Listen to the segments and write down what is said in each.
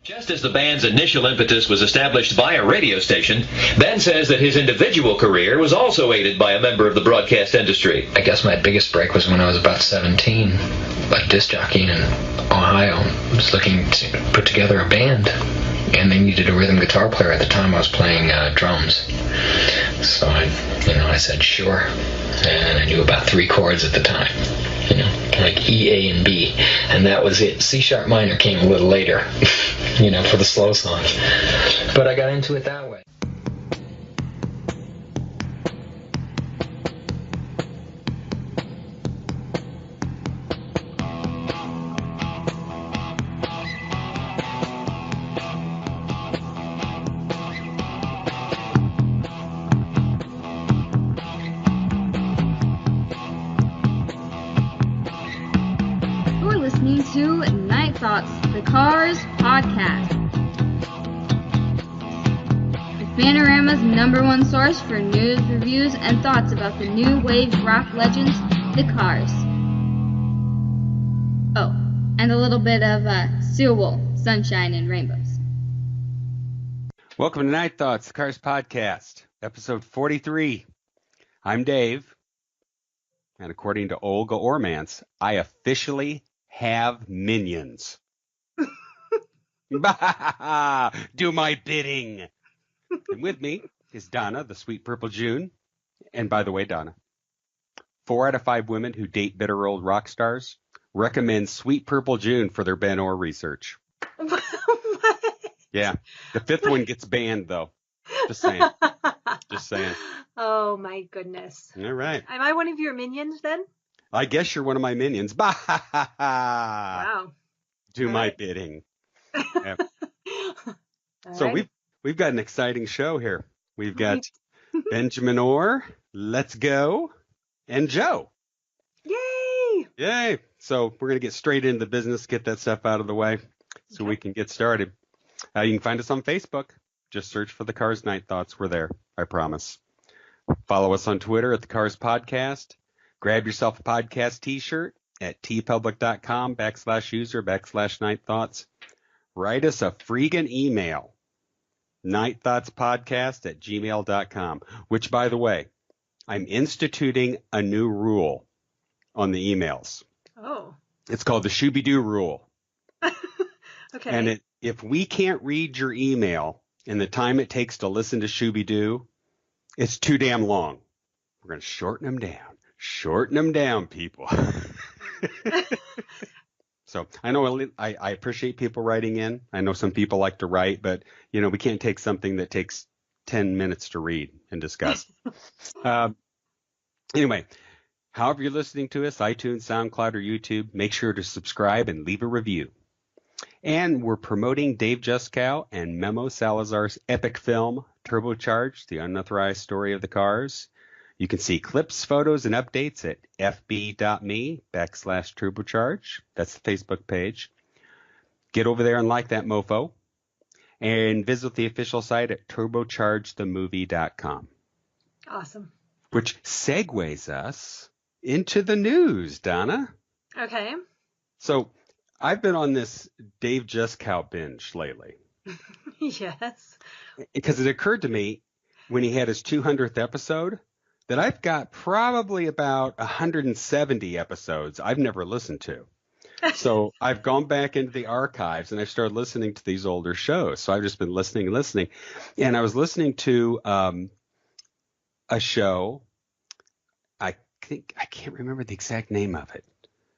Just as the band's initial impetus was established by a radio station, Ben says that his individual career was also aided by a member of the broadcast industry. I guess my biggest break was when I was about 17, like disc jockeying in Ohio. I was looking to put together a band, and they needed a rhythm guitar player. At the time, I was playing drums. So I said sure, and I knew about 3 chords at the time. Like E, A, and B, and that was it. C sharp minor came a little later, for the slow songs. But I got into it that way. To Night Thoughts, The Cars podcast. The Panorama's #1 source for news, reviews, and thoughts about the new wave rock legends, The Cars. Oh, and a little bit of Steel Wool, Sunshine, and Rainbows. Welcome to Night Thoughts, The Cars podcast, episode 43. I'm Dave, and according to Olga Ormance, I officially have minions. Do my bidding. And with me is Donna, the sweet purple June. And by the way, Donna, 4 out of 5 women who date bitter old rock stars recommend sweet purple June for their Ben Orr research. What? Yeah. The 5th one gets banned, though. Just saying. Just saying. Oh, my goodness. All right. Am I one of your minions then? I guess you're one of my minions. Wow. Do All my right. bidding. Yeah. So right. we've got an exciting show here. We've got Benjamin Orr, Let's Go, and Joe. Yay! Yay. So we're going to get straight into the business, get that stuff out of the way so we can get started. You can find us on Facebook. Just search for The Cars Night Thoughts. We're there, I promise. Follow us on Twitter at The Cars Podcast. Grab yourself a podcast t-shirt at tpublic.com/user/Night Thoughts. Write us a freaking email, nightthoughtspodcast@gmail.com, which, by the way, I'm instituting a new rule on the emails. Oh. It's called the Shooby-Doo rule. Okay. And if we can't read your email in the time it takes to listen to Shooby-Doo, it's too damn long. We're going to shorten them down. Shorten them down, people. So I know I appreciate people writing in. I know some people like to write, but, we can't take something that takes 10 minutes to read and discuss. Anyway, however you're listening to us, iTunes, SoundCloud, or YouTube, make sure to subscribe and leave a review. And we're promoting Dave Juskow and Memo Salazar's epic film, Turbocharged, The Unauthorized Story of the Cars. You can see clips, photos, and updates at fb.me/turbocharge. That's the Facebook page. Get over there and like that mofo. And visit the official site at turbochargethemovie.com. Awesome. Which segues us into the news, Donna. Okay. So I've been on this Dave Juskow binge lately. Yes. Because it occurred to me when he had his 200th episode that I've got probably about 170 episodes I've never listened to. So I've gone back into the archives and I've started listening to these older shows. So I've just been listening. And I was listening to a show. I can't remember the exact name of it.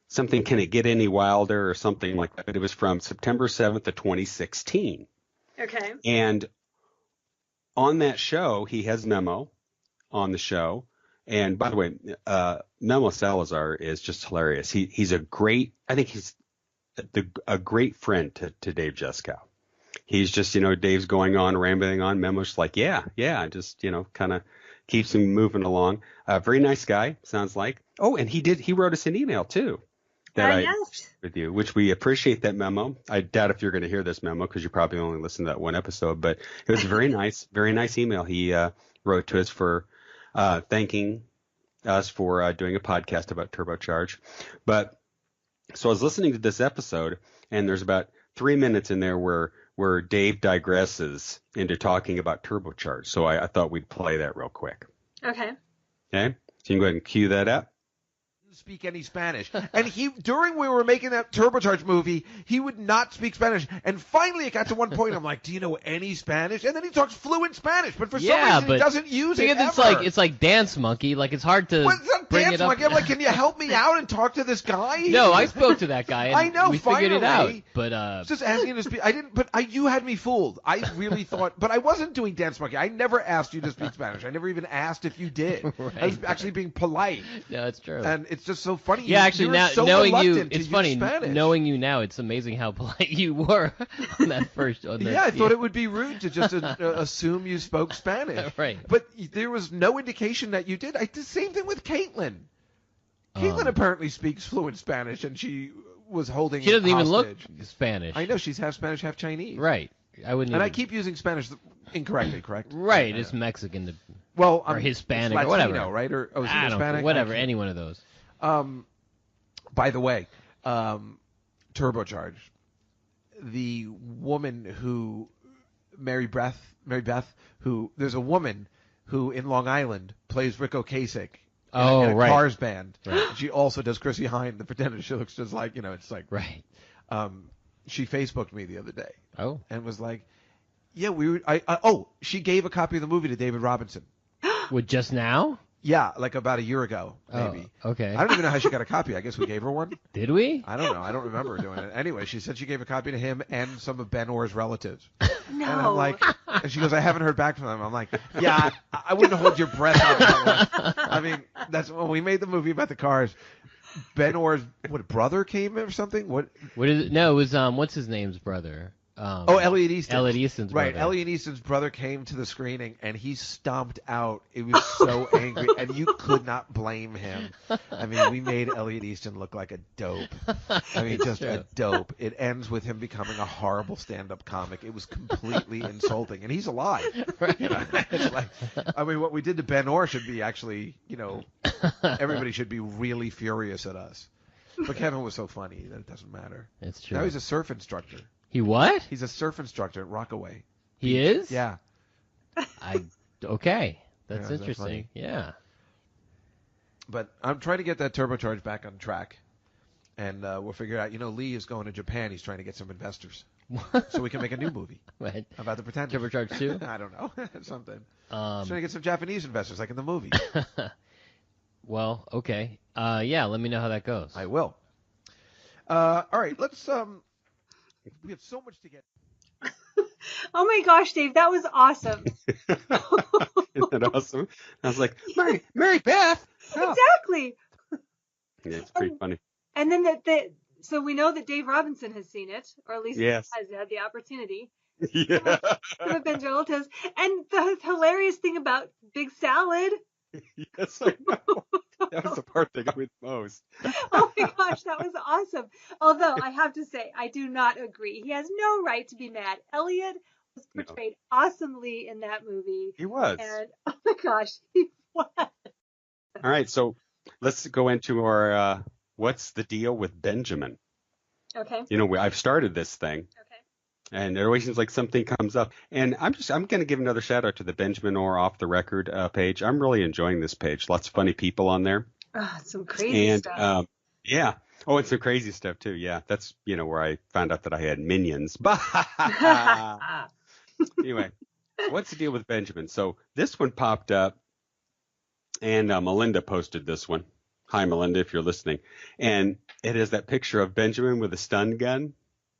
Something, Can It Get Any Wilder or something like that. But it was from September 7th of 2016. Okay. And on that show, he has Memo on the show. And by the way, Memo Salazar is just hilarious. He's a great friend to Dave Juskow. He's just, Dave's going on, rambling on. Memo's like, yeah, just, kind of keeps him moving along. Very nice guy, sounds like. Oh, and he wrote us an email too. Yes. With you, which we appreciate that memo. I doubt if you're going to hear this memo because you probably only listened to that one episode, but it was a very nice email he wrote to us for thanking us for doing a podcast about Turbocharge. But so I was listening to this episode, and there's about 3 minutes in there where where Dave digresses into talking about turbocharged. So I thought we'd play that real quick. Okay. Okay? So you can go ahead and cue that up. Speak any Spanish. And during we were making that turbocharged movie, he would not speak Spanish. And finally it got to one point, I'm like, do you know any Spanish? And then he talks fluent Spanish, but for some reason he doesn't use it ever. It's like Dance Monkey. Like, it's hard to bring Dance it up. Monkey. I'm like, can you help me out and talk to this guy? No, I spoke to that guy. And I know, we figured it out. finally. But just asking him to speak. You had me fooled. I really thought, but I wasn't doing Dance Monkey. I never asked you to speak Spanish. I never even asked if you did. Right. I was actually being polite. No, it's true. And it's just so funny. Yeah, actually, now so knowing you, reluctant to it's use funny. Spanish. Knowing you now, it's amazing how polite you were on that first. I thought it would be rude to just assume you spoke Spanish. Right. But there was no indication that you did. I did the same thing with Caitlin. Caitlin apparently speaks fluent Spanish, and she was holding. She doesn't even look hostage. Spanish. I know, she's half Spanish, half Chinese. Right. I wouldn't. And I keep using Spanish incorrectly, correct? Right. It's Mexican. Well, or Hispanic, Latino, or whatever. Right? Or is it I don't Hispanic? know. Whatever. Any one of those. By the way, turbocharged. The woman who Mary Beth, who there's a woman who in Long Island plays Rick Ocasek in a right. Cars band. Right. She also does Chrissy Hine, the pretender. She looks just like, it's like right. She Facebooked me the other day. Oh. And was like, yeah, she gave a copy of the movie to David Robinson. What, just now? Yeah, like about a year ago, maybe. Oh, okay. I don't even know how she got a copy. I guess we gave her one. Did we? I don't know. I don't remember doing it. Anyway, she said she gave a copy to him and some of Ben Orr's relatives. No. And I'm like, and she goes, I haven't heard back from them. I'm like, yeah, I wouldn't hold your breath on that one. I mean, that's when we made the movie about the cars. Ben Orr's brother came or something? What is it? No, it was what's his name's brother? Elliot Easton. Elliot Easton's brother. Right, Elliot Easton's brother came to the screening, and he stomped out. He was so angry, and you could not blame him. I mean, we made Elliot Easton look like a dope. I mean, just a dope. It ends with him becoming a horrible stand-up comic. It was completely insulting, and he's alive. Right. It's like, I mean, what we did to Ben Orr should be actually, everybody should be really furious at us. But Kevin was so funny that it doesn't matter. It's true. Now he's a surf instructor. He what? He's a surf instructor at Rockaway. He is? Yeah. Okay. That's Yeah, interesting. Yeah. But I'm trying to get that turbocharge back on track. And we'll figure out, Lee is going to Japan. He's trying to get some investors. So we can make a new movie. Right. About the Pretender. Turbocharge 2? I don't know. Something. Trying to get some Japanese investors, like in the movie. Well, okay. Yeah, let me know how that goes. I will. All right, let's... We have so much to get. Oh my gosh, Dave, that was awesome. Isn't that awesome? I was like, Mary Beth. Oh. Exactly. Yeah, it's pretty funny. And then so we know that Dave Robinson has seen it, or at least has had the opportunity. Yeah. Some have been relatives. And the hilarious thing about Big Salad. Yes, I know. That was the part that got me the most. Oh my gosh, that was awesome. Although I have to say, I do not agree. He has no right to be mad. Elliot was portrayed awesomely in that movie. He was. And oh my gosh, he was. All right, so let's go into our what's the deal with Benjamin? Okay. I've started this thing. And it always seems like something comes up. And I'm going to give another shout out to the Benjamin Orr Off the Record page. I'm really enjoying this page. Lots of funny people on there. Some crazy stuff. Yeah. Oh, and some crazy stuff too. Yeah. That's, where I found out that I had minions. Anyway, what's the deal with Benjamin? So this one popped up and Melinda posted this one. Hi, Melinda, if you're listening. And it is that picture of Benjamin with a stun gun.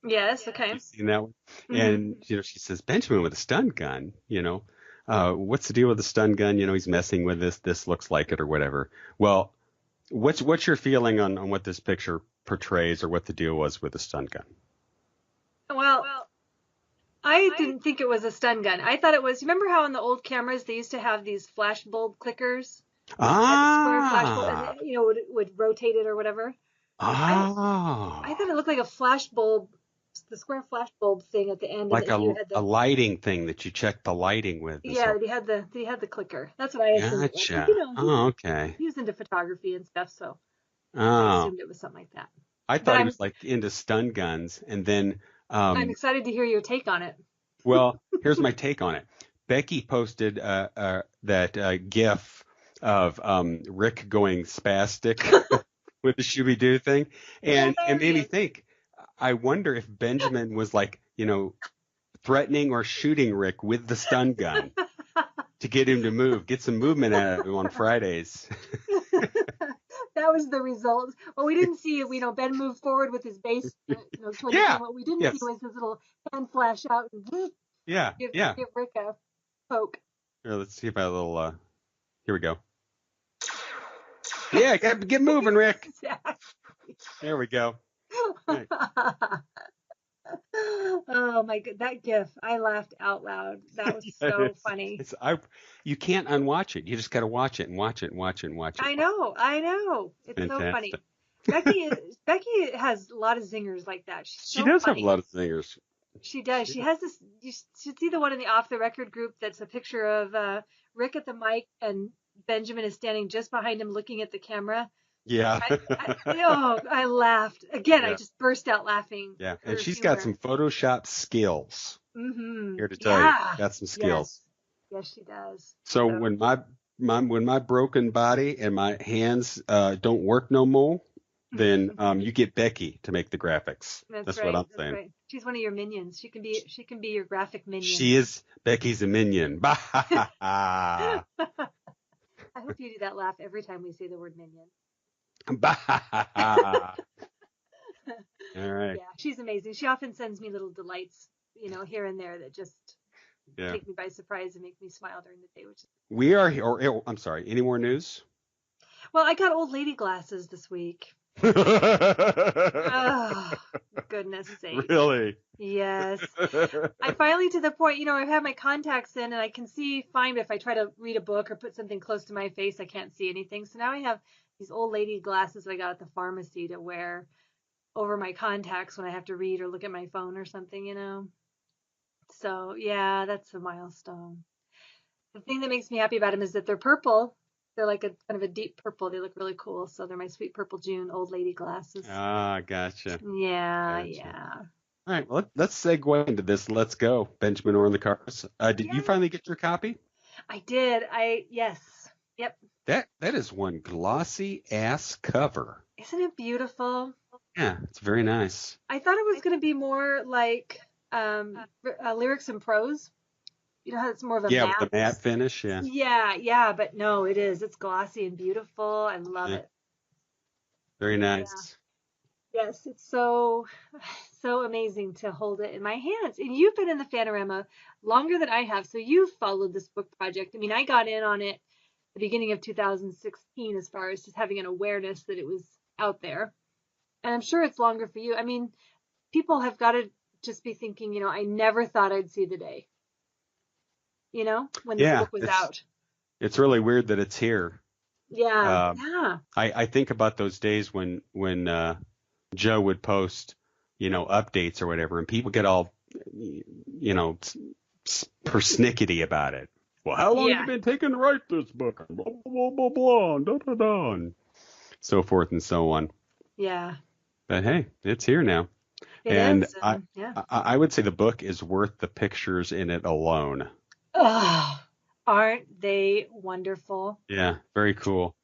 Yes, okay. You've seen that one? Mm-hmm. And, she says, Benjamin with a stun gun, what's the deal with the stun gun? He's messing with this looks like it or whatever. Well, what's your feeling on what this picture portrays or what the deal was with the stun gun? Well, I didn't think it was a stun gun. I thought it was, remember how in the old cameras they used to have these flash bulb clickers? Square flash bulb, and, would rotate it or whatever. I thought it looked like a flash bulb. The square flash bulb thing at the end, like a lighting thing that you check the lighting with. Yeah, they had the clicker. That's what I assumed. Gotcha. Okay. He was into photography and stuff, so I assumed it was something like that. I thought he was like into stun guns, and then I'm excited to hear your take on it. Well, here's my take on it. Becky posted that GIF of Rick going spastic with the Shooby-Doo thing, and it made me think. I wonder if Benjamin was like, threatening or shooting Rick with the stun gun to get him to move, get some movement out of him on Fridays. That was the result. Well, we didn't see, Ben moved forward with his base, towards the game. What we didn't see was his little hand flash out and give Rick a poke. Here, let's see if I have a little. Here we go. Yeah, get moving, Rick. Exactly. There we go. Right. Oh my god, that GIF! I laughed out loud. That was so funny. You can't unwatch it. You just got to watch it and watch it and watch it and watch it. I know. It's Fantastic. so funny. Becky has a lot of zingers like that. She does have a lot of zingers. She does. She has this. You should see the one in the Off the Record group. That's a picture of Rick at the mic and Benjamin is standing just behind him, looking at the camera. Yeah. I laughed again. Yeah. I just burst out laughing. Yeah, and she's got some Photoshop skills. Mm-hmm. Here to tell you, got some skills. Yes, she does. So when my broken body and my hands don't work no more, then you get Becky to make the graphics. That's right. What I'm saying. Right. She's one of your minions. She can be your graphic minion. She is. Becky's a minion. I hope you do that laugh every time we say the word minion. All right. Yeah, she's amazing. She often sends me little delights, here and there that just take me by surprise and make me smile during the day. We are here. I'm sorry. Any more news? Well, I got old lady glasses this week. Oh, goodness sake. Really? Yes. I finally, to the point, I've had my contacts in and I can see fine, but if I try to read a book or put something close to my face, I can't see anything. So now I have these old lady glasses that I got at the pharmacy to wear over my contacts when I have to read or look at my phone or something, So, yeah, that's a milestone. The thing that makes me happy about them is that they're purple. They're like a kind of a deep purple. They look really cool. So they're my sweet purple June old lady glasses. Ah, gotcha. Yeah, gotcha. Yeah. All right, well, let's segue into this. Let's go, Benjamin Orr and the Cars. Did you finally get your copy? I did. Yes. Yep. That is one glossy ass cover. Isn't it beautiful? Yeah, it's very nice. I thought it was going to be more like lyrics and prose. You know how it's more of a matte. With the matte finish, yeah. Yeah, but no, it is. It's glossy and beautiful. I love it. Very nice. Yeah. Yes, it's so amazing to hold it in my hands. And you've been in the Fanorama longer than I have, so you've followed this book project. I mean, I got in on it at the beginning of 2016 as far as just having an awareness that it was out there. And I'm sure it's longer for you. I mean, people have got to just be thinking, I never thought I'd see the day. When this book was out. It's really weird that it's here. Yeah. I think about those days when Joe would post, updates or whatever, and people get all, persnickety about it. Well, how long have you been taking to write this book? Blah, blah, blah, blah, da, da, da, and so forth and so on. Yeah. But hey, it's here now. It is. I would say the book is worth the pictures in it alone. Oh, aren't they wonderful? Yeah, very cool.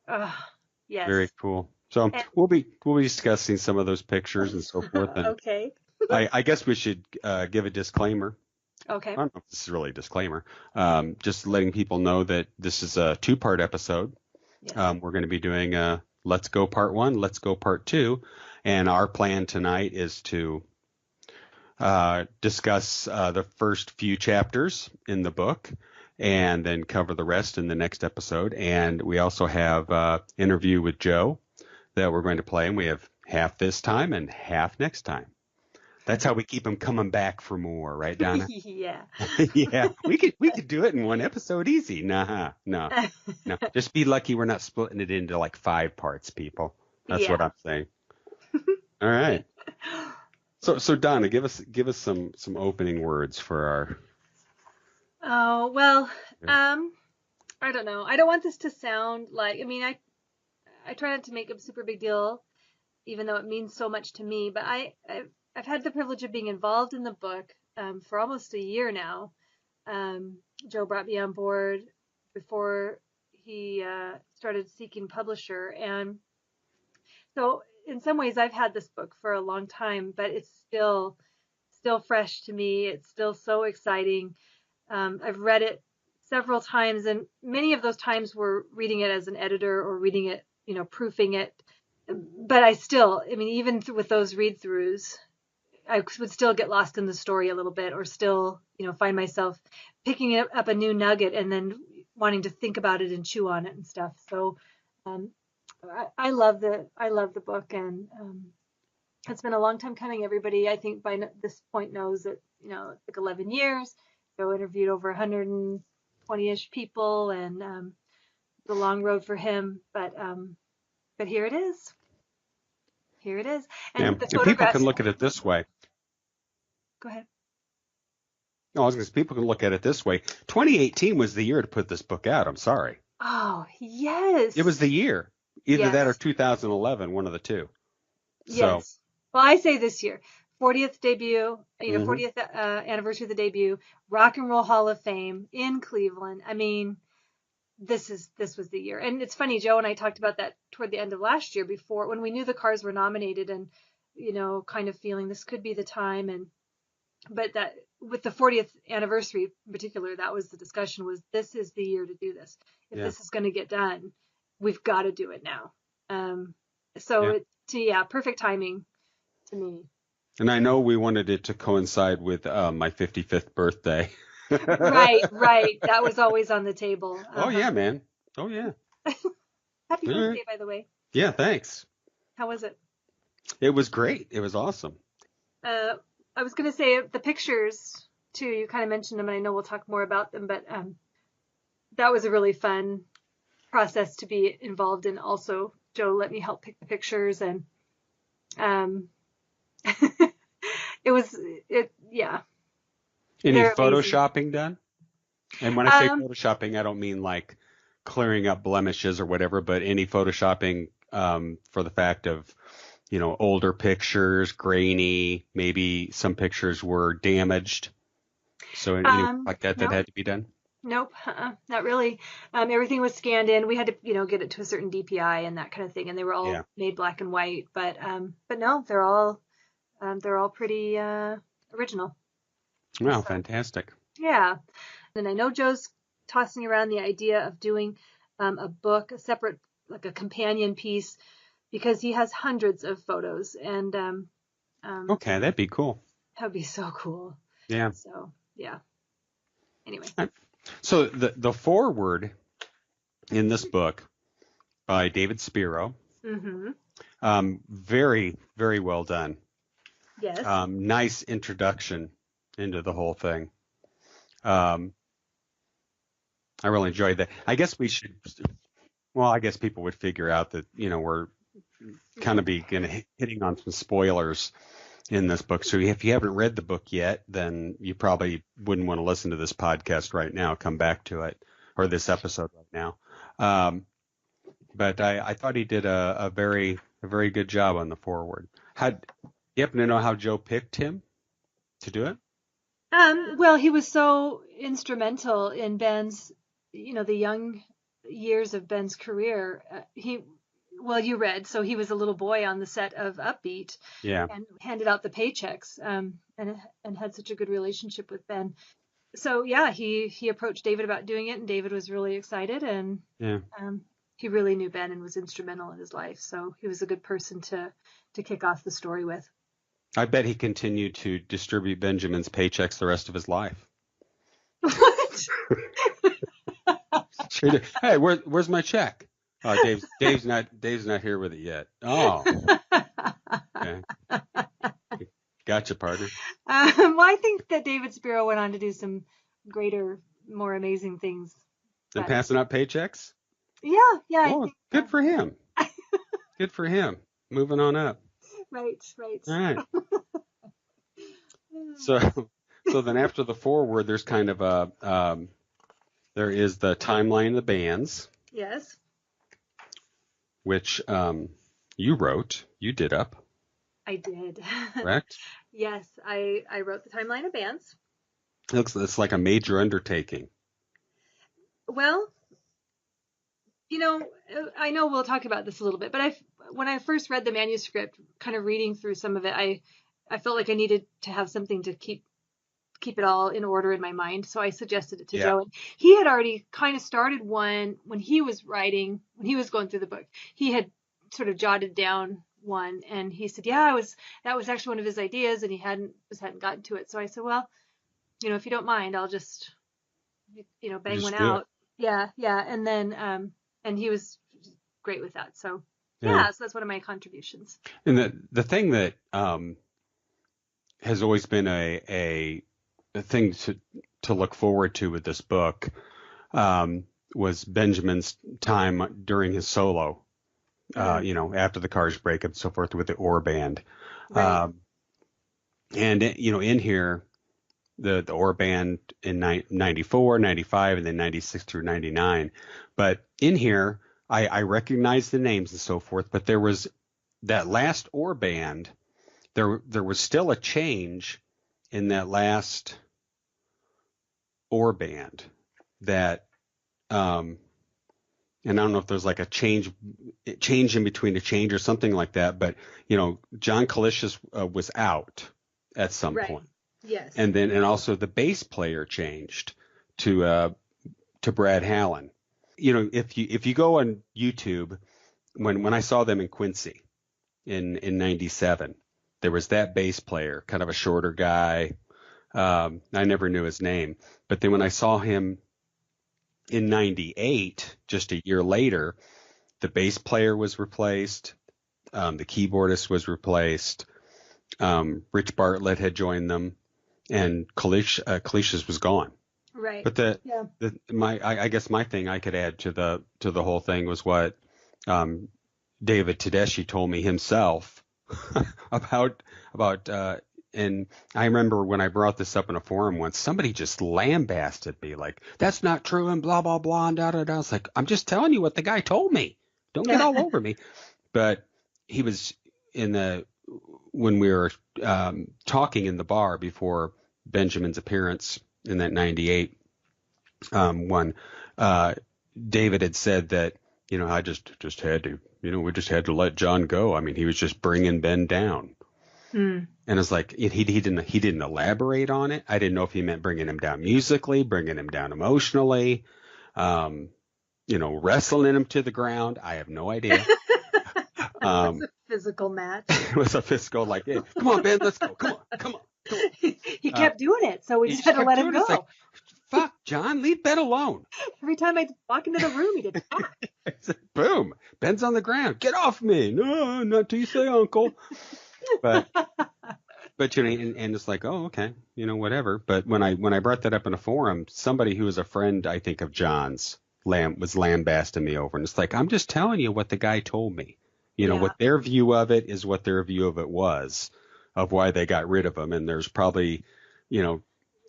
Yes. Very cool. So we'll be discussing some of those pictures and so forth. And okay. I guess we should give a disclaimer. Okay. I don't know if this is really a disclaimer. Just letting people know that this is a 2-part episode. Yes. We're going to be doing Let's Go Part 1, Let's Go Part 2. And our plan tonight is to discuss the first few chapters in the book and then cover the rest in the next episode. And we also have interview with Joe that we're going to play. And we have half this time and half next time. That's how we keep them coming back for more, right, Donna? Yeah. Yeah. We could do it in one episode easy. No. Just be lucky we're not splitting it into like 5 parts, people. That's what I'm saying. All right. So Donna, give us some opening words for our. Oh, well, I don't know. I don't want this to sound like, I try not to make a super big deal, even though it means so much to me, but I I've had the privilege of being involved in the book for almost a year now. Joe brought me on board before he started seeking publisher, and so in some ways I've had this book for a long time, but it's still fresh to me. It's still so exciting. I've read it several times, and many of those times were reading it as an editor or reading it, proofing it. But I mean, even with those read-throughs, I would still get lost in the story a little bit, or still, find myself picking up a new nugget and then wanting to think about it and chew on it and stuff. So I love the book, and it's been a long time coming. Everybody, I think, by this point knows that it took 11 years. Joe interviewed over 120-ish people, and it's a long road for him. But here it is. Here it is. And the photographs. People can look at it this way. Go ahead. No, I was going to say, people can look at it this way. 2018 was the year to put this book out. I'm sorry. Oh, yes. It was the year. Either that or 2011, one of the two. Yes. So. Well, I say this year. 40th debut, 40th anniversary of the debut, Rock and Roll Hall of Fame in Cleveland. I mean, this was the year. And it's funny, Joe and I talked about that toward the end of last year, before, when we knew the Cars were nominated, and kind of feeling this could be the time. But that with the 40th anniversary in particular, that was the discussion, was this is the year to do this. If this is going to get done, we've got to do it now. Perfect timing to me. And I know we wanted it to coincide with my 55th birthday. Right. That was always on the table. Oh, yeah, man. Oh, yeah. Happy birthday, by the way. Yeah, thanks. How was it? It was great. It was awesome. I was going to say the pictures, too. You kind of mentioned them, and I know we'll talk more about them, but that was a really fun process to be involved in. Also, Joe let me help pick the pictures, and Any photoshopping done? And when I say photoshopping, I don't mean like clearing up blemishes or whatever, but any photoshopping for the fact of, older pictures, grainy, maybe some pictures were damaged. So anything like that had to be done? Nope, not really. Everything was scanned in. We had to, get it to a certain DPI and that kind of thing, and they were all made black and white. But no, they're all pretty original. Wow, so, fantastic. Yeah, and I know Joe's tossing around the idea of doing a book, a separate, like a companion piece, because he has hundreds of photos, and okay, that'd be cool. That'd be so cool. Yeah. So yeah. Anyway. So the foreword in this book by David Spiro, very, very well done. Yes. Nice introduction into the whole thing. I really enjoyed that. I guess people would figure out that, we're kind of hitting on some spoilers in this book. So if you haven't read the book yet, then you probably wouldn't want to listen to this podcast right now. Come back to it, or this episode right now. But I thought he did a very good job on the foreword. You happen to know how Joe picked him to do it? Well, he was so instrumental in Ben's, the young years of Ben's career. You read, so he was a little boy on the set of Upbeat, and handed out the paychecks, and had such a good relationship with Ben. So he approached David about doing it, and David was really excited, and he really knew Ben and was instrumental in his life. So he was a good person to kick off the story with. I bet he continued to distribute Benjamin's paychecks the rest of his life. What? Sure did. Hey, where's my check? Oh, Dave's not here with it yet. Oh. Okay. Gotcha, partner. Well, I think that David Spiro went on to do some greater, more amazing things. Than passing out paychecks? Yeah. Oh, good for him. Good for him. Moving on up. Right. All right. So then after the foreword, there's kind of there is the timeline of the bands. Yes. Which you did up. I did. Correct? Yes, I wrote the timeline of bands. It's like a major undertaking. Well, I know we'll talk about this a little bit, but when I first read the manuscript, kind of reading through some of it, I felt like I needed to have something to keep it all in order in my mind. So I suggested it to Joe, and he had already kind of started one when he was going through the book. He had sort of jotted down one, and he said, yeah, that was actually one of his ideas, and he hadn't gotten to it. So I said, well, if you don't mind, I'll just, bang one out. Yeah. And then, and he was great with that. So so that's one of my contributions. And the thing that has always been a thing to look forward to with this book was Benjamin's time during his solo, after the Cars breakup and so forth with the Orr band. Right. And in here, the Orr band in 94, 95, and then 96 through 99. But in here, I recognize the names and so forth, but there was that last Orr band, there was still a change in that last Orr band that, and I don't know if there's like a change in between a change or something like that, but, John Kalishas was out at some point. Yes. And also the bass player changed to Brad Hallen. If you go on YouTube, when I saw them in Quincy in 97, there was that bass player, kind of a shorter guy. I never knew his name, but then when I saw him in 98, just a year later, the bass player was replaced. The keyboardist was replaced. Rich Bartlett had joined them. And Kalishas was gone. Right. But I guess my thing I could add to the whole thing was what David Tedeschi told me himself about and I remember when I brought this up in a forum once, somebody just lambasted me like, that's not true and blah blah blah and da da da. I was like, I'm just telling you what the guy told me. Don't get all over me. But he was when we were talking in the bar before Benjamin's appearance in that 98 one, David had said that, I just had to, we just had to let John go. I mean, he was just bringing Ben down. And it's like, he didn't elaborate on it. I didn't know if he meant bringing him down musically, bringing him down emotionally, wrestling him to the ground. I have no idea. It was a physical match. It was a physical, like, hey, come on, Ben, let's go. Come on. He kept doing it, so we just had to let him go. Like, fuck, John, leave Ben alone. Every time I walk into the room, he did fuck. Boom, Ben's on the ground. Get off me. No, not till you say uncle. But and it's like, oh, okay, whatever. But when I brought that up in a forum, somebody who was a friend, I think, of John's, was lambasting me over. And it's like, I'm just telling you what the guy told me. What their view of it is what their view of it was, of why they got rid of him. And there's probably,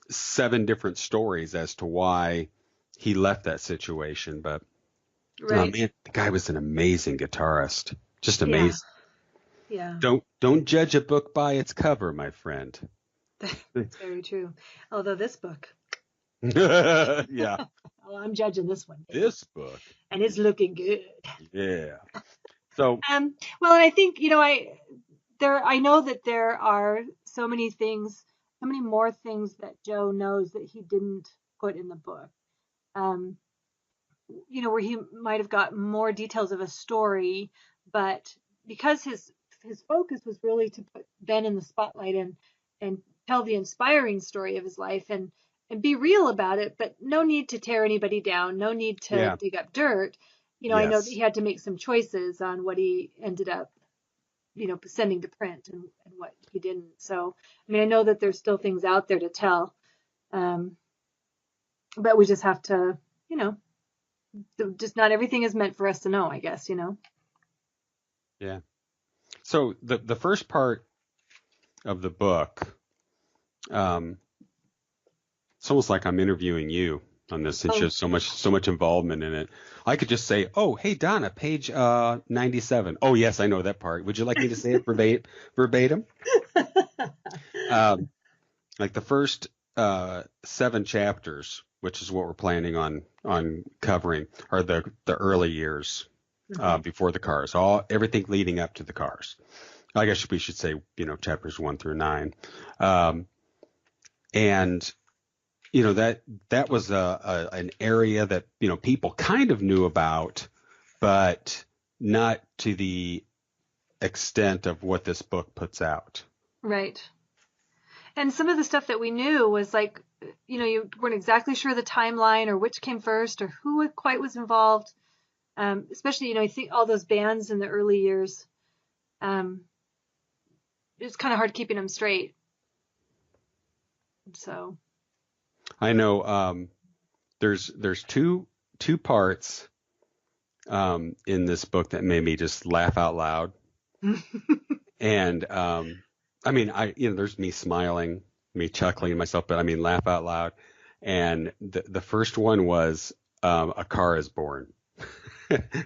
7 different stories as to why he left that situation. But man, the guy was an amazing guitarist. Just amazing. Yeah. Don't judge a book by its cover, my friend. That's very true. Although this book. Yeah. Well, I'm judging this one. This book. And it's looking good. Yeah. So. Well, and I think, I know that there are so many more things that Joe knows that he didn't put in the book. Where he might have got more details of a story, but because his focus was really to put Ben in the spotlight and tell the inspiring story of his life and be real about it, but no need to tear anybody down, no need to dig up dirt. I know that he had to make some choices on what he ended up, sending to print and what he didn't. So, I know that there's still things out there to tell, but we just have to, just not everything is meant for us to know, I guess, Yeah. So the first part of the book, it's almost like I'm interviewing you on this. It's just so much involvement in it. I could just say, oh, hey, Donna, page 97. Oh, yes, I know that part. Would you like me to say it verbatim? Like the first 7 chapters, which is what we're planning on covering, are the early years before the Cars, everything leading up to the Cars. I guess we should say, chapters 1 through 9, and that was an area that people kind of knew about, but not to the extent of what this book puts out. Right. And some of the stuff that we knew was like, you weren't exactly sure the timeline or which came first or who quite was involved. Especially, I think all those bands in the early years. It's kind of hard keeping them straight. So. I know there's two parts in this book that made me just laugh out loud. And there's me smiling, me chuckling myself, but laugh out loud. And the first one was A Car is Born.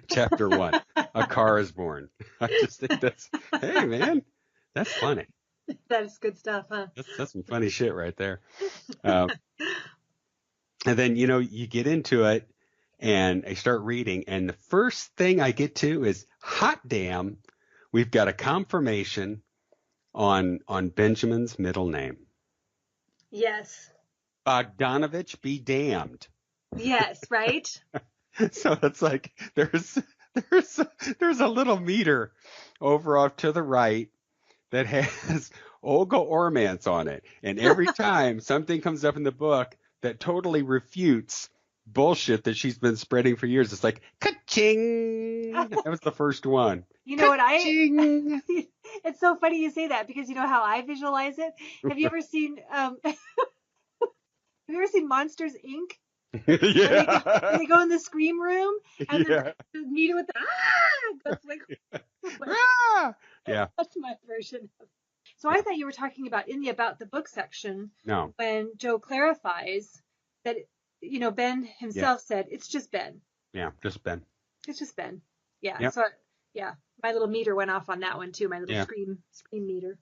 Chapter 1, A Car is Born. I just think hey man, that's funny. That is good stuff, huh? That's some funny shit right there. And then, you get into it and I start reading, and the first thing I get to is, hot damn, we've got a confirmation on Benjamin's middle name. Yes. Bogdanovich be damned. Yes, right? So it's like there's a little meter over off to the right that has Olga Ormance on it. And every time something comes up in the book that totally refutes bullshit that she's been spreading for years, it's like, ka-ching! That was the first one. You know what it's so funny you say that, because you know how I visualize it? Have you ever seen Monsters, Inc.? Yeah. When they go in the scream room and the meter with goes like, yeah. That's my version of. So I thought you were talking about in the About the Book section. No. When Joe clarifies that, Ben himself said, it's just Ben. Yeah, just Ben. It's just Ben. Yeah. Yep. So, my little meter went off on that one too. My little scream meter.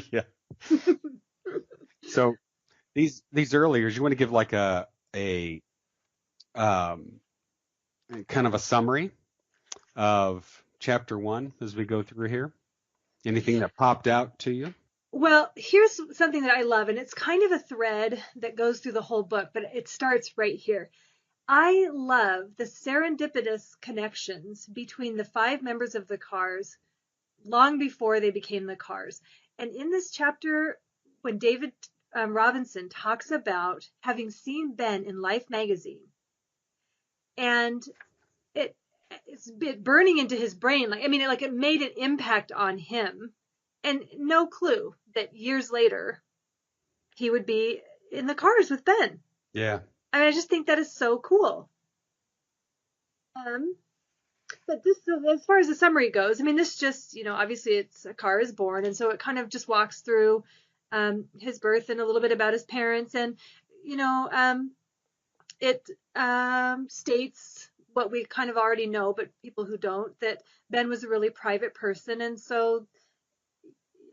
Yeah. So these early years, you want to give like a kind of a summary of chapter 1 as we go through here? Anything that popped out to you? Well, here's something that I love, and it's kind of a thread that goes through the whole book, but it starts right here. I love the serendipitous connections between the 5 members of the Cars long before they became the Cars. And in this chapter, when David Robinson talks about having seen Ben in Life magazine, and it's burning into his brain, it made an impact on him, and no clue that years later he would be in the Cars with Ben. Yeah. I just think that is so cool. But this, as far as the summary goes, this just, obviously it's A Car is Born, and so it kind of just walks through his birth and a little bit about his parents, and it states what we kind of already know, but people who don't, that Ben was a really private person, and so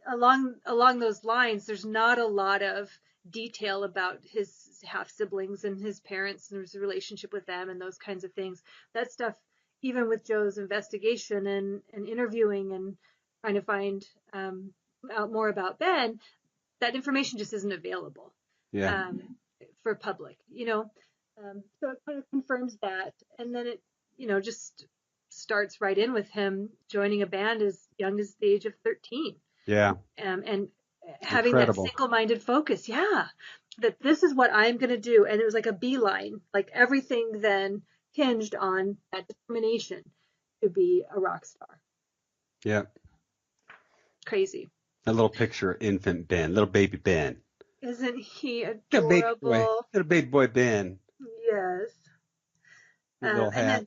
along those lines, there's not a lot of detail about his half siblings and his parents and his relationship with them and those kinds of things. That stuff, even with Joe's investigation and interviewing and trying to find out more about Ben, that information just isn't available for public, so it kind of confirms that. And then it, just starts right in with him joining a band as young as the age of 13. Yeah. And having that single-minded focus. Yeah. That this is what I'm going to do. And it was like a beeline, like everything then hinged on that determination to be a rock star. Yeah. Crazy. That little picture of infant Ben, little baby Ben. Isn't he adorable? Little baby boy Ben. Yes. Little hat.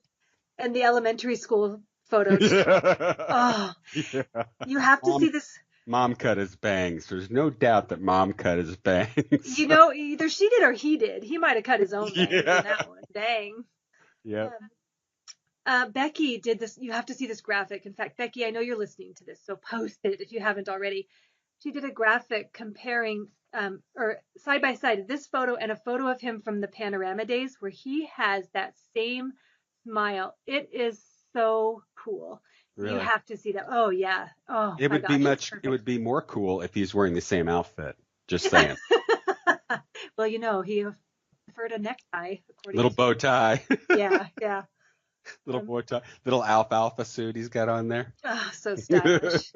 And the elementary school photos. Oh, yeah. You have to see this. Mom cut his bangs. There's no doubt that Mom cut his bangs. Either she did or he did. He might have cut his own bangs in that one. Dang. Yeah. Becky did this. You have to see this graphic. In fact, Becky, I know you're listening to this, so post it if you haven't already. she did a graphic comparing or side by side this photo and a photo of him from the Panorama days where he has that same smile. It is so cool. Really? You have to see that. Oh yeah. Oh It my would gosh, be it's it would perfect. be more cool if he's wearing the same outfit. Just saying. Well, he preferred a necktie, according Little to bow tie. yeah, yeah. Little bow tie. Little alfalfa suit he's got on there. Oh, so stylish.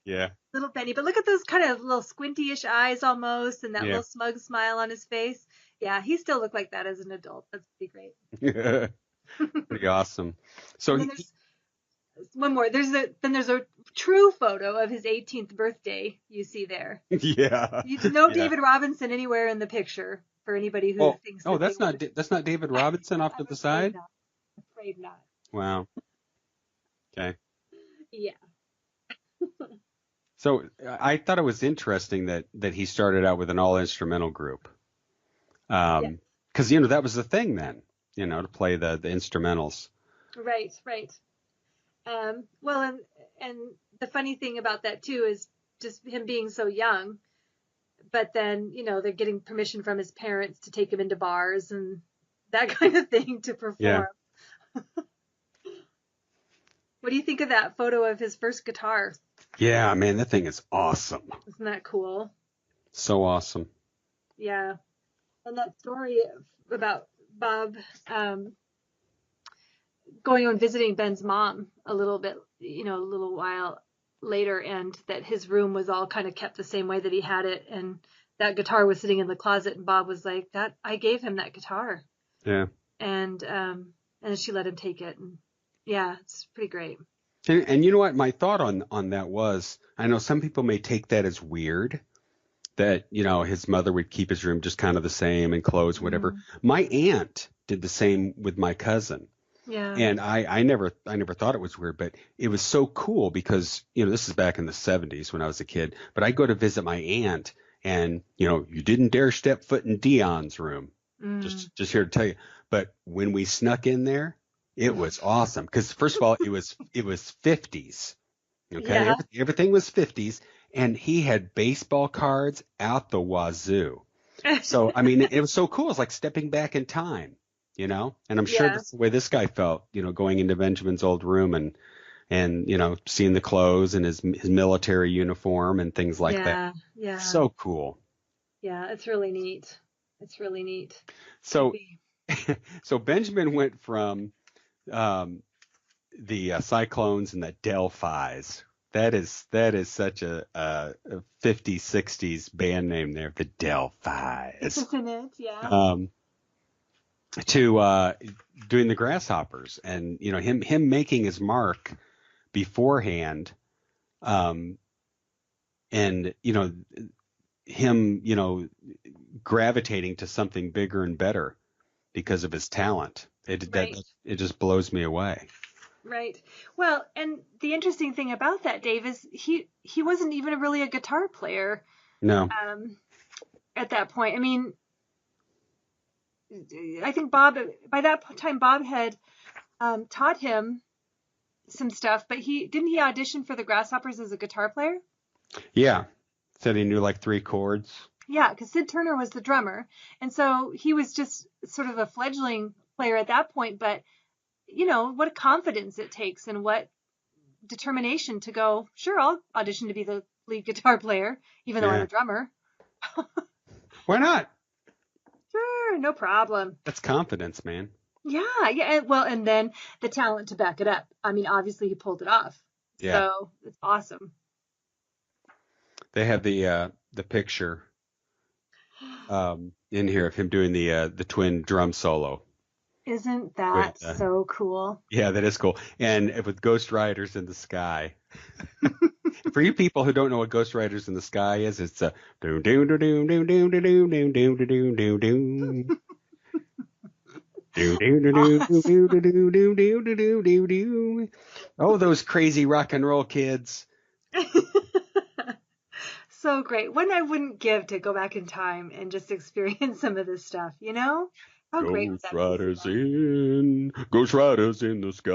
Yeah. Little Benny, but look at those kind of little squinty-ish eyes almost, and that Yeah. little smug smile on his face. Yeah, he still looked like that as an adult. That's pretty great. Pretty awesome. So And then there's one more. There's a true photo of his 18th birthday. You see there. yeah. No Yeah. David Robinson anywhere in the picture for anybody who thinks. Oh, that that's not David Robinson off to the side. I'm afraid not. Wow. Okay. Yeah. So I thought it was interesting that he started out with an all instrumental group. Because that was the thing then, to play the instrumentals. Right. Well, and the funny thing about that too is just him being so young, but then they're getting permission from his parents to take him into bars and that kind of thing to perform. Yeah. What do you think of that photo of his first guitar? Yeah, man, that thing is awesome. Isn't that cool? So awesome. Yeah. And that story about Bob going and visiting Ben's mom a little bit, a little while later, and that his room was all kind of kept the same way that he had it, and that guitar was sitting in the closet, and Bob was like, "That I gave him that guitar." Yeah. And she let him take it, and yeah, it's pretty great. And you know what? My thought on that was, I know some people may take that as weird, that, his mother would keep his room just kind of the same and clothes, whatever. Mm-hmm. My aunt did the same with my cousin. Yeah. And I never thought it was weird, but it was so cool because, this is back in the 70s when I was a kid, but I go to visit my aunt and, you didn't dare step foot in Dion's room. Just here to tell you. But when we snuck in there, it was awesome because first of all, it was 50s. Okay. Yeah. Everything was 50s, and he had baseball cards out the wazoo. So, I mean, it was so cool. It's like stepping back in time, and I'm sure that's the way this guy felt, going into Benjamin's old room and seeing the clothes and his military uniform and things like that. Yeah. So cool. Yeah. It's really neat. So Benjamin went from the Cyclones and the Delphis. That is such a 50s, 60s band name there, the Delphis. Isn't it? Yeah. To doing the Grasshoppers, and him making his mark beforehand, and him gravitating to something bigger and better because of his talent. It just blows me away. Right. Well, and the interesting thing about that, Dave, is he wasn't even really a guitar player. No. At that point, I mean, I think Bob, by that time, Bob had taught him some stuff, but didn't he audition for the Grasshoppers as a guitar player? Yeah. Said he knew like 3 chords. Yeah, because Sid Turner was the drummer. And so he was just sort of a fledgling player at that point, but what a confidence it takes and what determination to go, sure, I'll audition to be the lead guitar player, even though I'm a drummer. Why not? Sure, no problem. That's confidence, man. Yeah. Well, and then the talent to back it up. I mean, obviously he pulled it off. Yeah. So it's awesome. They have the picture in here of him doing the twin drum solo. Isn't that so cool? Yeah, that is cool. And with Ghost Riders in the Sky. For you people who don't know what Ghost Riders in the Sky is, it's a doom doom doom doom doom doom doom doom doom doom doom doom. Oh, those crazy rock and roll kids. So great. One I wouldn't give to go back in time and just experience some of this stuff, How great would that be? Ghost Riders in the Sky.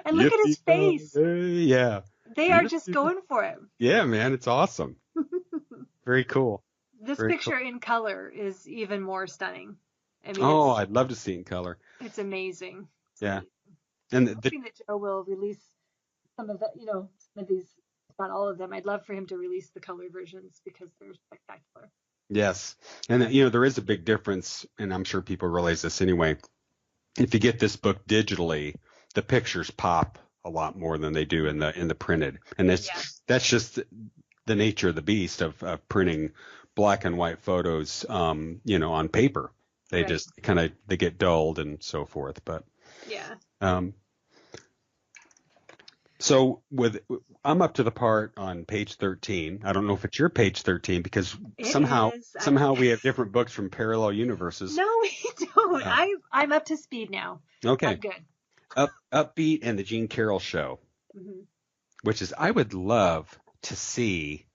And look at his face. Yeah. They are just going for it. Yeah, man, it's awesome. Very cool. This Very picture cool. in color is even more stunning. I mean, I'd love to see it in color. It's amazing. Yeah. And I'm hoping that Joe will release some of some of these, not all of them. I'd love for him to release the color versions because they're spectacular. Yes. And there is a big difference, and I'm sure people realize this anyway. If you get this book digitally, the pictures pop a lot more than they do in the printed. And that's just the nature of the beast of printing black and white photos on paper. They just they get dulled and so forth. But so I'm up to the part on page 13. I don't know if it's your page 13 because somehow we have different books from parallel universes. No, we don't. I'm up to speed now. Okay. I'm good. Upbeat and the Gene Carroll Show, which is, I would love to see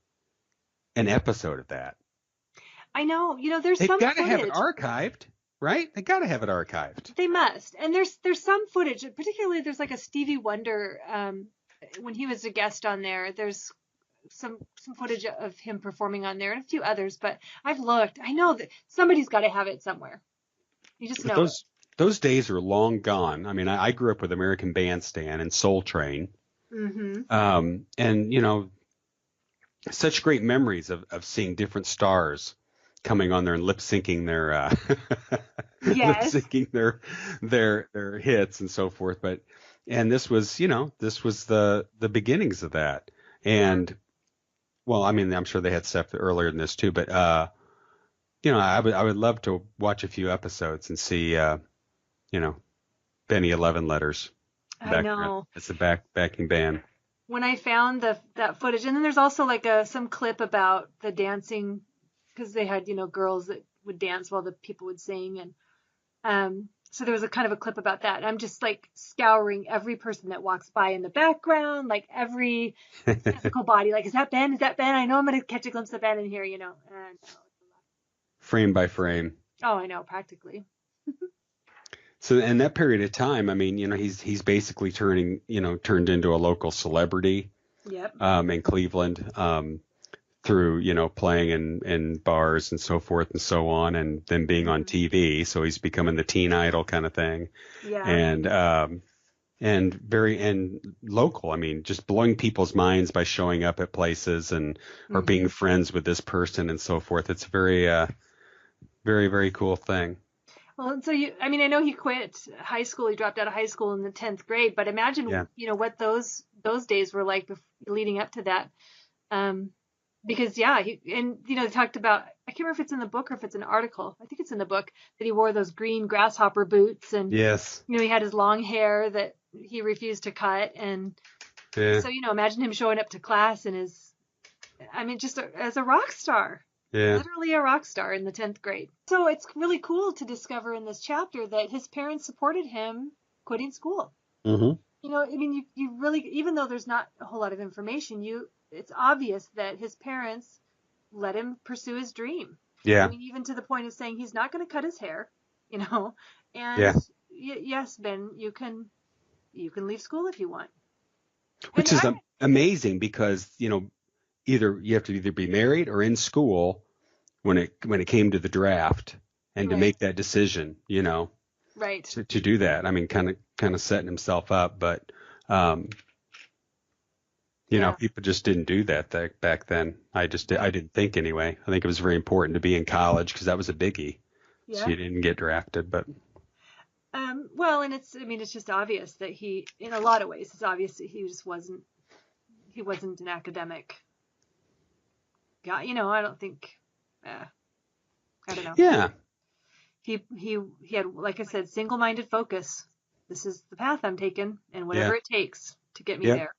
an episode of that. I know. There's They've some got to footage. have it archived, right? They got to have it archived. They must. And there's some footage, particularly there's like a Stevie Wonder, when he was a guest on there, there's some footage of him performing on there and a few others, but I've looked. I know that somebody's got to have it somewhere. You just know. Those days are long gone. I mean, I grew up with American Bandstand and Soul Train. And, such great memories of seeing different stars coming on there and lip syncing their hits and so forth. And this was the beginnings of that. And, well, I mean, I'm sure they had stuff earlier than this too, but, I would love to watch a few episodes and see, Benny 11 Letters. I know. It's the backing band. When I found that footage, and then there's also like some clip about the dancing, because they had, girls that would dance while the people would sing. And so there was a kind of a clip about that. And I'm just like scouring every person that walks by in the background, like every physical body. Like, is that Ben? Is that Ben? I know I'm going to catch a glimpse of Ben in here, And, frame by frame. Oh, I know, practically. So in that period of time, I mean, he's basically turned into a local celebrity. Yep. In Cleveland, through, playing in bars and so forth and so on, and then being on TV. So he's becoming the teen idol kind of thing. Yeah. And very local. I mean, just blowing people's minds by showing up at places or being friends with this person and so forth. It's a very, very, very cool thing. Well, so I know he quit high school. He dropped out of high school in the 10th grade, but imagine, what those days were like leading up to that. Because they talked about, I can't remember if it's in the book or if it's an article. I think it's in the book that he wore those green grasshopper boots and, yes, he had his long hair that he refused to cut. And so, imagine him showing up to class and just as a rock star. Yeah. Literally a rock star in the 10th grade. So it's really cool to discover in this chapter that his parents supported him quitting school. Mm-hmm. You really, even though there's not a whole lot of information, it's obvious that his parents let him pursue his dream. Yeah. Even to the point of saying he's not going to cut his hair, and yes, Ben, you can leave school if you want. Which is amazing because, either you have to either be married or in school when it came to the draft and to make that decision, right, to do that. I mean, kind of setting himself up, but people just didn't do that back then. I didn't think anyway. I think it was very important to be in college because that was a biggie. Yeah. So you didn't get drafted, but. Well, and it's just obvious that in a lot of ways, it's obvious that he wasn't an academic. Yeah, I don't think, I don't know. Yeah. He had, like I said, single-minded focus. This is the path I'm taking, and whatever it takes to get me there.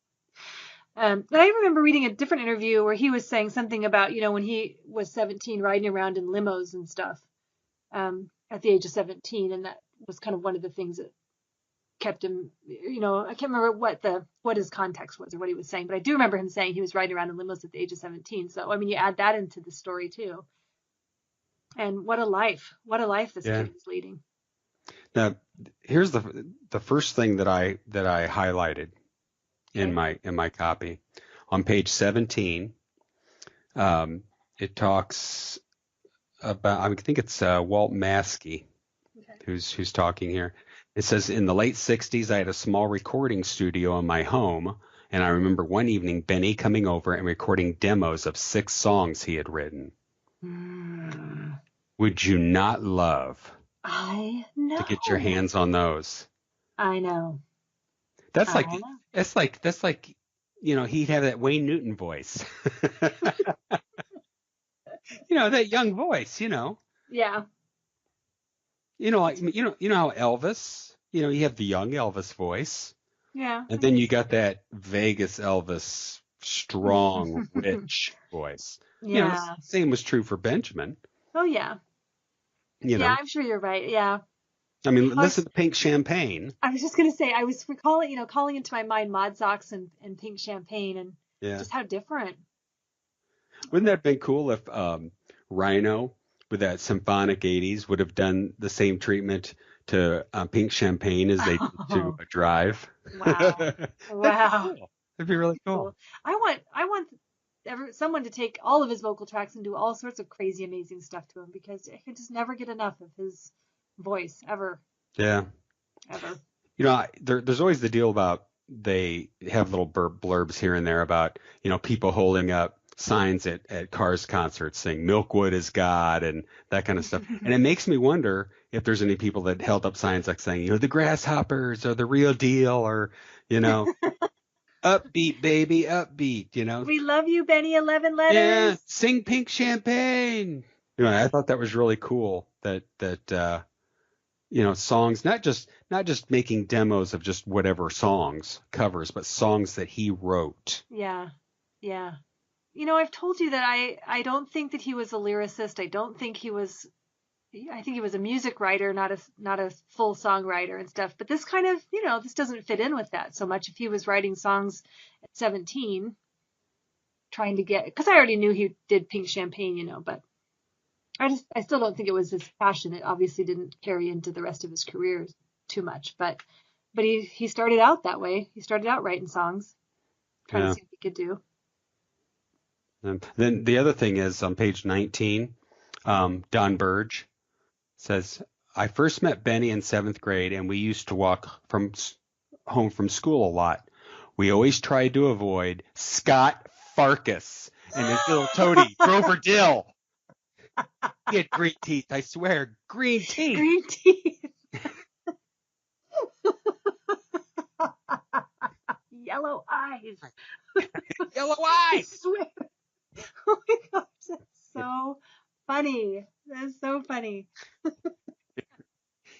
And I remember reading a different interview where he was saying something about, when he was 17, riding around in limos and stuff, at the age of 17, and that was kind of one of the things that kept him, I can't remember what his context was or what he was saying, but I do remember him saying he was riding around in limos at the age of 17. So, you add that into the story too. And what a life this kid is leading. Now, here's the first thing that I highlighted in my copy. On page 17, it talks about, I think it's Walt Maskey who's talking here. It says, in the late 60s, I had a small recording studio in my home, and I remember one evening Benny coming over and recording demos of 6 songs he had written. Would you not love I know to get your hands on those? I know. That's like, he'd have that Wayne Newton voice. That young voice, Yeah. Like how Elvis, you have the young Elvis voice. Yeah. And then you got that Vegas Elvis strong, rich voice. Yeah. Same was true for Benjamin. Oh, yeah. Yeah, I'm sure you're right. Yeah. I mean, listen to Pink Champagne. I was just going to say, I was recalling, calling into my mind Mod Socks and Pink Champagne and just how different. Wouldn't that have been cool if Rhino, with that symphonic 80s, would have done the same treatment to Pink Champagne as they did to Drive? Wow. Wow. Cool. That'd be really cool. I want someone to take all of his vocal tracks and do all sorts of crazy, amazing stuff to him, because I could just never get enough of his voice ever. Yeah. Ever. There's always the deal about they have little blurbs here and there about, people holding up signs at Cars concerts saying Milkwood is God and that kind of stuff. And it makes me wonder if there's any people that held up signs like saying, the Grasshoppers are the real deal, or, upbeat, baby, upbeat, We love you, Benny, 11 letters. Yeah, sing Pink Champagne. I thought that was really cool that songs, not just making demos of just whatever songs, covers, but songs that he wrote. Yeah. Yeah. I've told you that I don't think that he was a lyricist. I think he was a music writer, not a full songwriter and stuff. But this kind of, this doesn't fit in with that so much. If he was writing songs at 17, trying to because I already knew he did Pink Champagne, but I still don't think it was his passion. It obviously didn't carry into the rest of his career too much. But he started out that way. He started out writing songs, trying to see what he could do. And then the other thing is on page 19, Don Burge says, I first met Benny in 7th grade, and we used to walk home from school a lot. We always tried to avoid Scott Farkas and his little toady, Grover Dill. He had green teeth, I swear. Green teeth. Green teeth. Yellow eyes. Yellow eyes. I swear. Oh my gosh, that's so funny. That's so funny.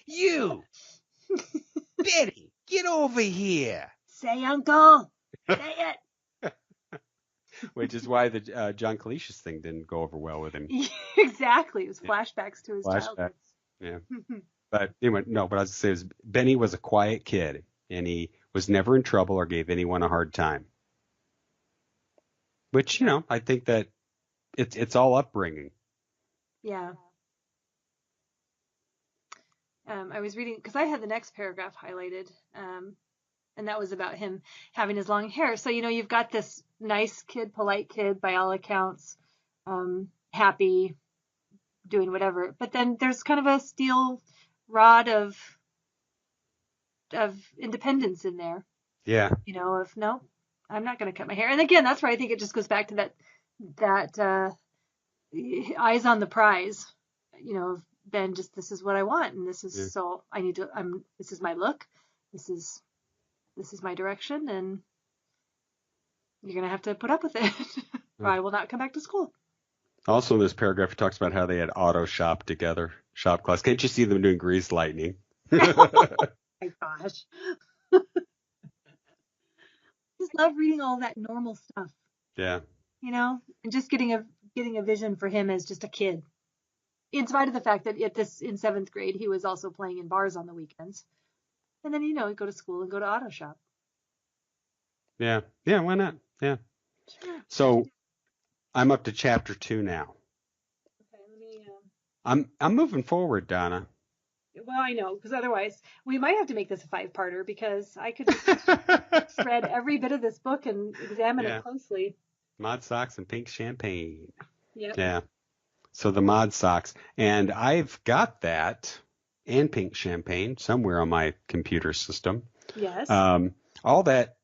You, Betty, get over here. Say, Uncle. Say it. Which is why the John Cleese thing didn't go over well with him. Exactly. It was flashbacks to his childhood. Yeah. But anyway, no, what I was going to say is Benny was a quiet kid, and he was never in trouble or gave anyone a hard time. Which, I think that it's all upbringing. Yeah. I was reading, because I had the next paragraph highlighted, and that was about him having his long hair. So, you've got this nice kid, polite kid, by all accounts, happy, doing whatever. But then there's kind of a steel rod of independence in there. Yeah. Of, no, I'm not going to cut my hair. And again, that's where I think it just goes back to that eyes on the prize, Ben, just, this is what I want. And this is, so I need to, this is my look. This is my direction. And you're going to have to put up with it or I will not come back to school. Also in this paragraph, he talks about how they had auto shop together, shop class. Can't you see them doing grease lightning? Oh my gosh. Just love reading all that normal stuff. Yeah. And just getting a vision for him as just a kid. In spite of the fact that in 7th grade, he was also playing in bars on the weekends. And then, he'd go to school and go to auto shop. Yeah. Yeah, why not? Yeah. Sure. So I'm up to chapter 2 now. Okay, let me... I'm moving forward, Donna. Well, I know, because otherwise we might have to make this a 5-parter, because I could read every bit of this book and examined it closely. Mod Socks and Pink Champagne. Yep. Yeah. So the Mod Socks. And I've got that and Pink Champagne somewhere on my computer system. Yes. All that,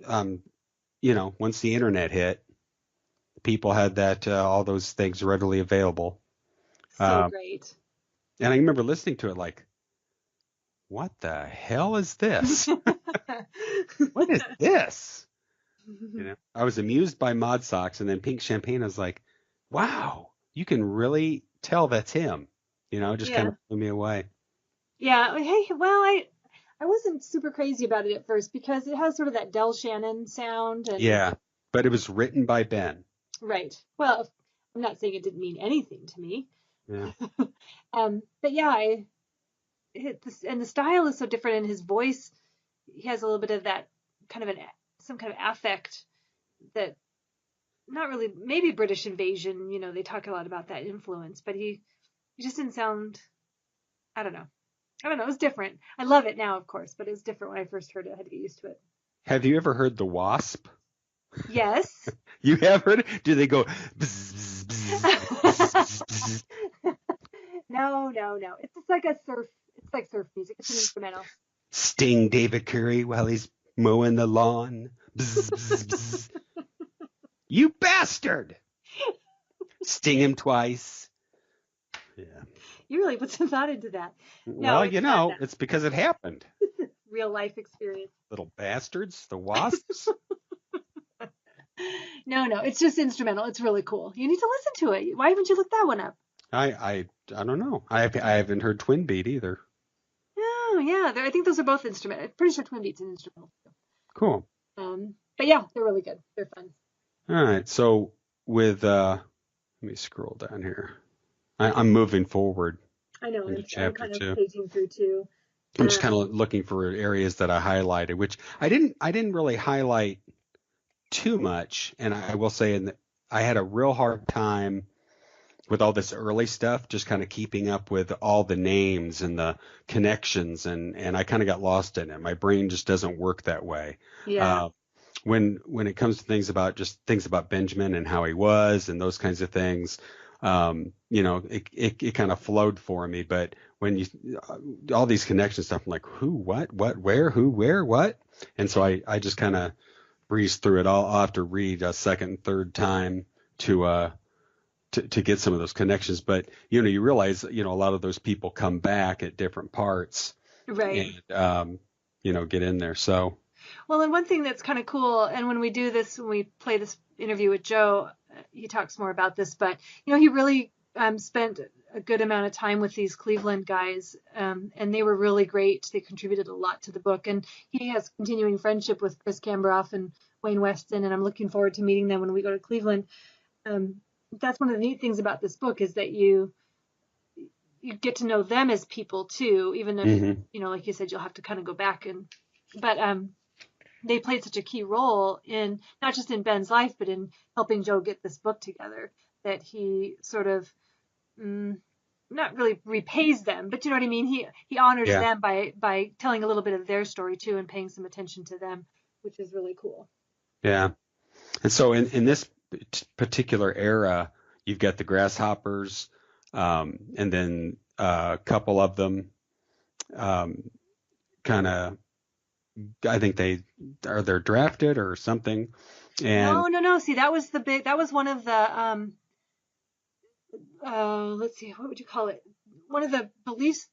once the internet hit, people had that, all those things readily available. So great. And I remember listening to it like, what the hell is this? What is this? I was amused by Mod Socks, and then Pink Champagne, I was like, wow, you can really tell that's him. Just kind of blew me away. Yeah. Hey, well, I wasn't super crazy about it at first because it has sort of that Del Shannon sound. And, yeah, but it was written by Ben. Right. Well, I'm not saying it didn't mean anything to me. Yeah. But yeah, and the style is so different, and his voice, he has a little bit of that kind of some kind of affect that, not really, maybe British invasion, they talk a lot about that influence, but he just didn't sound, I don't know, it was different. I love it now, of course, but it was different when I first heard it. I had to get used to it. Have you ever heard the Wasp? Yes. You have heard it? Do they go bzz, bzz, bzz, bzz, bzz? No. It's just like it's like surf music. It's an instrumental. Sting David Curry while he's mowing the lawn. Bzz, bzz, bzz. You bastard! Sting him twice. Yeah. You really put some thought into that. No, well, it's because it happened. Real life experience. Little bastards, the Wasps. No, it's just instrumental. It's really cool. You need to listen to it. Why haven't you looked that one up? I don't know. I haven't heard Twin Beat either. Oh, yeah. I think those are both instrumental. I'm pretty sure Twin Beat's an instrumental. Cool. But yeah, they're really good. They're fun. All right. So with let me scroll down here. I'm moving forward. I know. I'm kind of 2. paging through too. I'm just kind of looking for areas that I highlighted, which I didn't really highlight too much. And I will say I had a real hard time with all this early stuff, just kind of keeping up with all the names and the connections, and I kind of got lost in it. My brain just doesn't work that way. Yeah. When it comes to things about Benjamin and how he was and those kinds of things, it kind of flowed for me. But when all these connection stuff, I'm like, who, what, where, who, where, what? And so I just kind of breezed through it. I'll have to read a second and third time to get some of those connections. But, you realize, a lot of those people come back at different parts. Right. And, get in there. So. Well, and one thing that's kind of cool, and when we do this, when we play this interview with Joe, he talks more about this, but, he really spent a good amount of time with these Cleveland guys, and they were really great. They contributed a lot to the book, and he has continuing friendship with Chris Camberoff and Wayne Weston, and I'm looking forward to meeting them when we go to Cleveland. That's one of the neat things about this book is that you get to know them as people too, even if, like you said, you'll have to kind of go back but they played such a key role in not just in Ben's life, but in helping Joe get this book together, that he sort of not really repays them, but you know what I mean? He honors them by telling a little bit of their story too and paying some attention to them, which is really cool. Yeah. And so in this particular era, you've got the Grasshoppers, and then a couple of them kind of, I think they're drafted or something. And no. See, that was one of the let's see, what would you call it? One of the beliefs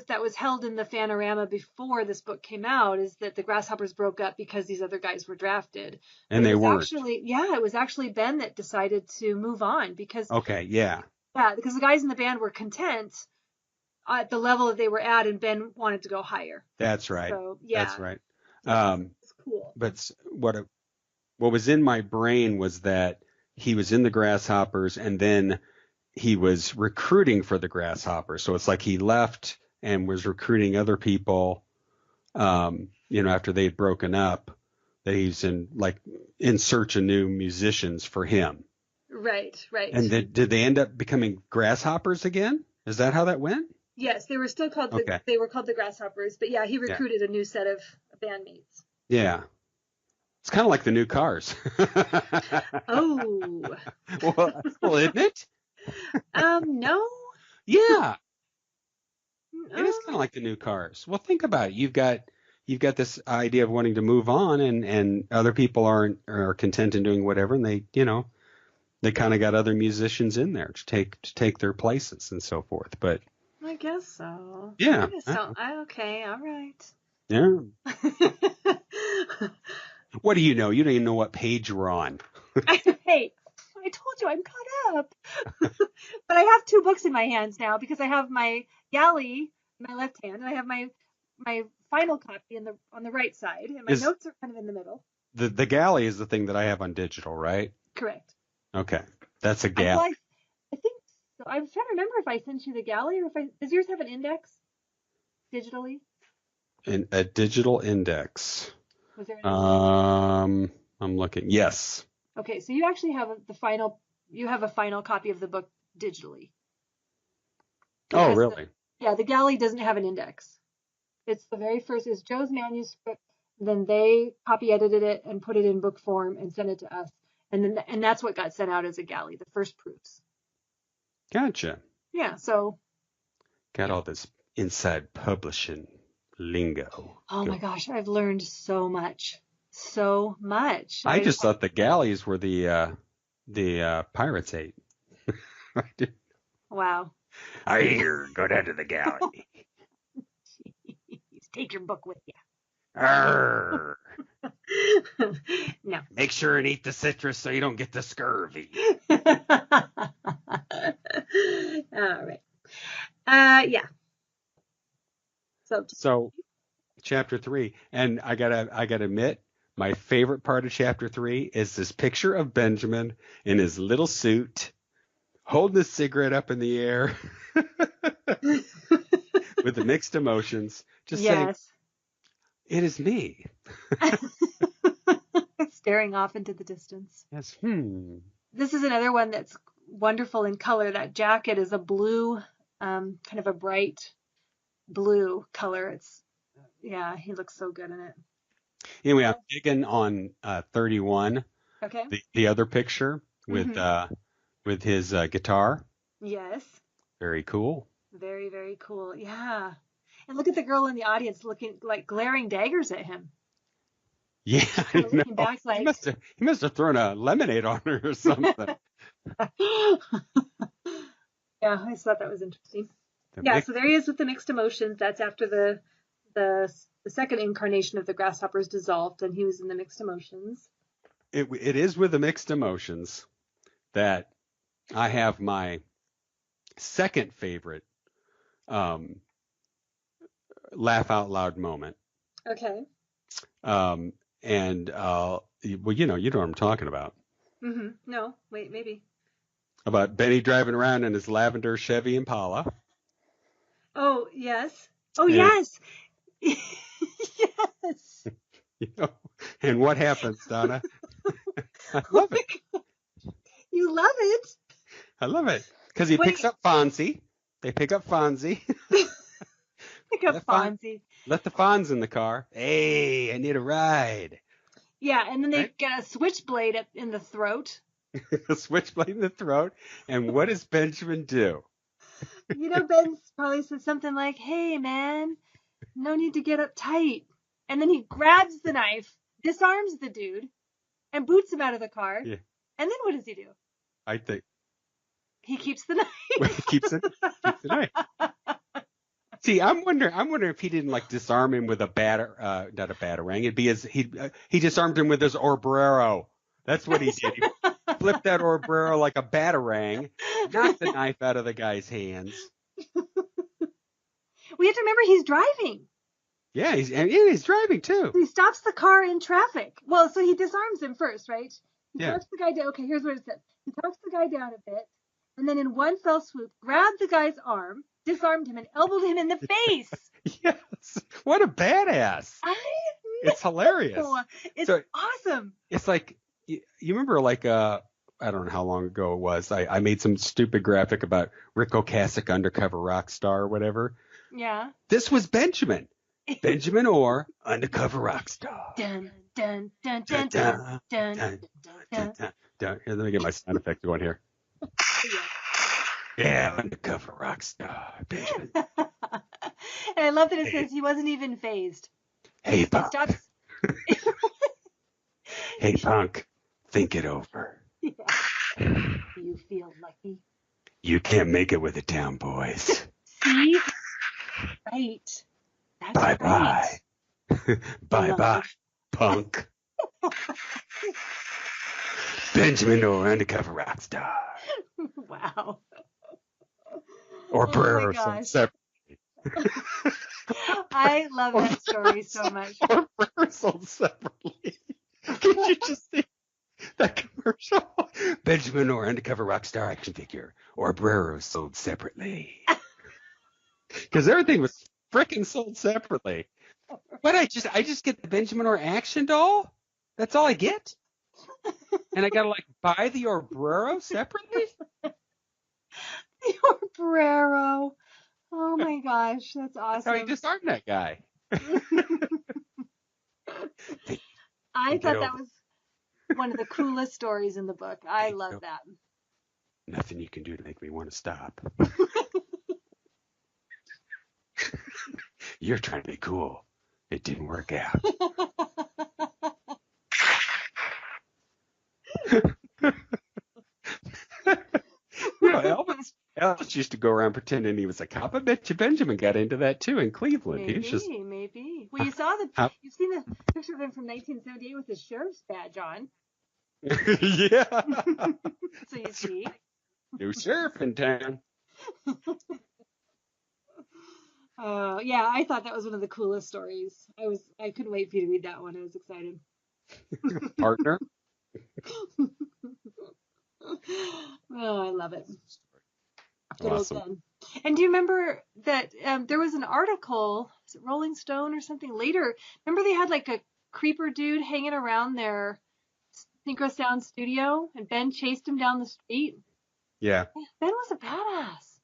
that was held in the Fanorama before this book came out is that the Grasshoppers broke up because these other guys were drafted. And they weren't. It was actually Ben that decided to move on because. Okay. Yeah. Yeah, because the guys in the band were content at the level that they were at, and Ben wanted to go higher. That's right. So, yeah. That's right. It's cool. But what was in my brain was that he was in the Grasshoppers and then he was recruiting for the Grasshoppers. So it's like he left and was recruiting other people, after they had broken up, that he's in search of new musicians for him. Right. And did they end up becoming Grasshoppers again? Is that how that went? Yes, they were still called they were called the Grasshoppers, but yeah, he recruited a new set of bandmates. Yeah. It's kind of like the new Cars. Oh. Well, isn't it? No. Yeah. It is kind of like the new Cars. Well, think about it. You've got this idea of wanting to move on, and other people are content in doing whatever, and they kind of got other musicians in there to take their places and so forth. But I guess so. yeah. Okay. All right. Yeah. What do you know? You don't even know what page you're on. Hey, I told you I'm caught up. But I have 2 books in my hands now because I have my galley in my left hand and I have my final copy on the right side, and my notes are kind of in the middle. The galley is the thing that I have on digital, right? Correct. Okay, that's a galley. I think so. I'm trying to remember if I sent you the galley or does yours have an index digitally? A digital index. Was there I'm looking. Yes. Okay, so you actually have a final copy of the book digitally. Oh, really? The galley doesn't have an index. It's the very first, it's Joe's manuscript, then they copy edited it and put it in book form and sent it to us. And that's what got sent out as a galley, the first proofs. Gotcha. Yeah, so. Got all this inside publishing lingo. Oh my gosh, I've learned so much. So much. I just thought the galleys were the pirates ate. Wow. Here, go down to the galley. Take your book with you. Arr. No. Make sure and eat the citrus so you don't get the scurvy. All right. Yeah. So chapter 3, and I gotta admit, my favorite part of chapter 3 is this picture of Benjamin in his little suit, holding a cigarette up in the air, with the mixed emotions, just saying, "It is me." Staring off into the distance. Yes. This is another one that's wonderful in color. That jacket is a blue, kind of a bright blue color. He looks so good in it. Anyway, I'm digging on 31. Okay. The other picture with his guitar. Yes. Very cool. Very, very cool. Yeah. And look at the girl in the audience looking like glaring daggers at him. Yeah, I know. Looking back like... He must have thrown a lemonade on her or something. Yeah, I thought that was interesting. So there he is with the mixed emotions. That's after the second incarnation of the grasshoppers dissolved, and he was in the mixed emotions. It is with the mixed emotions that I have my second favorite laugh out loud moment. Okay. And you know what I'm talking about. Mm-hmm. No, wait, maybe. About Benny driving around in his lavender Chevy Impala. Oh, yes. Oh, yes. Yes. And what happens, Donna? I love it. You love it? I love it. Because he picks up Fonzie. They pick up Fonzie. Pick up Fonzie. Let the Fonz in the car. Hey, I need a ride. Yeah, and then they get a switchblade in the throat. A switchblade in the throat. And what does Benjamin do? Ben probably said something like, "Hey, man, no need to get uptight." And then he grabs the knife, disarms the dude, and boots him out of the car. Yeah. And then what does he do? I think he keeps the knife. He keeps the knife. See, I'm wondering if he didn't disarm him with not a batarang. It'd be he disarmed him with his orbrero. That's what he did. He flipped that orbrero like a batarang, knocked the knife out of the guy's hands. We have to remember he's driving. Yeah, he's driving too. He stops the car in traffic. Well, so he disarms him first, right? He talks the guy down. Okay, here's what it says. He talks the guy down a bit, and then in one fell swoop, grabbed the guy's arm, disarmed him, and elbowed him in the face. Yes. What a badass. It's hilarious. It's awesome. It's like, you remember I don't know how long ago it was. I made some stupid graphic about Rick Ocasek, undercover rock star or whatever. Yeah. This was Benjamin. Benjamin Orr, undercover rock star. Dun, dun, dun, dun, dun, dun, dun, dun, Here, let me get my sound effect going here. Yeah, undercover rock star, Benjamin. And I love that it says he wasn't even phased. Hey, He punk. stops. Hey, punk. Think it over. Yeah. You feel lucky. You can't make it with the town boys. See? Right. That's Bye-bye. right. Bye-bye, punk. Benjamin Orr, undercover rock star. Wow. Or Oh prayer my or some gosh. separate. I love that story so much. Or prayer sold separately. Could you just see that commercial? Benjamin Orr, undercover rock star action figure. Or Brero sold separately. Because everything was frickin' sold separately. But I just get the Benjamin Orr action doll. That's all I get. And I gotta buy the Orbrero separately. The Orbrero. Oh my gosh, that's awesome. That's how you disarm that guy. I thought that was one of the coolest stories in the book. I love that. Nothing you can do to make me want to stop. You're trying to be cool. It didn't work out. Elvis used to go around pretending he was a cop. I bet you Benjamin got into that too in Cleveland. Maybe. Well, you've seen the picture of him from 1978 with his sheriff's badge on. Yeah. So you see. New sheriff in town. Yeah, I thought that was one of the coolest stories. I couldn't wait for you to read that one. I was excited. Partner. Oh, I love it. Good Awesome. old Ben. And do you remember that there was an article, is it Rolling Stone or something later? Remember they had a creeper dude hanging around their Synchro Sound studio, and Ben chased him down the street? Yeah. Ben was a badass.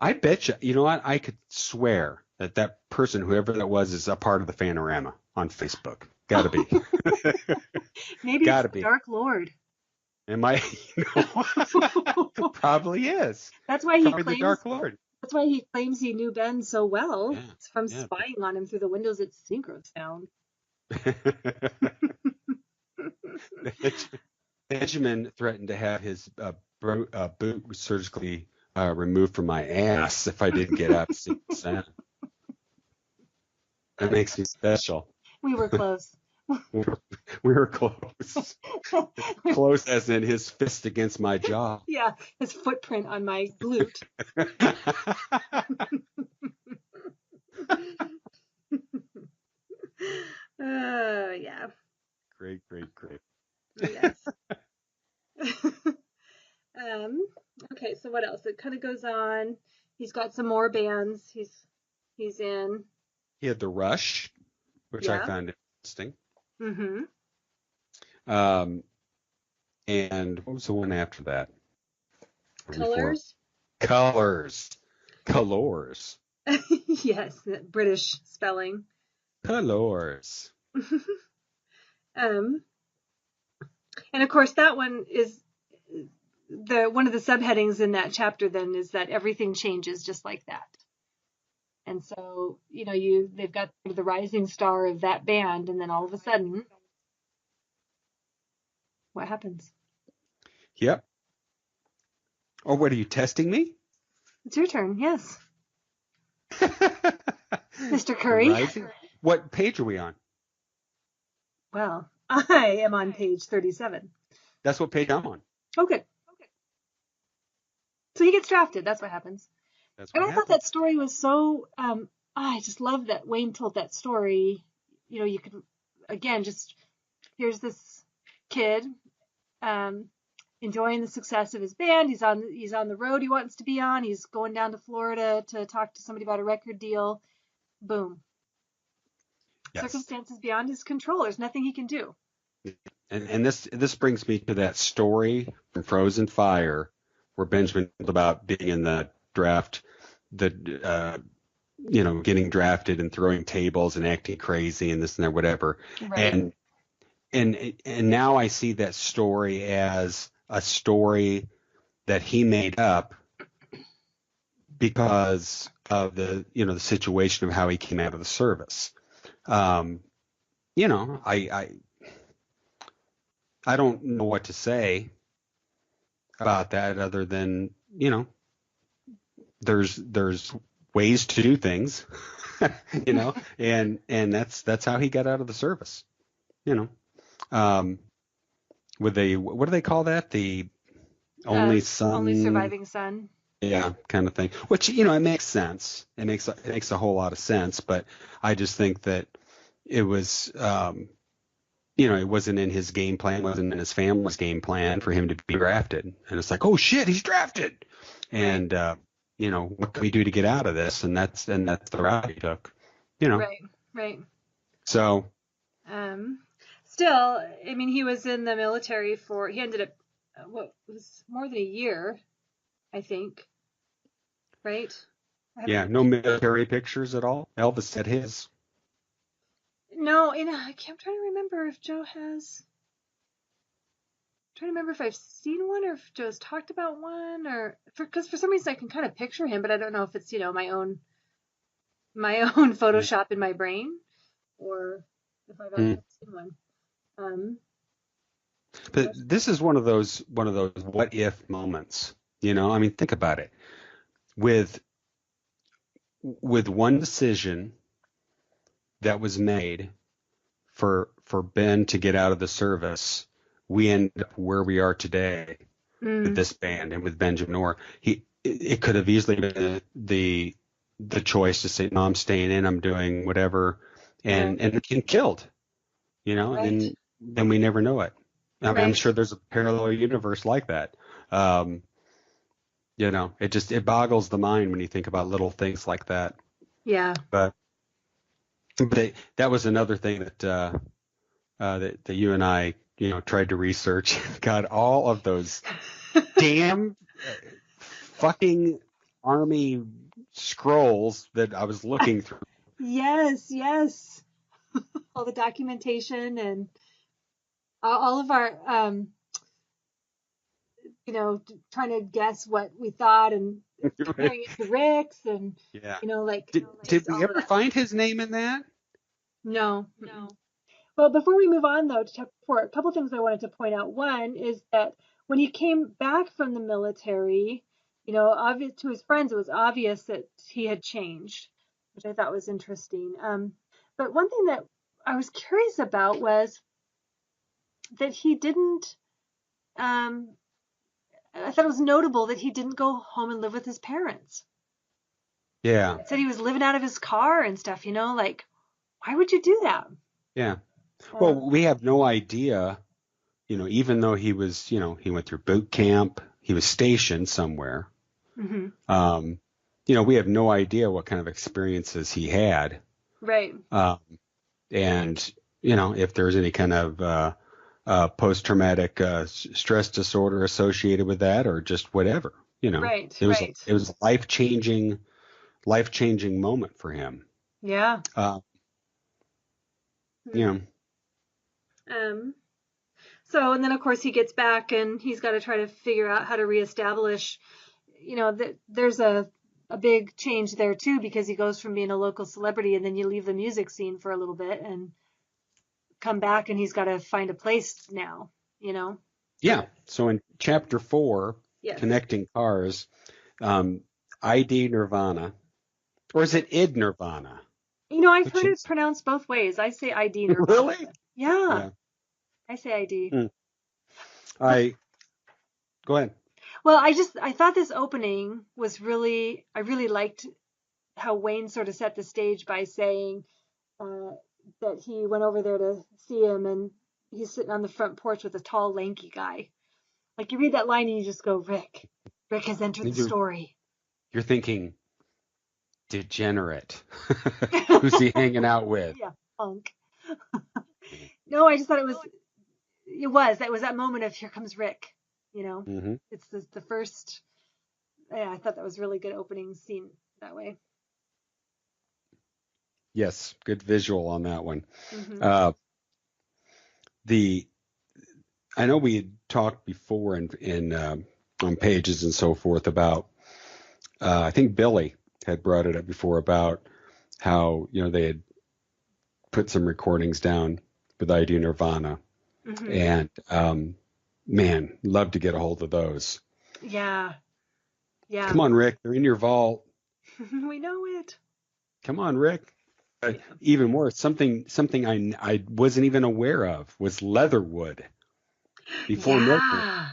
I bet you know what? I could swear that person, whoever that was, is a part of the Fanorama on Facebook. Gotta be. Maybe Gotta it's be. the Dark Lord. Am I? Probably is. That's why Probably the Dark Lord. That's why he claims he knew Ben so well. Yeah, It's from spying on him through the windows at Synchro Sound. Benjamin threatened to have his boot surgically removed from my ass if I didn't get out of Synchro Sound. That makes me special. We were close. We were close. Close as in his fist against my jaw. Yeah, his footprint on my glute. Yeah. Great. Yes. Okay, so what else? It kind of goes on. He's got some more bands he's in. He had the Rush, which I Yeah. found interesting. Mm-hmm. And what was the one after that? Colors? Colors. Yes, British spelling. Colors. And of course that one is one of the subheadings in that chapter then is that everything changes just like that. And so, they've got the rising star of that band, and then all of a sudden, what happens? Yep. Or what, are you testing me? It's your turn, yes. Mr. Curry. Rising? What page are we on? Well, I am on page 37. That's what page I'm on. Okay. So he gets drafted. That's what happens. And I thought that story was so, I just love that Wayne told that story. You could, again, here's this kid enjoying the success of his band. He's on the road he wants to be on. He's going down to Florida to talk to somebody about a record deal. Boom. Yes. Circumstances beyond his control. There's nothing he can do. And this brings me to that story from Frozen Fire where Benjamin told about being in the draft, the getting drafted and throwing tables and acting crazy and this and that, whatever. Right. And now I see that story as a story that he made up because of the situation of how he came out of the service. I don't know what to say about that other than, there's ways to do things, and that's how he got out of the service, what do they call that? The only son, only surviving son. Yeah, kind of thing. Which, it makes sense. It makes a whole lot of sense, but I just think that it was, it wasn't in his game plan, wasn't in his family's game plan for him to be drafted. And it's like, oh shit, he's drafted. And, what can we do to get out of this? And that's the route he took, Right. So. Still, I mean, he was in the military he ended up, what was more than a year, I think. Right? Yeah, no military pictures at all. Elvis had his. No, I'm trying to remember if Joe has. I'm trying to remember if I've seen one or if Joe's talked about one, or because for some reason I can kind of picture him, but I don't know if it's my own Photoshop in my brain, or if I've actually seen one. But this is one of those what if moments. I mean, think about it. With one decision that was made for Ben to get out of the service, we end up where we are today with this band and with Benjamin Orr. It could have easily been the choice to say, no, I'm staying in, I'm doing whatever, and killed, Right. and then we never know it. I mean, I'm sure there's a parallel universe like that. It boggles the mind when you think about little things like that. Yeah. But that was another thing that you and I, tried to research. Got all of those damn fucking Army scrolls that I was looking through. Yes. All the documentation and all of our, trying to guess what we thought and comparing it to Rick's and, Did we ever find his name in that? No. Well, before we move on, though, to chapter 4, a couple things I wanted to point out. One is that when he came back from the military, obvious to his friends, it was obvious that he had changed, which I thought was interesting. But one thing that I was curious about was that he didn't, I thought it was notable that he didn't go home and live with his parents. Yeah. Said he was living out of his car and stuff, why would you do that? Yeah. Well, we have no idea, even though he was, he went through boot camp, he was stationed somewhere. Mm-hmm. We have no idea what kind of experiences he had. Right. And, if there's any kind of post-traumatic stress disorder associated with that or just whatever, Right. It was a life-changing moment for him. Yeah. So, and then of course he gets back and he's got to try to figure out how to reestablish, there's a big change there too, because he goes from being a local celebrity and then you leave the music scene for a little bit and come back and he's got to find a place now, Yeah. So in chapter 4, yes. Connecting Cars, ID Nirvana, or is it id Nirvana? I've heard it pronounced both ways. I say ID Nirvana. Really? Yeah. I say ID. Go ahead. Well, I thought this opening was I really liked how Wayne sort of set the stage by saying that he went over there to see him and he's sitting on the front porch with a tall, lanky guy. Like you read that line and you just go, Rick has entered the story. You're thinking, degenerate. Who's he hanging out with? Yeah, punk. No, I just thought that was that moment of here comes Rick, Mm-hmm. It's the first, I thought that was really good opening scene that way. Yes, good visual on that one. Mm-hmm. I know we had talked before on pages and so forth about, I think Billy had brought it up before about how, they had put some recordings down with I Do Nirvana. Mm-hmm. And, man, love to get a hold of those. Yeah. Yeah. Come on, Rick. They're in your vault. We know it. Come on, Rick. Yeah. Even more, something I wasn't even aware of was Leatherwood before Milkwood.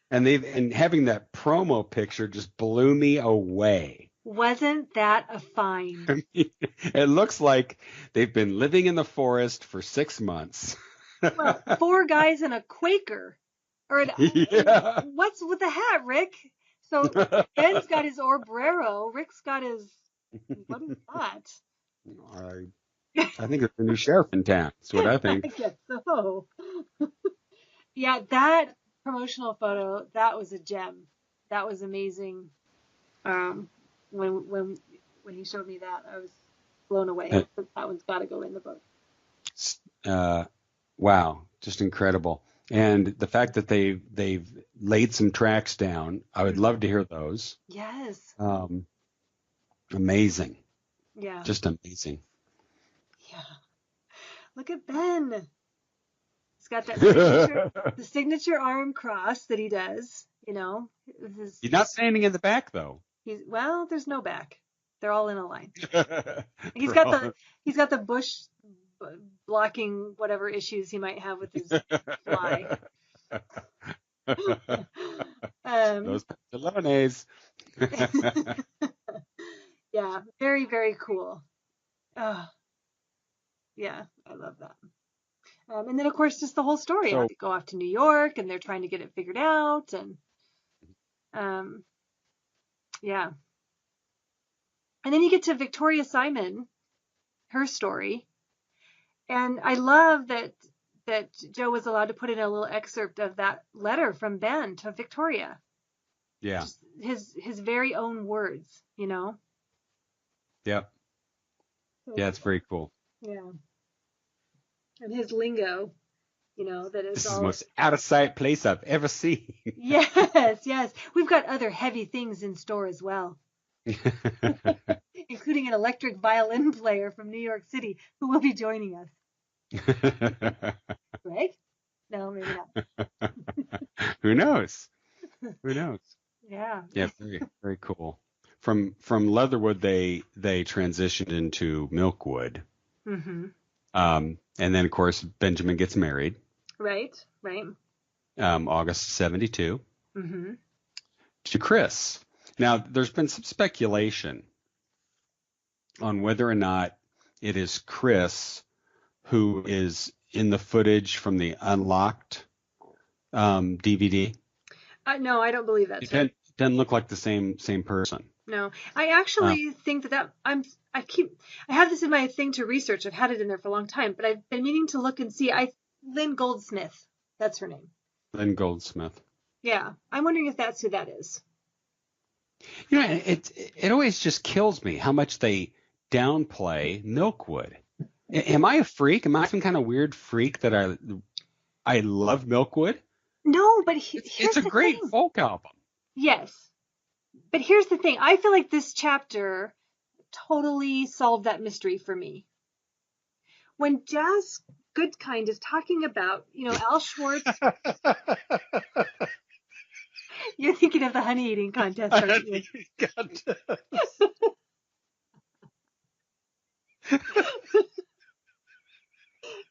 And having that promo picture just blew me away. Wasn't that a find? I mean, it looks like they've been living in the forest for 6 months. Well, 4 guys and a Quaker. Yeah. What's with the hat, Rick? So Ben's got his Orbrero. Rick's got his. What is that? I think it's the new sheriff in town. That's what I think. I guess so. Yeah, that promotional photo, that was a gem. That was amazing. When he showed me that, I was blown away. That one's got to go in the book. Wow, just incredible. And the fact that they've laid some tracks down, I would love to hear those. Yes. Amazing. Yeah. Just amazing. Yeah. Look at Ben. He's got that the signature arm cross that he does, He's not standing in the back though. There's no back. They're all in a line. He's got the bush blocking whatever issues he might have with his fly. Those pantalones. Yeah, very, very cool. Yeah, I love that. And then, of course, just the whole story. They go off to New York, and they're trying to get it figured out. And, yeah. And then you get to Victoria Simon, her story. And I love that Joe was allowed to put in a little excerpt of that letter from Ben to Victoria. Yeah. Just his very own words, Yeah. Yeah, it's very cool. Yeah. And his lingo, that is this is all... the most out-of-sight place I've ever seen. Yes. We've got other heavy things in store as well. Including an electric violin player from New York City who will be joining us. Greg? No, maybe not. Who knows? Yeah. Yeah, very, very cool. From Leatherwood, they transitioned into Milkwood. Mm-hmm. And then, of course, Benjamin gets married. Right. August 72. Mm-hmm. To Chris. Now, there's been some speculation on whether or not it is Chris who is in the footage from the Unlocked DVD. No, I don't believe that. It doesn't look like the same person. No, I actually think that I have this in my thing to research. I've had it in there for a long time, but I've been meaning to look and see. Lynn Goldsmith, that's her name. Lynn Goldsmith. Yeah, I'm wondering if that's who that is. It always just kills me how much they downplay Milkwood. Am I a freak? Am I some kind of weird freak that I love Milkwood? No, but it's a great folk album. Yes. But here's the thing. I feel like this chapter totally solved that mystery for me. When Jazz Goodkind is talking about, Al Schwartz. You're thinking of the honey eating contest, aren't you?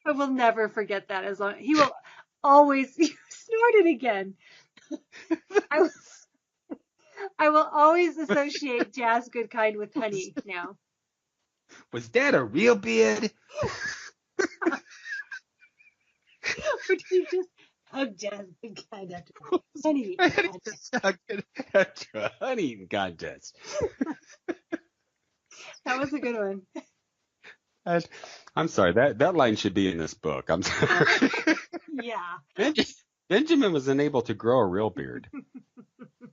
I will never forget that. He will always snort it again. I will always associate Jazz Goodkind with honey now. Was that a real beard? Or did you just hug Jazz Goodkind after honey? After a honey eating contest. That was a good one. I'm sorry. That line should be in this book. I'm sorry. Yeah. Benjamin was unable to grow a real beard.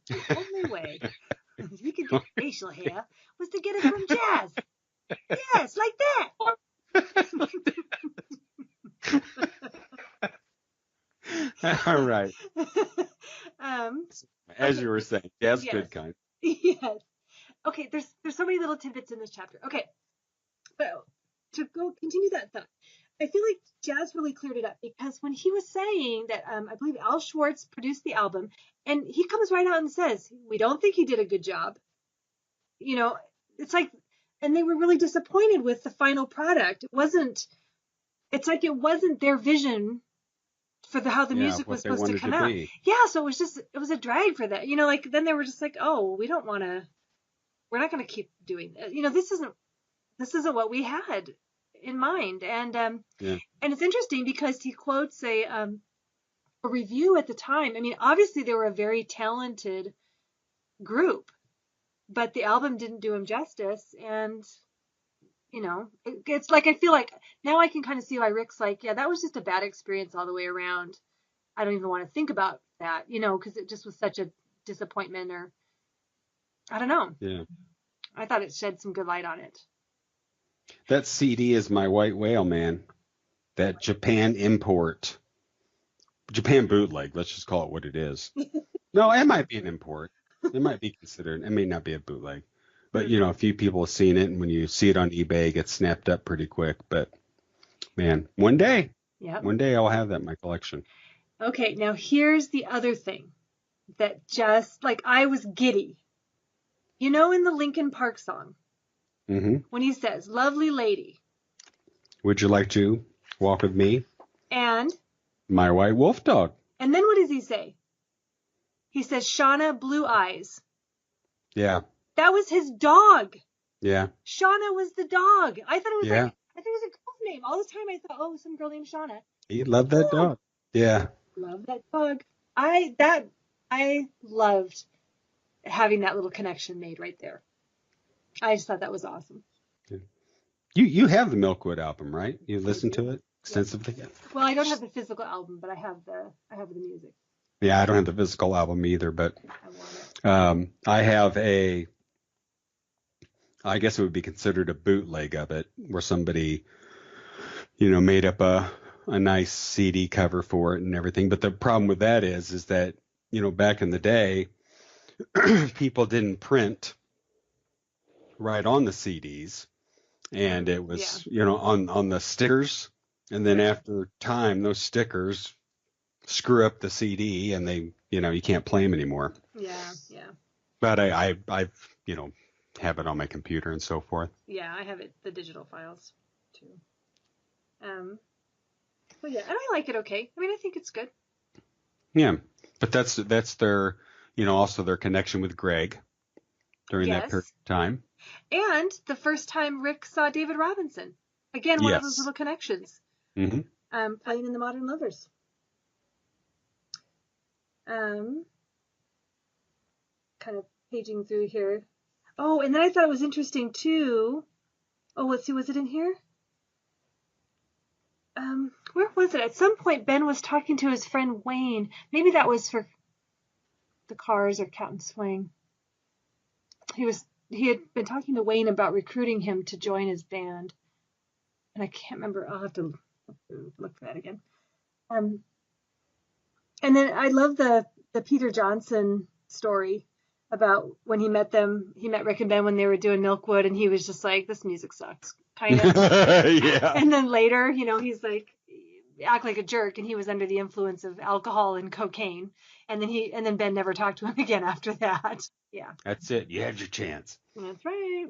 The only way he could get facial hair was to get it from Jazz. Yes, like that. All right. As you were saying, jazz, yes. good kind. Yes. Okay, there's so many little tidbits in this chapter. Okay, but to continue that thought, I feel like Jazz really cleared it up because when he was saying that, I believe Al Schwartz produced the album, and he comes right out and says, we don't think he did a good job. You know, it's like, and they were really disappointed with the final product. It's like it wasn't their vision for how the music was supposed to come out. Yeah, so it was a drag for that. You know, like then they were just like, oh, we're not going to keep doing this. You know, this isn't what we had in mind. And and it's interesting because he quotes a review at the time. I mean, obviously they were a very talented group, but the album didn't do him justice. And you know, it's like I feel like now I can kind of see why Rick's like, yeah, that was just a bad experience all the way around. I don't even want to think about that, you know, because it just was such a disappointment, or I don't know. Yeah. I thought it shed some good light on it. That CD is my white whale, man. That Japan import. Japan bootleg. Let's just call it what it is. No, it might be an import. It might be considered. It may not be a bootleg. But, you know, a few people have seen it, and when you see it on eBay, it gets snapped up pretty quick. But, man, one day I'll have that in my collection. Okay, now here's the other thing that just, like, I was giddy. You know, in the Linkin Park song, when he says, lovely lady. Would you like to walk with me? And? My white wolf dog. And then what does he say? He says, Shauna Blue Eyes. Yeah. That was his dog. Yeah. Shauna was the dog. I thought it was I thought it was a girl's name. All this time I thought, oh, some girl named Shauna. He loved that dog. Yeah. Love that dog. I loved having that little connection made right there. I just thought that was awesome. Yeah. You have the Milkwood album, right? You listened to it extensively? Yeah. Well, I don't have the physical album, but I have the music. Yeah, I don't have the physical album either, but I want it. I have I guess it would be considered a bootleg of it, where somebody, you know, made up a nice CD cover for it and everything. But the problem with that is that, you know, back in the day, people didn't print right on the CDs, and it was, you know, on the stickers. And then after time, those stickers screw up the CD, and they, you know, you can't play them anymore. Yeah. But I've, you know, have it on my computer and so forth. Yeah, I have the digital files too. But yeah, and I like it okay. I mean, I think it's good. Yeah, but that's their, you know, also their connection with Greg during that period of time. And the first time Rick saw David Robinson. Again, one of those little connections. Playing in the Modern Lovers. Kind of paging through here. Oh, and then I thought it was interesting too. Oh, let's see, was it in here? Where was it? At some point, Ben was talking to his friend Wayne. Maybe that was for the Cars or Captain Swing. He had been talking to Wayne about recruiting him to join his band. And I can't remember. I'll have to look for that again. And then I love the Peter Johnson story about when he met them. He met Rick and Ben when they were doing Milkwood, and he was just like, this music sucks, kind of. Yeah. And then later, you know, he's like, act like a jerk, and he was under the influence of alcohol and cocaine. And then Ben never talked to him again after that. Yeah. That's it. You had your chance. That's right.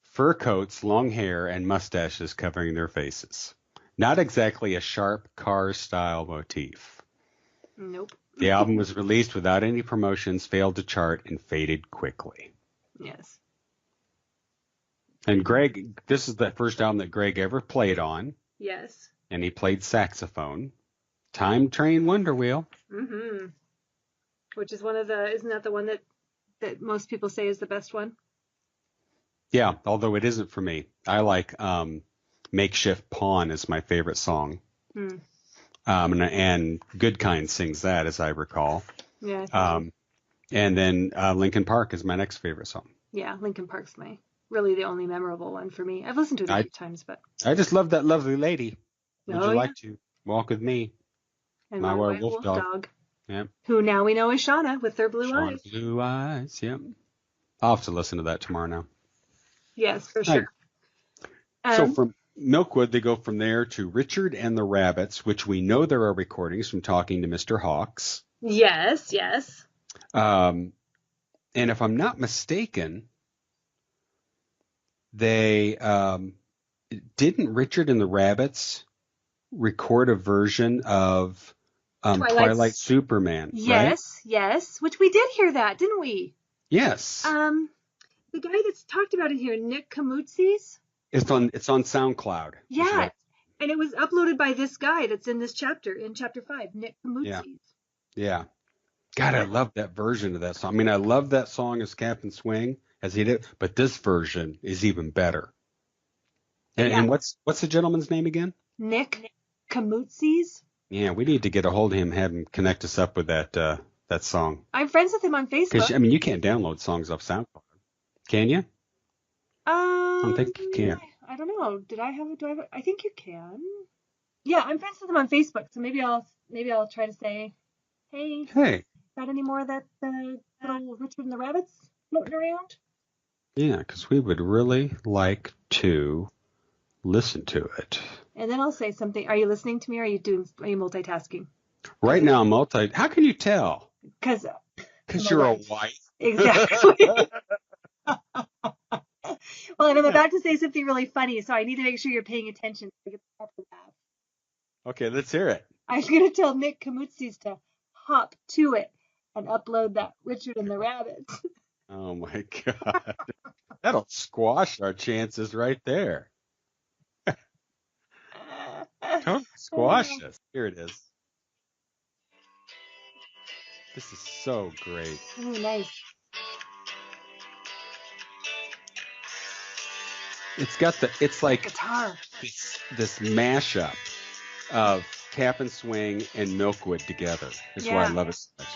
Fur coats, long hair, and mustaches covering their faces. Not exactly a sharp Cars-style motif. Nope. The album was released without any promotions, failed to chart, and faded quickly. Yes. And Greg, this is the first album that Greg ever played on. Yes. And he played saxophone. Time Train Wonder Wheel. Mm-hmm. Which is isn't that the one that most people say is the best one? Yeah, although it isn't for me. I like Makeshift Pawn is my favorite song. And Good Kind sings that, as I recall. Yeah. And then Linkin Park is my next favorite song. Yeah, Linkin Park's my really the only memorable one for me. I've listened to it a few times, but I just love that lovely lady. Would you yeah. like to walk with me? And My white wolf dog. Yep. Who now we know is Shauna with her blue Shauna eyes. Blue Eyes. Yep. I'll have to listen to that tomorrow now. Yes, for sure. So from Milkwood, they go from there to Richard and the Rabbits, which we know there are recordings from talking to Mr. Hawks. Yes, yes. And if I'm not mistaken, they didn't Richard and the Rabbits record a version of Twilight Superman, yes, right? Yes, which we did hear that, didn't we? Yes. The guy that's talked about in here, Nick Kamutsis. It's on SoundCloud. Yeah, and it was uploaded by this guy that's in this chapter, in chapter 5, Nick Kamutsis. Yeah. God, I love that version of that song. I mean, I love that song as Captain Swing, as he did, but this version is even better. And what's the gentleman's name again? Nick Kamutsis. Yeah, we need to get a hold of him, have him connect us up with that song. I'm friends with him on Facebook. Because, I mean, you can't download songs off SoundCloud. Can you? I don't think you can. I don't know. Do I have I think you can. Yeah, I'm friends with him on Facebook, so maybe I'll try to say, hey, got any more of that little Richard and the Rabbits floating around? Yeah, because we would really like to listen to it. And then I'll say something. Are you listening to me, or are you multitasking? Right now, How can you tell? Because you're a wife. Exactly. Well, and I'm about to say something really funny, so I need to make sure you're paying attention to get the proper laugh. Okay, let's hear it. I'm going to tell Nick Kamutsis to hop to it and upload that Richard and the Rabbits. Oh, my God. That'll squash our chances right there. Don't squash us. Here it is. This is so great. Oh, nice. It's like guitar. This mashup of Cap'n Swing and Milkwood together. That's why I love it so much.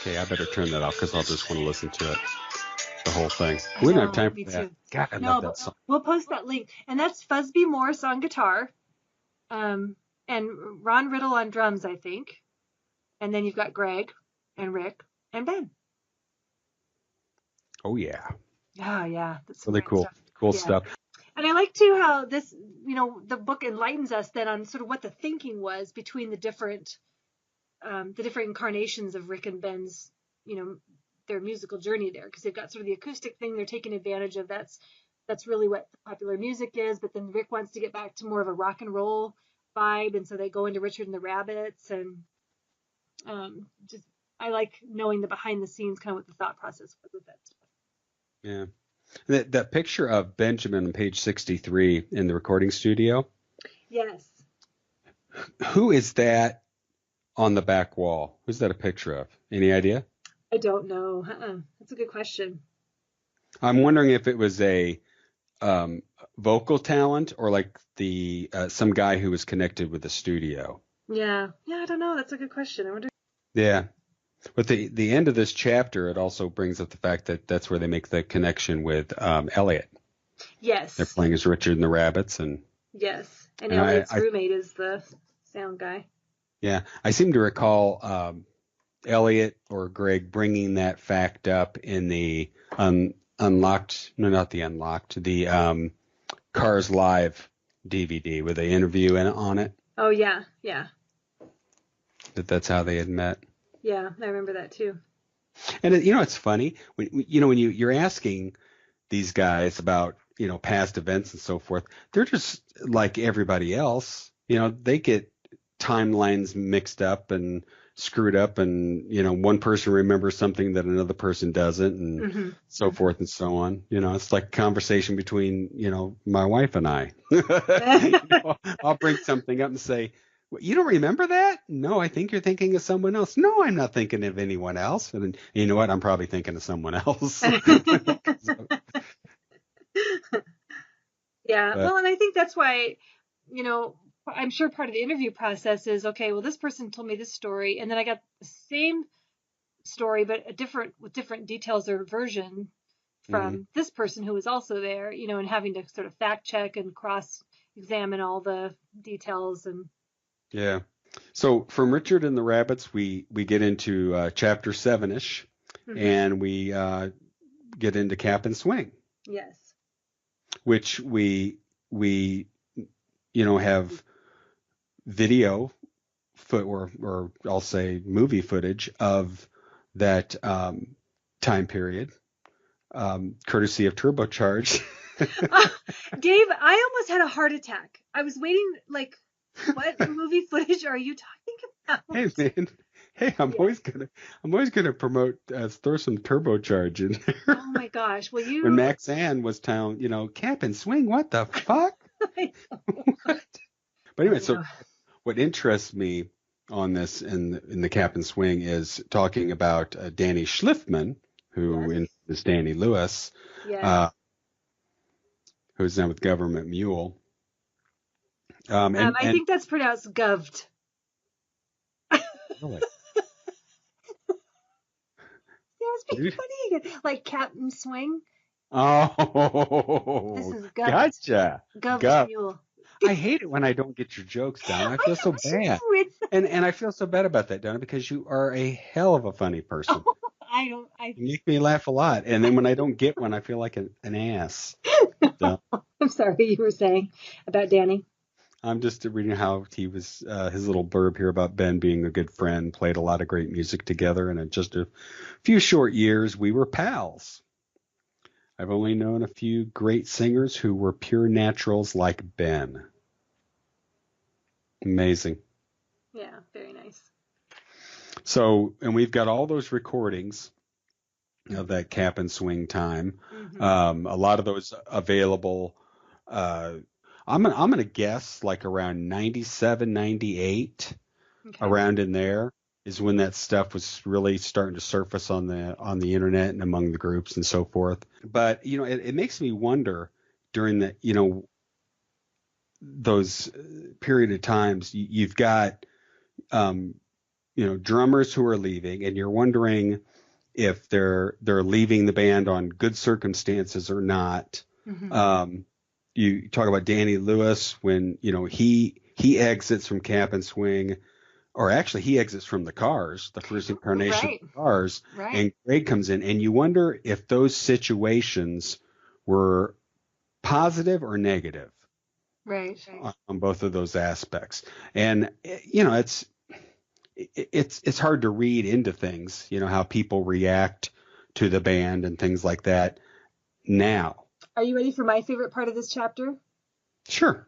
Okay, I better turn that off because I'll just want to listen to it. The whole thing. We don't have time for that. God, I love that song. We'll post that link. And that's Fusby Morse on guitar. And Ron Riddle on drums, I think. And then you've got Greg and Rick and Ben. Oh, yeah. Oh, yeah. That's really cool. Stuff. Cool stuff. And I like, too, how this, the book enlightens us then on sort of what the thinking was between the different incarnations of Rick and Ben's, their musical journey there. Because they've got sort of the acoustic thing they're taking advantage of. That's really what popular music is. But then Rick wants to get back to more of a rock and roll vibe. And so they go into Richard and the Rabbits. And I like knowing the behind the scenes, kind of what the thought process was with that stuff. Yeah. That picture of Benjamin on page 63 in the recording studio. Yes. Who is that on the back wall? Who's that a picture of? Any idea? I don't know. That's a good question. I'm wondering if it was a vocal talent or like the some guy who was connected with the studio. Yeah, I don't know. That's a good question. I wonder. Yeah. But the end of this chapter, it also brings up the fact that that's where they make the connection with Elliot. Yes. They're playing as Richard and the Rabbits. Yes. And Elliot's roommate is the sound guy. Yeah. I seem to recall Elliot or Greg bringing that fact up in the the Cars Live DVD with the interview on it. Oh, yeah. That's how they had met. Yeah, I remember that too. And it's funny when you're asking these guys about past events and so forth, they're just like everybody else. They get timelines mixed up and screwed up, and one person remembers something that another person doesn't, and so forth and so on. It's like a conversation between my wife and I. I'll bring something up and say, you don't remember that? No, I think you're thinking of someone else. No, I'm not thinking of anyone else. And you know what? I'm probably thinking of someone else. Yeah. Well, and I think that's why, I'm sure part of the interview process is, okay, well, this person told me this story, and then I got the same story, but with different details or version from this person who was also there, and having to sort of fact check and cross examine all the details and. Yeah. So from Richard and the Rabbits, we get into chapter 7-ish, and we get into Cap and Swing. Yes. Which we have video or I'll say movie footage of that time period, courtesy of Turbocharged. Dave, I almost had a heart attack. I was waiting, like, what movie footage are you talking about? Hey man, I'm always gonna promote, throw some Turbocharge in there. Oh my gosh, well when Max Ann was telling, Cap and Swing, what the fuck? What? But anyway, so what interests me on this in the Cap and Swing is talking about Danny Schliffman, who is Danny Lewis, who's now with Government Mule. I think that's pronounced goved. Really? Yeah, it's being funny again. Like Captain Swing. Oh, this is gotcha. Goved Mule. I hate it when I don't get your jokes, Donna. I feel so bad. And I feel so bad about that, Donna, because you are a hell of a funny person. You make me laugh a lot. And then when I don't get one, I feel like an ass. So. I'm sorry, you were saying about Danny. I'm just reading how he was, his little blurb here about Ben being a good friend, played a lot of great music together, and in just a few short years, we were pals. I've only known a few great singers who were pure naturals like Ben. Amazing. Yeah, very nice. So, and we've got all those recordings of that Cap and Swing time. A lot of those available. I'm gonna guess like around 97, 98, around in there is when that stuff was really starting to surface on the internet and among the groups and so forth. But it makes me wonder during the those period of times you've got drummers who are leaving, and you're wondering if they're leaving the band on good circumstances or not. You talk about Danny Lewis when, he exits from Cap and Swing, or actually he exits from the Cars, the first incarnation of the Cars, and Greg comes in, and you wonder if those situations were positive or negative. Right. On both of those aspects. And, it's hard to read into things, how people react to the band and things like that now. Are you ready for my favorite part of this chapter? Sure.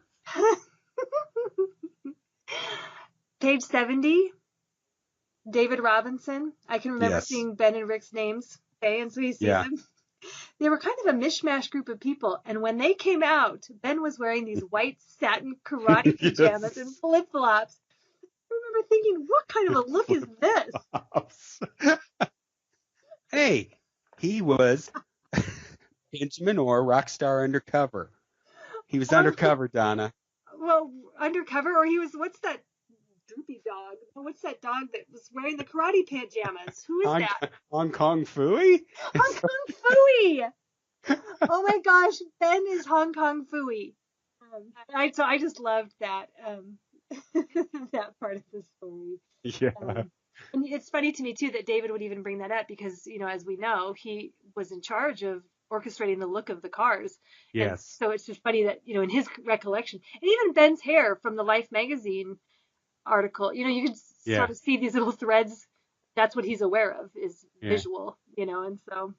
Page 70, David Robinson. I can remember seeing Ben and Rick's names. Okay, and so he sees them. They were kind of a mishmash group of people, and when they came out, Ben was wearing these white satin karate pajamas and flip-flops. I remember thinking, what kind of a look is this? Hey, he was Benjamin Orr, rock star undercover. He was undercover, Donna. Well, undercover, or he was, what's that droopy dog? What's that dog that was wearing the karate pajamas? Who is that? Hong Kong Phooey? Hong Kong Phooey! Oh my gosh, Ben is Hong Kong Phooey. So I just loved that that part of the story. Yeah. And it's funny to me too that David would even bring that up because, as we know, he was in charge of orchestrating the look of the Cars. Yes. And so it's just funny that, in his recollection, and even Ben's hair from the Life magazine article, you could sort of see these little threads. That's what he's aware of is visual, and so.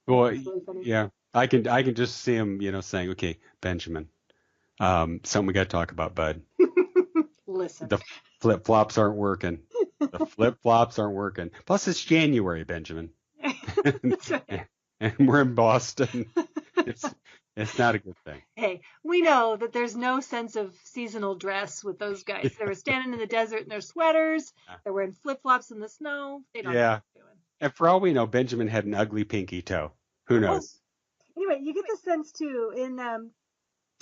Well, really I can just see him, saying, okay, Benjamin, something we got to talk about, bud. Listen. The flip-flops aren't working. The flip-flops aren't working. Plus, it's January, Benjamin. That's right. And we're in Boston. It's not a good thing. Hey, we know that there's no sense of seasonal dress with those guys. They were standing in the desert in their sweaters. They're wearing flip-flops in the snow. They don't know what they're doing. And for all we know, Benjamin had an ugly pinky toe. Who knows? Anyway, you get the sense, too, in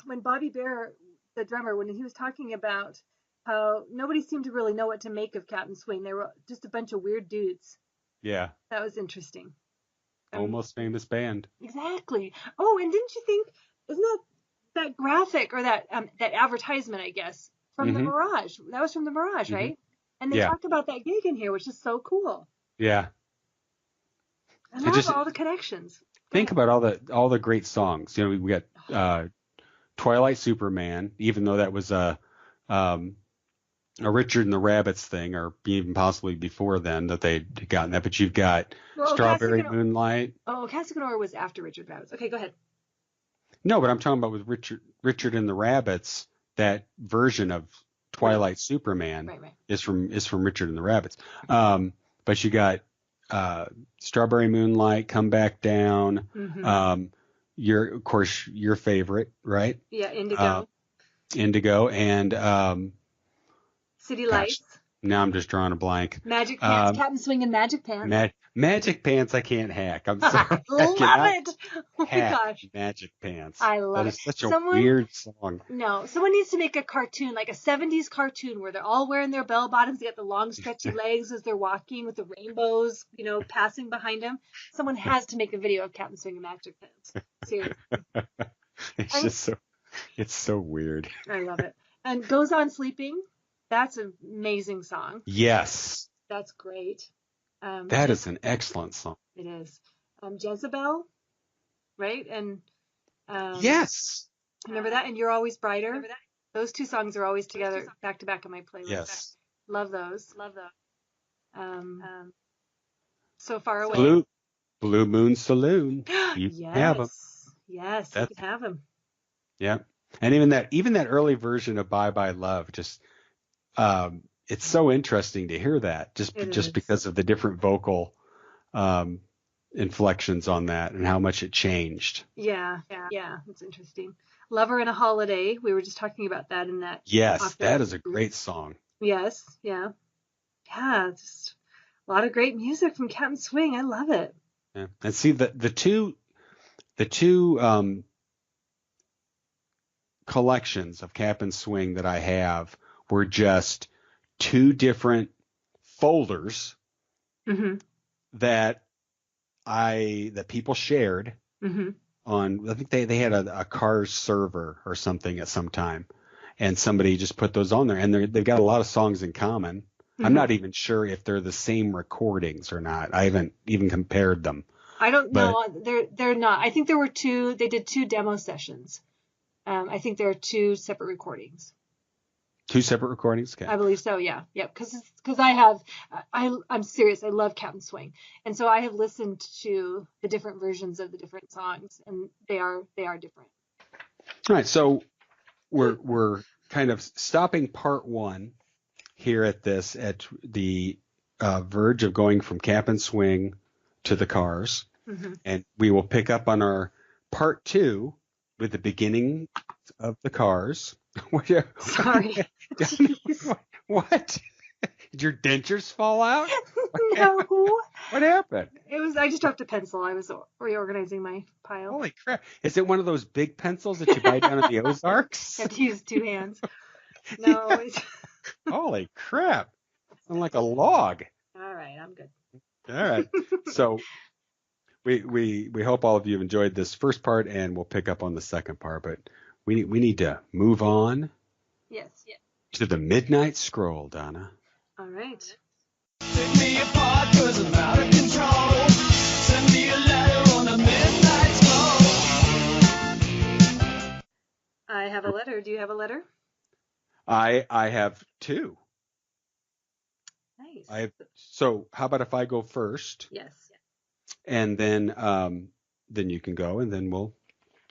when Bobby Bear, the drummer, when he was talking about how nobody seemed to really know what to make of Captain Swing. They were just a bunch of weird dudes. Yeah. That was interesting. Almost Famous band. Exactly. Oh, and didn't you think, isn't that graphic or that advertisement, I guess, from the Mirage? That was from the Mirage, right? And they talked about that gig in here, which is so cool. Yeah. I love all the connections. Think about all the great songs. You know, we got Twilight Superman, even though that was a Richard and the Rabbits thing, or even possibly before then that they'd gotten that. But you've got Strawberry Moonlight. Oh, Cascagonor was after Richard Rabbits. Okay, go ahead. No, but I'm talking about with Richard and the Rabbits. That version of Twilight Superman is from Richard and the Rabbits. But you got Strawberry Moonlight, Come Back Down. Of course your favorite, right? Yeah, Indigo. Indigo and City Lights. Now I'm just drawing a blank. Magic Pants, Captain Swing and Magic Pants. Magic Pants I can't hack. I'm sorry. Love it. Oh my gosh. Magic Pants. I love it. That is such a weird song. No, someone needs to make a cartoon, like a 70s cartoon where they're all wearing their bell bottoms. They got the long stretchy legs as they're walking with the rainbows, passing behind them. Someone has to make a video of Captain Swing and Magic Pants. Seriously. It's so weird. I love it. And Goes On Sleeping. That's an amazing song. Yes. That's great. That is an excellent song. It is. Jezebel, right? And yes. Remember that? And You're Always Brighter. Those two songs are always together, back to back in my playlist. Yes. Love those. So Far Away. Blue Moon Saloon. You can have them. Yes, you can have them. Yeah. And even that early version of Bye Bye Love, just it's so interesting to hear that just because of the different vocal inflections on that and how much it changed. Yeah, it's interesting. Lover and a Holiday, we were just talking about that in that. Yes, that is a great song. Yes, yeah, just a lot of great music from Captain Swing. I love it. Yeah. And see the two collections of Captain Swing that I have were just two different folders that people shared on. I think they had a Cars server or something at some time, and somebody just put those on there, and they've got a lot of songs in common. I'm not even sure if they're the same recordings or not. I haven't even compared them. I don't know. They're not. I think there were two. They did 2 demo sessions. I think there are 2 separate recordings. 2 separate recordings? Okay. I believe so, yeah. Yep. Because I'm serious. I love Captain Swing. And so I have listened to the different versions of the different songs, and they are different. All right. So we're kind of stopping part 1 here at the verge of going from Captain Swing to the Cars. And we will pick up on our part 2 with the beginning of the Cars. Sorry. What? Did your dentures fall out? No. What happened? I just dropped a pencil. I was reorganizing my pile. Holy crap. Is it one of those big pencils that you buy down at the Ozarks? I have to use 2 hands. No. Yeah. Holy crap. I'm like a log. All right. I'm good. All right. So we hope all of you have enjoyed this first part, and we'll pick up on the second part, but we need to move on. Yes. To the Midnight Scroll, Donna. All right. Take me apart 'cause I'm out of control. Send me a letter on the Midnight Scroll. I have a letter. Do you have a letter? I have 2. Nice. So how about if I go first? Yes. And then you can go, and then we'll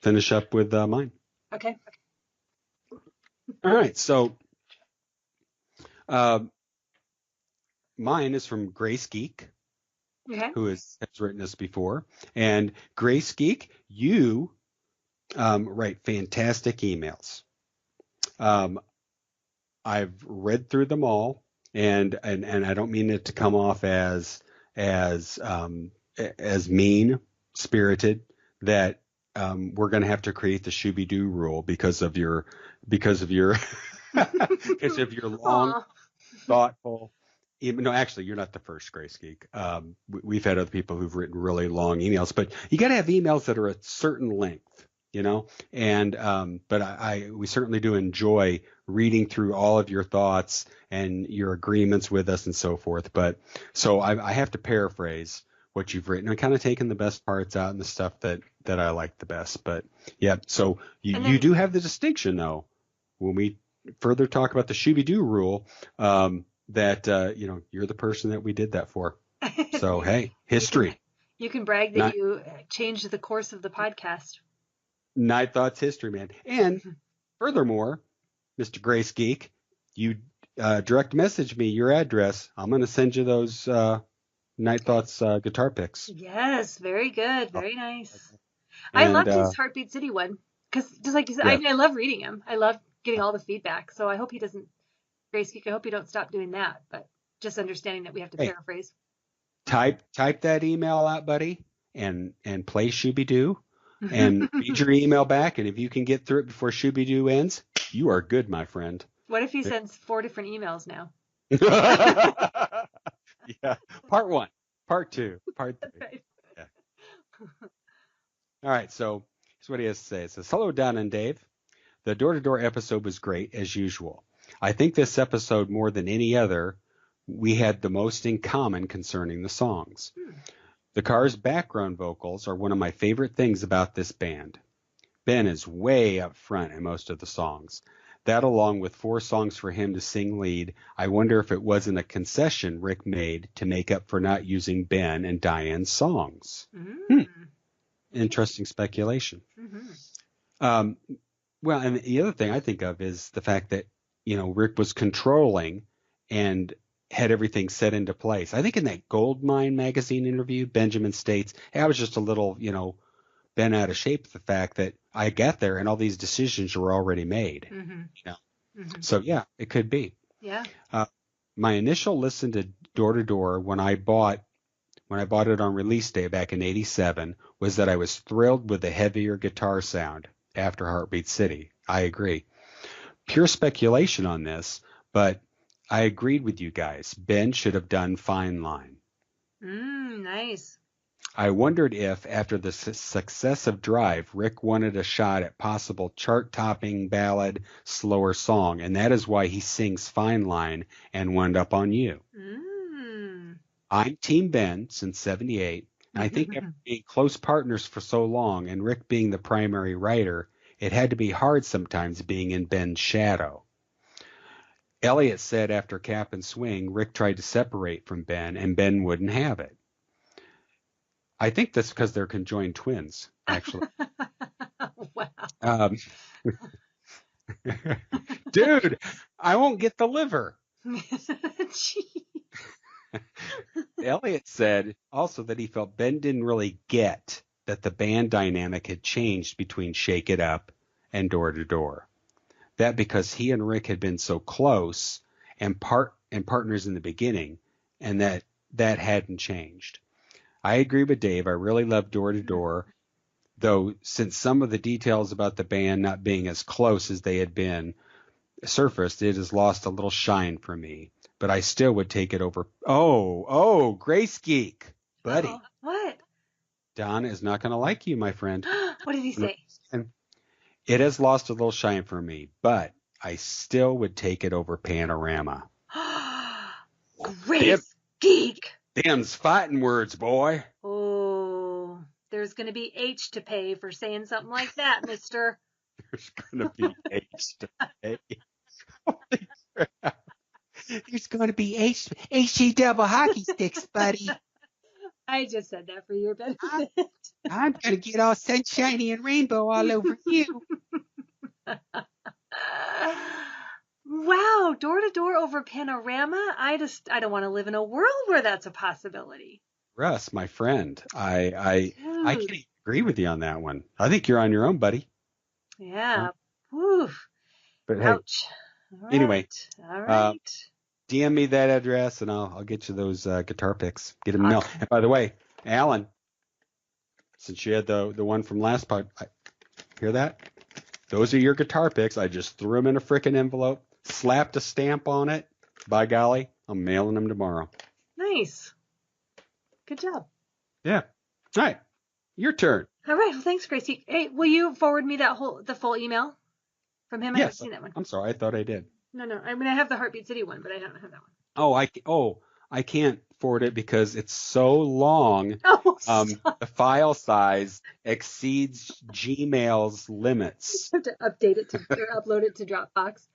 finish up with mine. Okay. All right. So mine is from Grace Geek, who has written us before. And Grace Geek, you write fantastic emails. I've read through them all, and I don't mean it to come off as mean-spirited, that we're going to have to create the Shooby-Doo rule because of your long, thoughtful No, actually, you're not the first, Grace Geek. We've had other people who've written really long emails, but you got to have emails that are a certain length, And but we certainly do enjoy reading through all of your thoughts and your agreements with us and so forth. But so I have to paraphrase what you've written. I'm kind of taking the best parts out and the stuff that I like the best. But yeah, so you do have the distinction though when we further talk about the Shooby-Doo rule. That you're the person that we did that for. So hey, history. You can brag that you changed the course of the podcast. Night Thoughts history, man. And furthermore, Mr. Grace Geek, you direct message me your address. I'm going to send you those Night Thoughts guitar picks. Yes, very good, very nice. I loved his Heartbeat City one because just like you said, I love reading him. I love getting all the feedback. So I hope he doesn't. Grace Geek, I hope you don't stop doing that, but just understanding that we have to paraphrase. Type that email out, buddy, and play Shooby-Doo, and read your email back, and if you can get through it before Shooby-Doo ends, you are good, my friend. What if he sends 4 different emails now? Yeah, part 1, part 2, part 3. Right. Yeah. All right, so here's what he has to say. It says, hello, Donna and Dave. The door-to-door episode was great, as usual. I think this episode, more than any other, we had the most in common concerning the songs. The Cars' background vocals are one of my favorite things about this band. Ben is way up front in most of the songs. That, along with 4 songs for him to sing lead, I wonder if it wasn't a concession Rick made to make up for not using Ben and Diane's songs. Interesting speculation. Well, and the other thing I think of is the fact that Rick was controlling and had everything set into place. I think in that Goldmine magazine interview, Benjamin states, hey, I was just a little, bent out of shape with the fact that I got there and all these decisions were already made. So yeah, it could be. Yeah. My initial listen to Door to Door when I bought it on release day back in '87 was that I was thrilled with the heavier guitar sound after Heartbeat City. I agree. Pure speculation on this, but I agreed with you guys. Ben should have done Fine Line. Nice. I wondered if, after the success of Drive, Rick wanted a shot at possible chart-topping ballad, slower song, and that is why he sings Fine Line and Wound Up on You. I'm Team Ben since '78, and I think after being close partners for so long and Rick being the primary writer, it had to be hard sometimes being in Ben's shadow. Elliott said after Cap and Swing, Rick tried to separate from Ben, and Ben wouldn't have it. I think that's because they're conjoined twins, actually. Wow. Dude, I won't get the liver. Elliott said also that he felt Ben didn't really get that the band dynamic had changed between Shake It Up and Door to Door. That because he and Rick had been so close and partners in the beginning, and that hadn't changed. I agree with Dave. I really love Door to Door, though since some of the details about the band not being as close as they had been surfaced, it has lost a little shine for me. But I still would take it over. Oh, Grace Geek, buddy. Uh-oh. What? Donna is not going to like you, my friend. What did he say? It has lost a little shine for me, but I still would take it over Panorama. Grace Geek. Them's fighting words, boy. Oh, there's going to be H to pay for saying something like that, mister. There's going to be H to pay. Holy crap. There's going to be HG double hockey sticks, buddy. I just said that for your benefit. I'm going to get all sunshiny and rainbow all over you. Wow, Door to Door over Panorama? I don't want to live in a world where that's a possibility. Russ, my friend, I can't agree with you on that one. I think you're on your own, buddy. Yeah. Whew. But ouch. Hey, all right. Anyway, all right. DM me that address and I'll get you those guitar picks. Get them mailed. And by the way, Alan, since you had the one from last pod, hear that? Those are your guitar picks. I just threw them in a frickin' envelope, slapped a stamp on it. By golly, I'm mailing them tomorrow. Nice. Good job. Yeah. All right. Your turn. All right. Well, thanks, Gracie. Hey, will you forward me the full email from him? I haven't Yes. seen that one. I'm sorry. I thought I did. No. I mean, I have the Heartbeat City one, but I don't have that one. I can't forward it because it's so long. Oh, the file size exceeds Gmail's limits. I have to update it or upload it to Dropbox.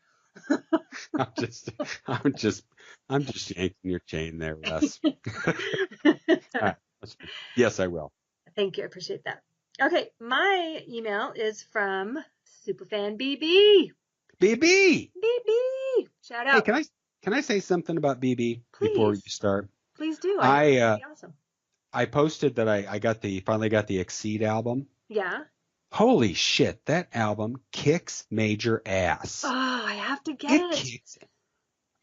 I'm just yanking your chain there, Russ. All right. Yes, I will. Thank you. I appreciate that. Okay. My email is from Superfan BB. BB. Shout out. Hey, can I say something about BB before you start? Please do. Awesome. I posted that I finally got the Exceed album. Yeah. Holy shit, that album kicks major ass. Oh, I have to get it.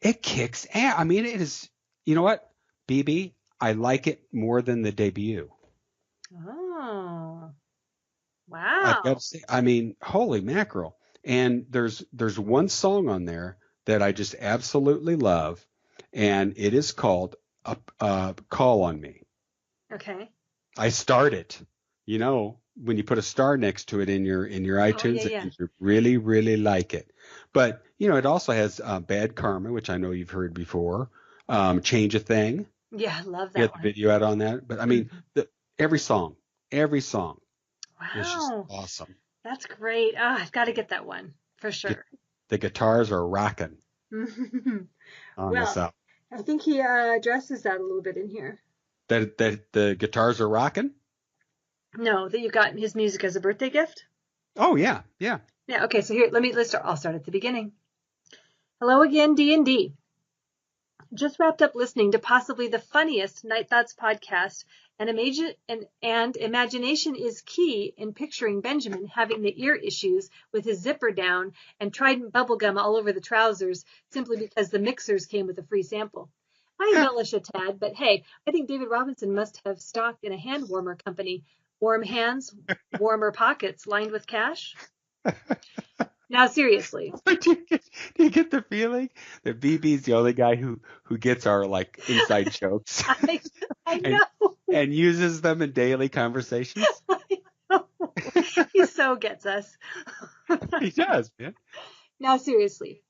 It kicks ass. I mean, it is. You know what, BB? I like it more than the debut. Oh. Wow. I've got to say, I mean, holy mackerel. And there's one song on there that I just absolutely love, and it is called Call on Me. Okay. I start it. You know, when you put a star next to it in your iTunes, yeah. you really, really like it. But, you know, it also has Bad Karma, which I know you've heard before. Change a Thing. Yeah, I love that Get one. the video out on that. But, I mean, every song Wow. is just awesome. That's great. I've got to get that one for sure. The guitars are rocking on this album. I think he addresses that a little bit in here. That the guitars are rocking? No, that you got his music as a birthday gift? Oh, yeah. Yeah, okay, so here, let's start. I'll start at the beginning. Hello again, D&D. Just wrapped up listening to possibly the funniest Night Thoughts podcast, and imagination is key in picturing Benjamin having the ear issues with his zipper down and Trident bubblegum all over the trousers simply because the mixers came with a free sample. I embellish a tad, but hey, I think David Robinson must have stock in a hand warmer company. Warm hands, warmer pockets lined with cash. Now, seriously. Do you get the feeling that BB's the only guy who gets our like inside jokes? I know. And uses them in daily conversations? I know. He so gets us. He does, man. Now, seriously.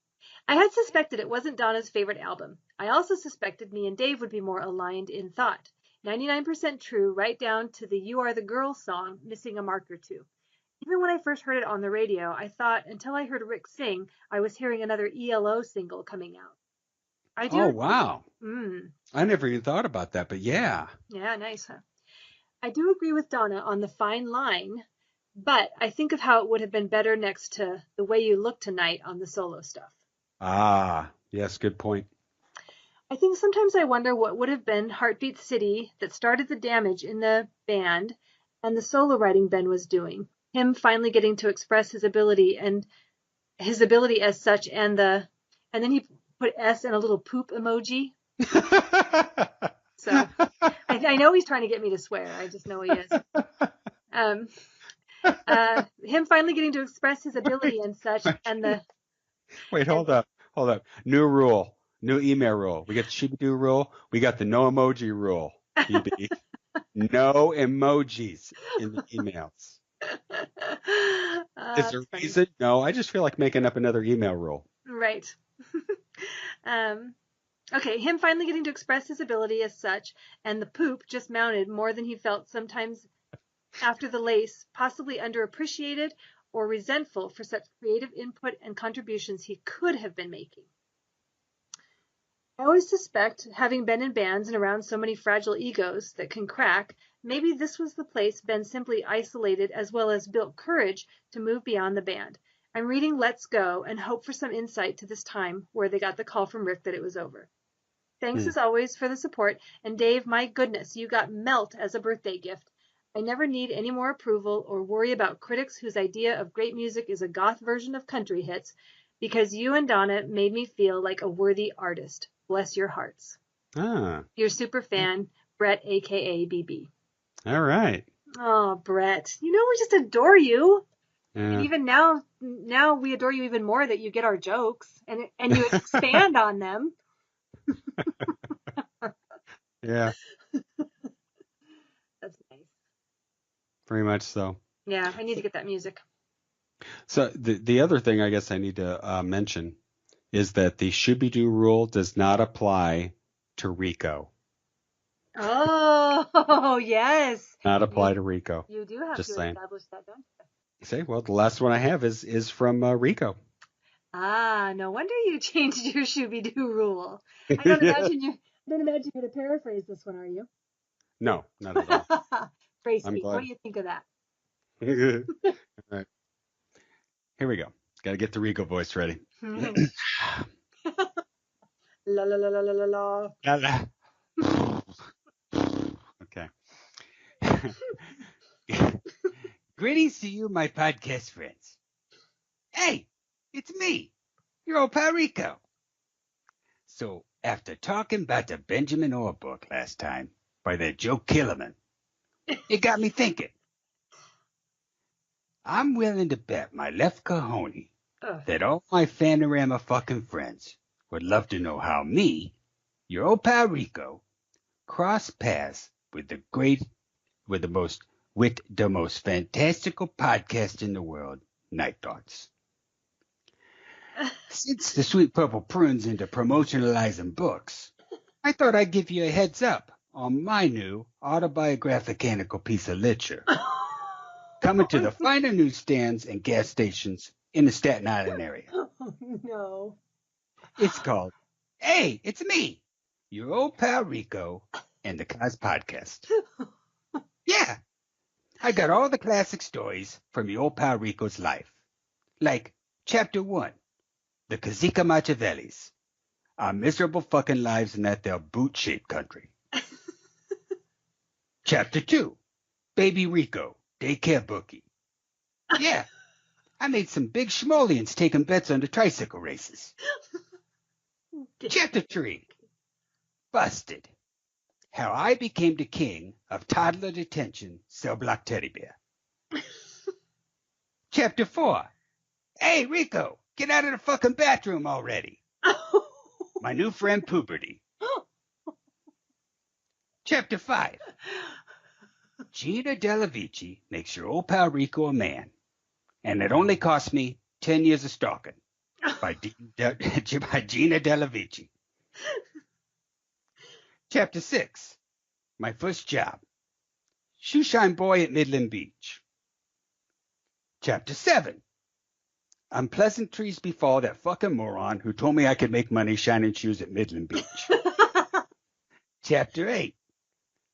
I had suspected it wasn't Donna's favorite album. I also suspected me and Dave would be more aligned in thought. 99% true, right down to the You Are the Girl song, missing a mark or two. Even when I first heard it on the radio, I thought, until I heard Rick sing, I was hearing another ELO single coming out. Oh, wow. I never even thought about that, but yeah. Yeah, nice, huh? I do agree with Donna on the fine line, but I think of how it would have been better next to The Way You Look Tonight on the solo stuff. Ah, yes, good point. I think sometimes I wonder what would have been Heartbeat City that started the damage in the band and the solo writing Ben was doing. Him finally getting to express his ability as such, and then he put S in a little poop emoji. So I know he's trying to get me to swear. I just know he is. Him finally getting to express his ability and such, and the. Wait, hold up. New rule. New email rule. We got the Shibidoo rule. We got the no emoji rule. BB. No emojis in the emails. Is there a reason? No, I just feel like making up another email rule. Right. Okay, him finally getting to express his ability as such, and the poop just mounted more than he felt sometimes after the lace, possibly underappreciated or resentful for such creative input and contributions he could have been making. I always suspect, having been in bands and around so many fragile egos that can crack, maybe this was the place Ben simply isolated as well as built courage to move beyond the band. I'm reading Let's Go and hope for some insight to this time where they got the call from Rick that it was over. Thanks as always for the support, and Dave, my goodness, you got Melt as a birthday gift. I never need any more approval or worry about critics whose idea of great music is a goth version of country hits, because you and Donna made me feel like a worthy artist. Bless your hearts. Your super fan, Brett, a.k.a. BB. All right. Oh, Brett. You know we just adore you. Yeah. And even now we adore you even more that you get our jokes and you expand on them. Yeah, That's nice. very much so. Yeah, I need to get that music. So the other thing I guess I need to mention is that the Shooby-Doo rule does not apply to Rico. Oh, yes. Not apply to Rico. You do have Just to saying. establish that, don't you? Say, well, the last one I have is from Rico. Ah, no wonder you changed your Shooby-Doo rule. I don't imagine you're going to paraphrase this one, are you? No, not at all. Tracy, I'm glad. what do you think of that? All right. Here we go. Got to get the Rico voice ready. La la la la la la la. Okay. Greetings to you, my podcast friends. Hey, it's me, your old pal Rico. So, after talking about the Benjamin Orr book last time by that Joe Killerman, it got me thinking. I'm willing to bet my left cojones that all my Fanorama fucking friends would love to know how me, your old pal Rico, cross paths with the most fantastical podcast in the world, Night Thoughts. Since the Sweet Purple Prune's into promotionalizing books, I thought I'd give you a heads up on my new autobiographical piece of literature. Coming to the finer newsstands and gas stations in the Staten Island area. Oh, no. It's called, Hey, It's Me, your old pal Rico, and the Cars Podcast. Yeah, I got all the classic stories from your old pal Rico's life. Like Chapter 1, The Kazika Machiavellis, Our Miserable Fucking Lives in that there boot-shaped country. Chapter 2, Baby Rico, Daycare Bookie. Yeah, I made some big schmolians taking bets on the tricycle races. Chapter 3, Busted, How I Became the King of Toddler Detention Cell Block Teddy Bear. Chapter 4, Hey, Rico, get out of the fucking bathroom already. My new friend Puberty. Chapter 5, Gina Delavici makes your old pal Rico a man, and it only cost me 10 years of stalking by Gina Delavici. Chapter 6, My First Job, Shoeshine Boy at Midland Beach. Chapter 7, Unpleasantries Befall That Fucking Moron Who Told Me I Could Make Money Shining Shoes at Midland Beach. Chapter 8,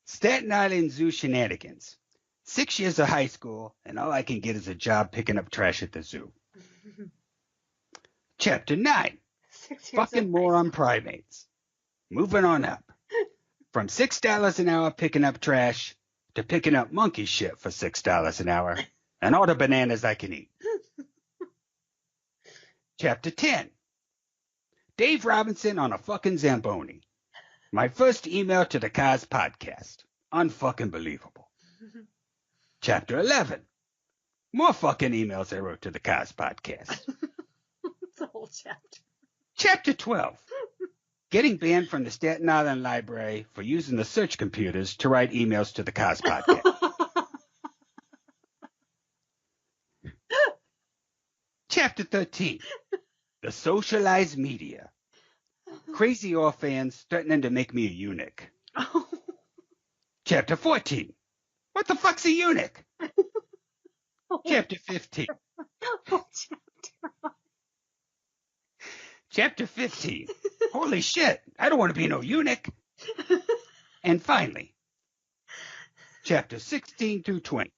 Staten Island Zoo Shenanigans. 6 years of high school, and all I can get is a job picking up trash at the zoo. Chapter 9, Fucking Moron Primates. Moving on up. From $6 an hour picking up trash to picking up monkey shit for $6 an hour and all the bananas I can eat. Chapter 10, Dave Robinson on a fucking Zamboni. My first email to the Cars Podcast. Unfucking believable. Chapter 11, more fucking emails I wrote to the Cars Podcast. It's a whole chapter. Chapter 12, getting banned from the Staten Island Library for using the search computers to write emails to the Cars Podcast. Chapter 13, the socialized media. Crazy Orr fans threatening to make me a eunuch. Chapter 14, what the fuck's a eunuch? Chapter 15. Chapter 15. Holy shit, I don't want to be no eunuch. And finally, Chapter 16 through 20.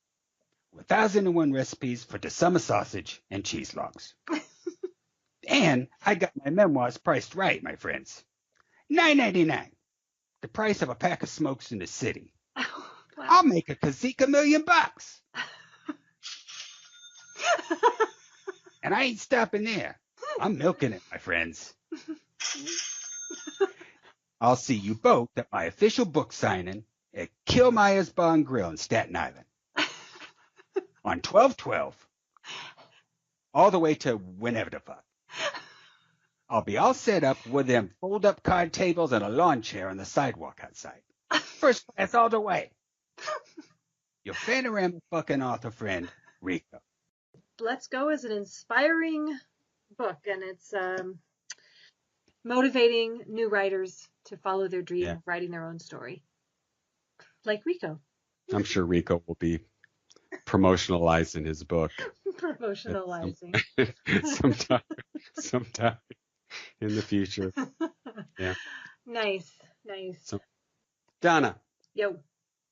1001 recipes for the summer sausage and cheese logs. And I got my memoirs priced right, my friends. $9.99. The price of a pack of smokes in the city. Oh, wow. I'll make a Kazika $1 million. And I ain't stopping there. I'm milking it, my friends. I'll see you both at my official book signing at Killmeyer's Bar and Grill in Staten Island. On 12/12, all the way to whenever the fuck. I'll be all set up with them fold-up card tables and a lawn chair on the sidewalk outside. First class all the way. Your Panorama fucking author friend, Rico. Let's Go is an inspiring book, and it's motivating new writers to follow their dream of writing their own story. Like Rico. I'm sure Rico will be promotionalizing his book. Promotionalizing. sometime in the future. Yeah. Nice. So, Donna. Yo.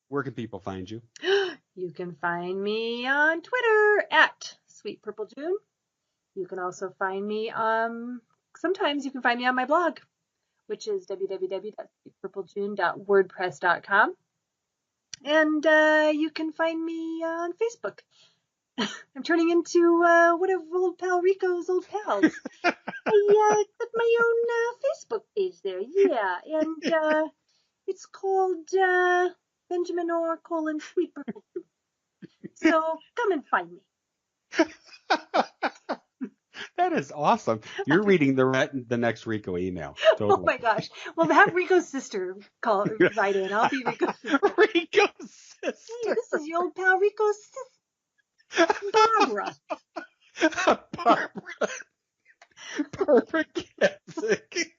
Where can people find you? You can find me on Twitter at Sweet Purple June. You can also find me sometimes you can find me on my blog, which is www.sweetpurplegune.wordpress.com. And you can find me on Facebook. I'm turning into one of old pal Rico's old pals. I got my own Facebook page there, yeah. And it's called Benjamin Orr : Sweet Purple June. So come and find me. That is awesome. You're reading the next Rico email. Totally. Oh my gosh. Well, have Rico's sister write in. I'll be Rico's sister. Rico's sister. Hey, this is your old pal Rico's sister, Barbara. Barbara Kessick.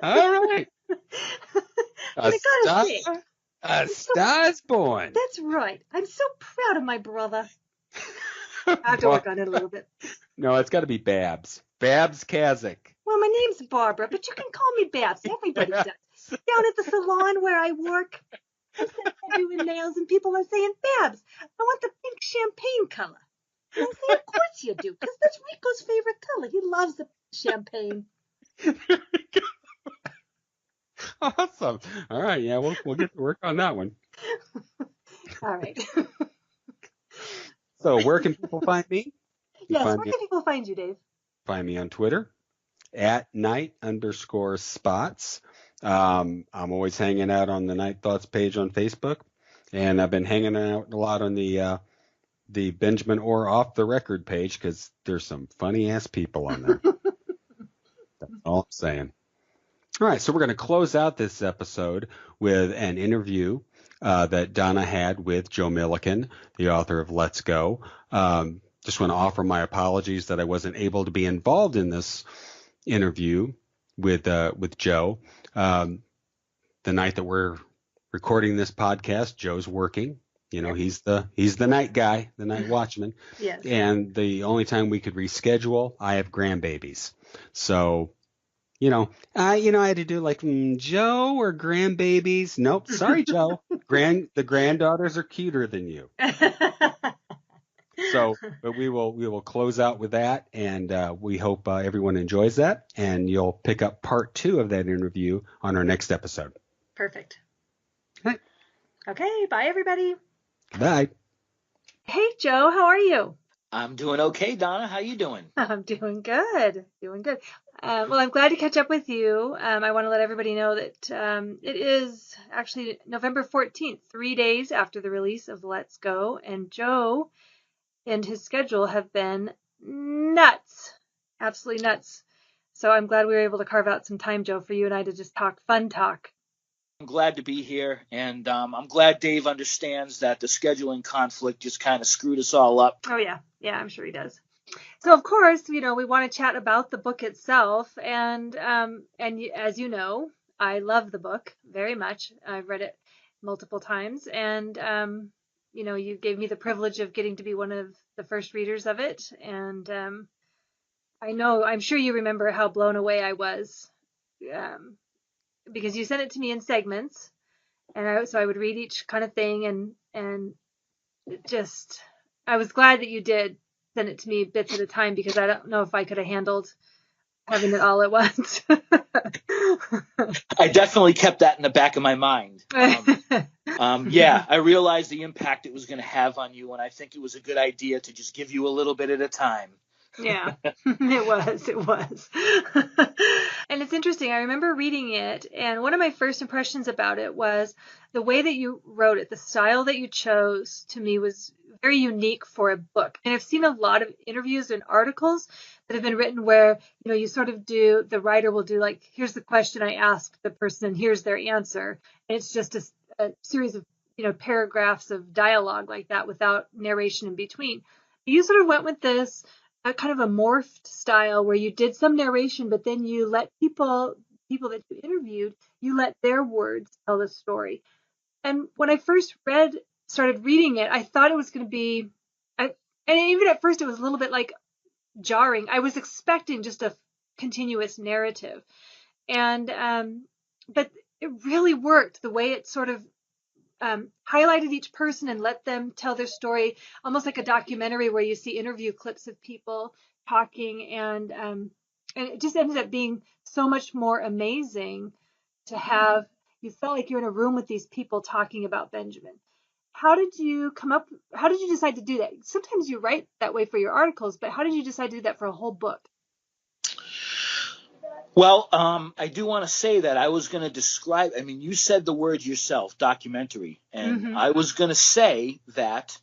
All right. A star's born. That's right. I'm so proud of my brother. I have to work on it a little bit. No, it's got to be Babs. Babs Kazik. Well, my name's Barbara, but you can call me Babs. Everybody does. Down at the salon where I work, I'm doing nails, and people are saying, Babs, I want the pink champagne color. And I say, of course you do, because that's Rico's favorite color. He loves the champagne. Awesome. All right. Yeah, we'll get to work on that one. All right. So where can people find me? Yes, where can people find you, Dave? Find me on Twitter at @night_spots. I'm always hanging out on the Night Thoughts page on Facebook, and I've been hanging out a lot on the Benjamin Orr Off the Record page because there's some funny ass people on there. That's all I'm saying. All right, so we're going to close out this episode with an interview that Donna had with Joe Milliken, the author of Let's Go. Just want to offer my apologies that I wasn't able to be involved in this interview with Joe. The night that we're recording this podcast, Joe's working. You know, he's the night guy, the night watchman. Yes. And the only time we could reschedule, I have grandbabies. So, I had to do like Joe or grandbabies. Nope, sorry, Joe. The granddaughters are cuter than you. So, but we will close out with that, and we hope everyone enjoys that, and you'll pick up part 2 of that interview on our next episode. Perfect. All right. Okay, bye everybody. Bye. Hey Joe, how are you? I'm doing okay, Donna. How you doing? I'm doing good. Well, I'm glad to catch up with you. I want to let everybody know that it is actually November 14th, 3 days after the release of Let's Go, and Joe and his schedule have been nuts, absolutely nuts. So I'm glad we were able to carve out some time, Joe, for you and I to just talk fun talk. I'm glad to be here, and I'm glad Dave understands that the scheduling conflict just kind of screwed us all up. Oh, yeah. Yeah, I'm sure he does. So, of course, we want to chat about the book itself. And as you know, I love the book very much. I've read it multiple times. And, you gave me the privilege of getting to be one of the first readers of it. And I'm sure you remember how blown away I was. Because you sent it to me in segments, and so I would read each kind of thing, and just I was glad that you did send it to me bits at a time, because I don't know if I could have handled having it all at once. I definitely kept that in the back of my mind. I realized the impact it was going to have on you, and I think it was a good idea to just give you a little bit at a time. Yeah, it was. And it's interesting. I remember reading it, and one of my first impressions about it was the way that you wrote it. The style that you chose, to me, was very unique for a book. And I've seen a lot of interviews and articles, that have been written where, you sort of the writer will do like, here's the question I asked the person and here's their answer. And it's just a series of, paragraphs of dialogue like that without narration in between. You sort of went with this kind of a morphed style where you did some narration, but then you let people that you interviewed, you let their words tell the story. And when I first started reading it, I thought it was going to be, and even at first it was a little bit like jarring. I was expecting just a continuous narrative, and but it really worked the way it sort of highlighted each person and let them tell their story, almost like a documentary where you see interview clips of people talking, and it just ended up being so much more amazing to have. You felt like you're in a room with these people talking about Benjamin. How did you decide to do that? Sometimes you write that way for your articles, but how did you decide to do that for a whole book? Well, I do want to say that I was going to describe, you said the word yourself, documentary, and I was going to say that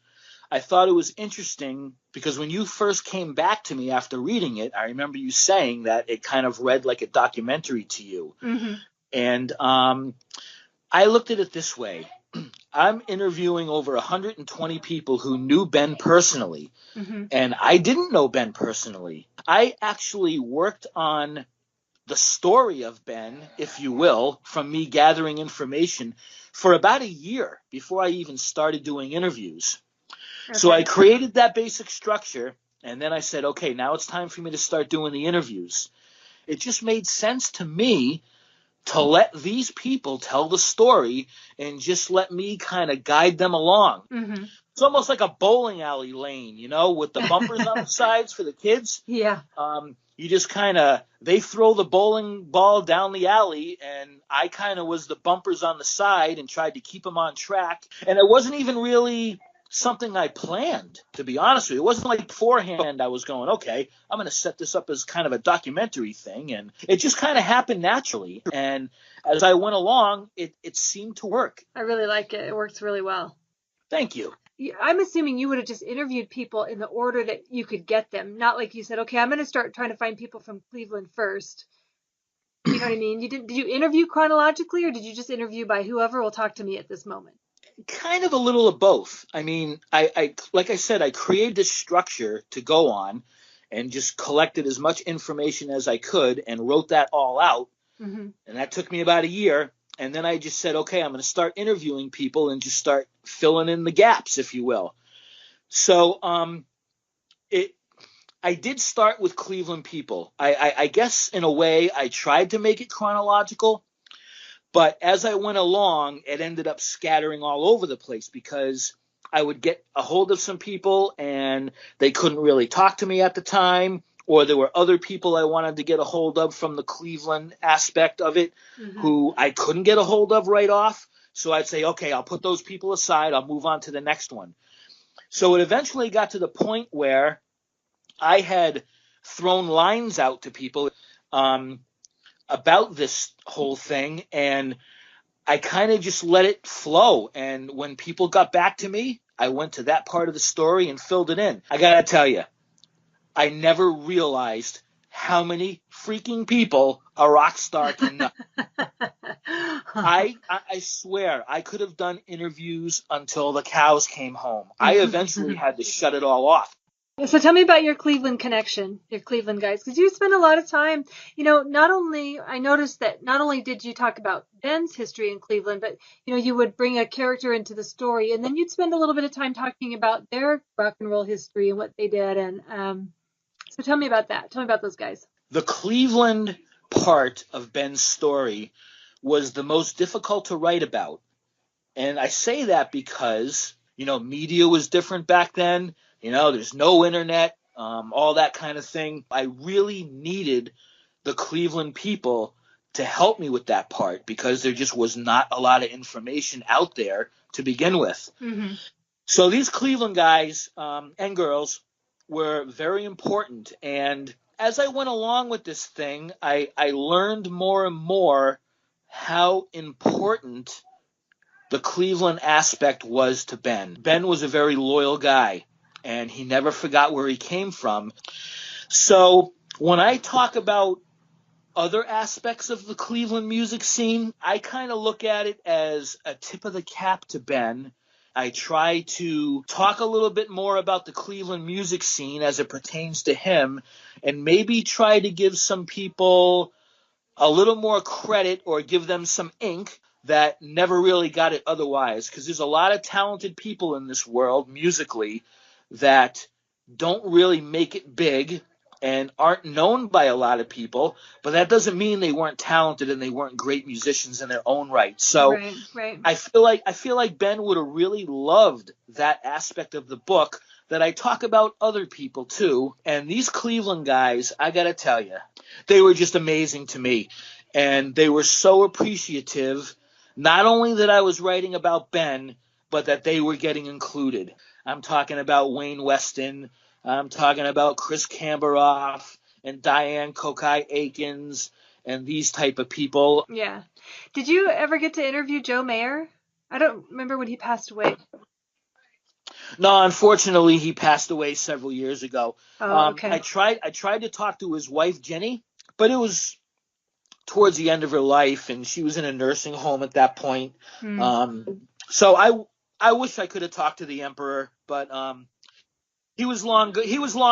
I thought it was interesting because when you first came back to me after reading it, I remember you saying that it kind of read like a documentary to you. Mm-hmm. And I looked at it this way. I'm interviewing over 120 people who knew Ben personally, and I didn't know Ben personally. I actually worked on the story of Ben, if you will, from me gathering information for about a year before I even started doing interviews. Okay. So I created that basic structure, and then I said, okay, now it's time for me to start doing the interviews. It just made sense to me to let these people tell the story and just let me kind of guide them along. Mm-hmm. It's almost like a bowling alley lane, with the bumpers on the sides for the kids. Yeah. You just they throw the bowling ball down the alley, and I kind of was the bumpers on the side and tried to keep them on track. And it wasn't even really something I planned, to be honest with you. It wasn't like beforehand I was going, okay, I'm going to set this up as kind of a documentary thing. And it just kind of happened naturally. And as I went along, it seemed to work. I really like it. It works really well. Thank you. I'm assuming you would have just interviewed people in the order that you could get them. Not like you said, okay, I'm going to start trying to find people from Cleveland first. You know what I mean? Did you interview chronologically, or did you just interview by whoever will talk to me at this moment? Kind of a little of both. I like I said, I created this structure to go on and just collected as much information as I could and wrote that all out. Mm-hmm. And that took me about a year. And then I just said, okay, I'm going to start interviewing people and just start filling in the gaps, if you will. So I did start with Cleveland people. I guess in a way I tried to make it chronological. But as I went along, it ended up scattering all over the place because I would get a hold of some people and they couldn't really talk to me at the time, or there were other people I wanted to get a hold of from the Cleveland aspect of it who I couldn't get a hold of right off. So I'd say, okay, I'll put those people aside. I'll move on to the next one. So it eventually got to the point where I had thrown lines out to people about this whole thing, and I kind of just let it flow. And when people got back to me, I went to that part of the story and filled it in. I got to tell you, I never realized how many freaking people a rock star can know. I swear I could have done interviews until the cows came home. I eventually had to shut it all off. So tell me about your Cleveland connection, your Cleveland guys, because you spend a lot of time, I noticed that not only did you talk about Ben's history in Cleveland, but, you would bring a character into the story, and then you'd spend a little bit of time talking about their rock and roll history and what they did. And so tell me about that. Tell me about those guys. The Cleveland part of Ben's story was the most difficult to write about. And I say that because, media was different back then. There's no internet, all that kind of thing. I really needed the Cleveland people to help me with that part because there just was not a lot of information out there to begin with. Mm-hmm. So these Cleveland guys and girls were very important. And as I went along with this thing, I learned more and more how important the Cleveland aspect was to Ben. Ben was a very loyal guy, and he never forgot where he came from. So when I talk about other aspects of the Cleveland music scene, I kind of look at it as a tip of the cap to Ben. I try to talk a little bit more about the Cleveland music scene as it pertains to him, and maybe try to give some people a little more credit or give them some ink that never really got it otherwise, because there's a lot of talented people in this world musically that don't really make it big and aren't known by a lot of people, but that doesn't mean they weren't talented and they weren't great musicians in their own right. So right. I feel like Ben would have really loved that aspect of the book that I talk about other people too. And these Cleveland guys, I got to tell you, they were just amazing to me. And they were so appreciative, not only that I was writing about Ben, but that they were getting included. I'm talking about Wayne Weston. I'm talking about Chris Kamberoff and Diane Kokai Akins and these type of people. Yeah. Did you ever get to interview Joe Mayer? I don't remember when he passed away. No, unfortunately, he passed away several years ago. Oh, okay. I tried to talk to his wife, Jenny, but it was towards the end of her life, and she was in a nursing home at that point. So I wish I could have talked to the Emperor, but he was long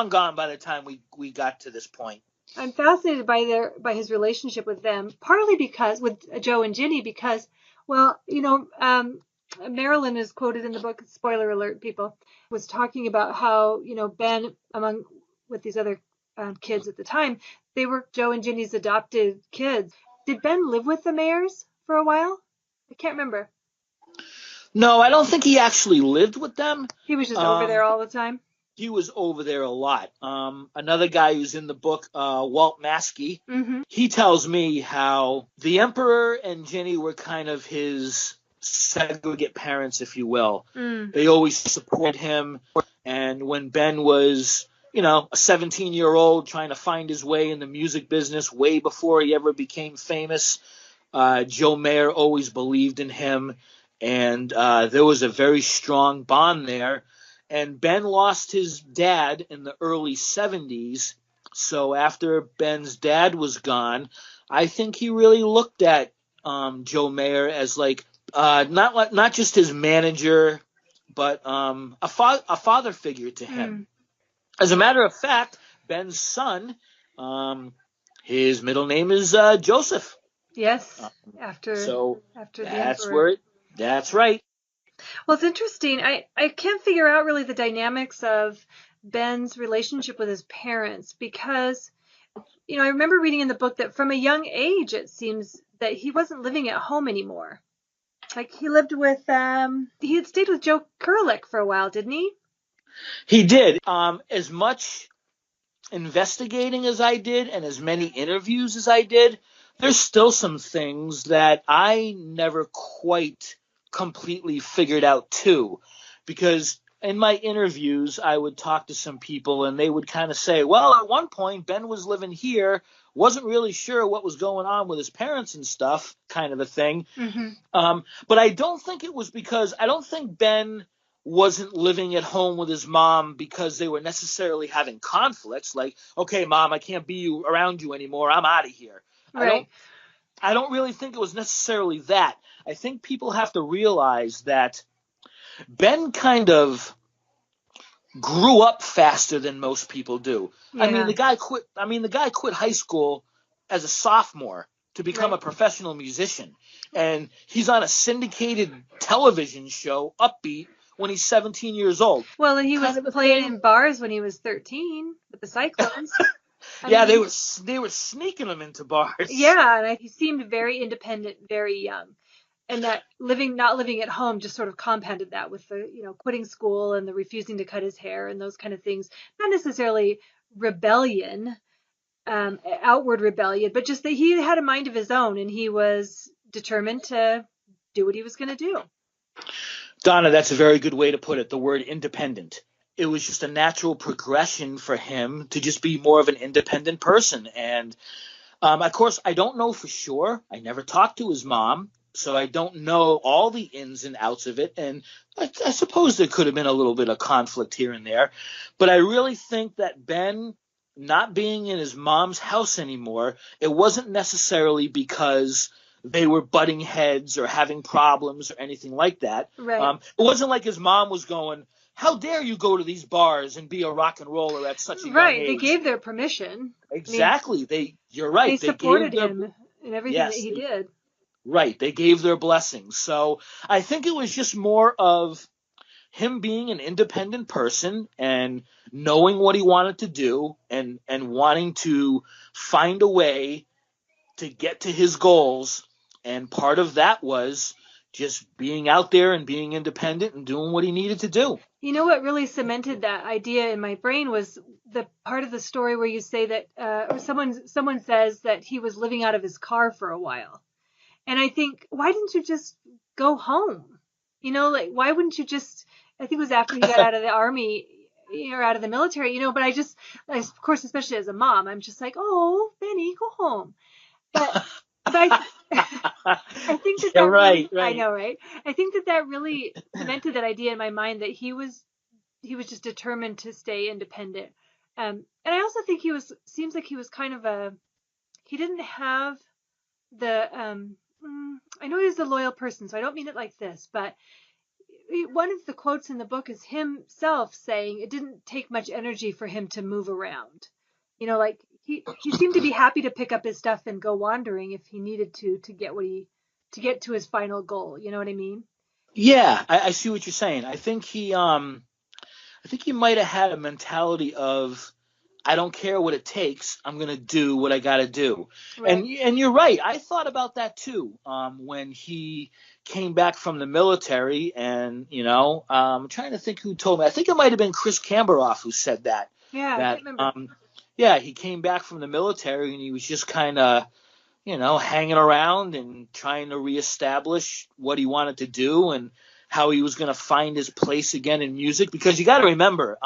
gone by the time we got to this point. I'm fascinated by his relationship with them, partly because with Joe and Ginny, because, well, Marilyn is quoted in the book, spoiler alert, people, was talking about how, Ben, with these other kids at the time, they were Joe and Ginny's adopted kids. Did Ben live with the Mayers for a while? I can't remember. No, I don't think he actually lived with them. He was just over there all the time? He was over there a lot. Another guy who's in the book, Walt Maskey, he tells me how the Emperor and Ginny were kind of his segregate parents, if you will. They always supported him. And when Ben was, a 17-year-old trying to find his way in the music business way before he ever became famous, Joe Mayer always believed in him. And there was a very strong bond there. And Ben lost his dad in the early 70s. So after Ben's dad was gone, I think he really looked at Joe Mayer as like not just his manager, but a father figure to him. As a matter of fact, Ben's son, his middle name is Joseph. Yes, after the Emperor. That's right. Well, it's interesting. I can't figure out really the dynamics of Ben's relationship with his parents because, I remember reading in the book that from a young age, it seems that he wasn't living at home anymore. Like he lived with, he had stayed with Joe Kurlick for a while, didn't he? He did. As much investigating as I did and as many interviews as I did, there's still some things that I never quite completely figured out too, because in my interviews I would talk to some people and they would kind of say, well, at one point Ben was living here, wasn't really sure what was going on with his parents and stuff, kind of a thing. But I don't think it was because I don't think Ben wasn't living at home with his mom because they were necessarily having conflicts like, okay, Mom, I can't be around you anymore, I'm out of here. Right. I don't really think it was necessarily that. I think people have to realize that Ben kind of grew up faster than most people do. Yeah. I mean, the guy quit high school as a sophomore to become a professional musician, and he's on a syndicated television show, Upbeat, when he's 17 years old. Well, and he was playing in bars when he was 13 with the Cyclones. They were sneaking him into bars. Yeah, and he seemed very independent, very young. And that not living at home just sort of compounded that with the, quitting school and the refusing to cut his hair and those kind of things. Not necessarily rebellion, outward rebellion, but just that he had a mind of his own and he was determined to do what he was going to do. Donna, that's a very good way to put it, the word independent. It was just a natural progression for him to just be more of an independent person. And, of course, I don't know for sure. I never talked to his mom. So I don't know all the ins and outs of it, and I suppose there could have been a little bit of conflict here and there. But I really think that Ben not being in his mom's house anymore, it wasn't necessarily because they were butting heads or having problems or anything like that. Right. It wasn't like his mom was going, how dare you go to these bars and be a rock and roller at such a young age? They gave their permission. Exactly. You're right. They supported him in everything that he did. Right. They gave their blessings. So I think it was just more of him being an independent person and knowing what he wanted to do and wanting to find a way to get to his goals. And part of that was just being out there and being independent and doing what he needed to do. You know what really cemented that idea in my brain was the part of the story where you say that or someone says that he was living out of his car for a while. And I think, why didn't you just go home? You know, like, why wouldn't you just, I think it was after he got out of the army or out of the military, but of course, especially as a mom, I'm just like, oh, Benny, go home. But I think that right. I know, right? I think that really cemented that idea in my mind that he was just determined to stay independent. And I also think seems like he was kind of he didn't have the, I know he's a loyal person, so I don't mean it like this, but one of the quotes in the book is himself saying it didn't take much energy for him to move around. Like he seemed to be happy to pick up his stuff and go wandering if he needed to get to his final goal. You know what I mean? Yeah, I see what you're saying. I think he might have had a mentality of, I don't care what it takes. I'm going to do what I got to do. Right. And you're right. I thought about that too. When he came back from the military and, I'm trying to think who told me. I think it might have been Chris Camberoff who said that. Yeah, I can't remember. He came back from the military and he was just kind of, hanging around and trying to reestablish what he wanted to do and how he was going to find his place again in music. Because you got to remember,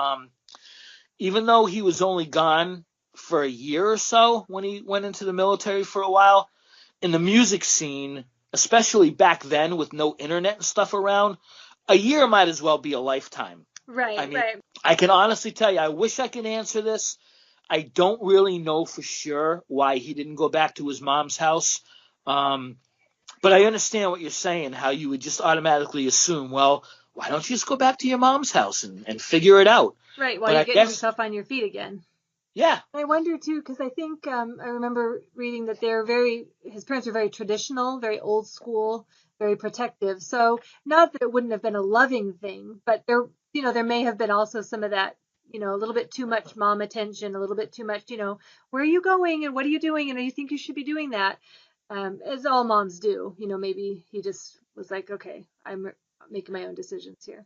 even though he was only gone for a year or so when he went into the military for a while, in the music scene, especially back then with no internet and stuff around, a year might as well be a lifetime. Right, right. I can honestly tell you, I wish I could answer this. I don't really know for sure why he didn't go back to his mom's house. But I understand what you're saying, how you would just automatically assume, well, why don't you just go back to your mom's house and figure it out? Right, while you're getting yourself on your feet again. Yeah. I wonder, too, because I think I remember reading that his parents were very traditional, very old school, very protective. So not that it wouldn't have been a loving thing, but there may have been also some of that, a little bit too much mom attention, a little bit too much, where are you going and what are you doing and you think you should be doing that, as all moms do. Maybe he just was like, okay, I'm making my own decisions here.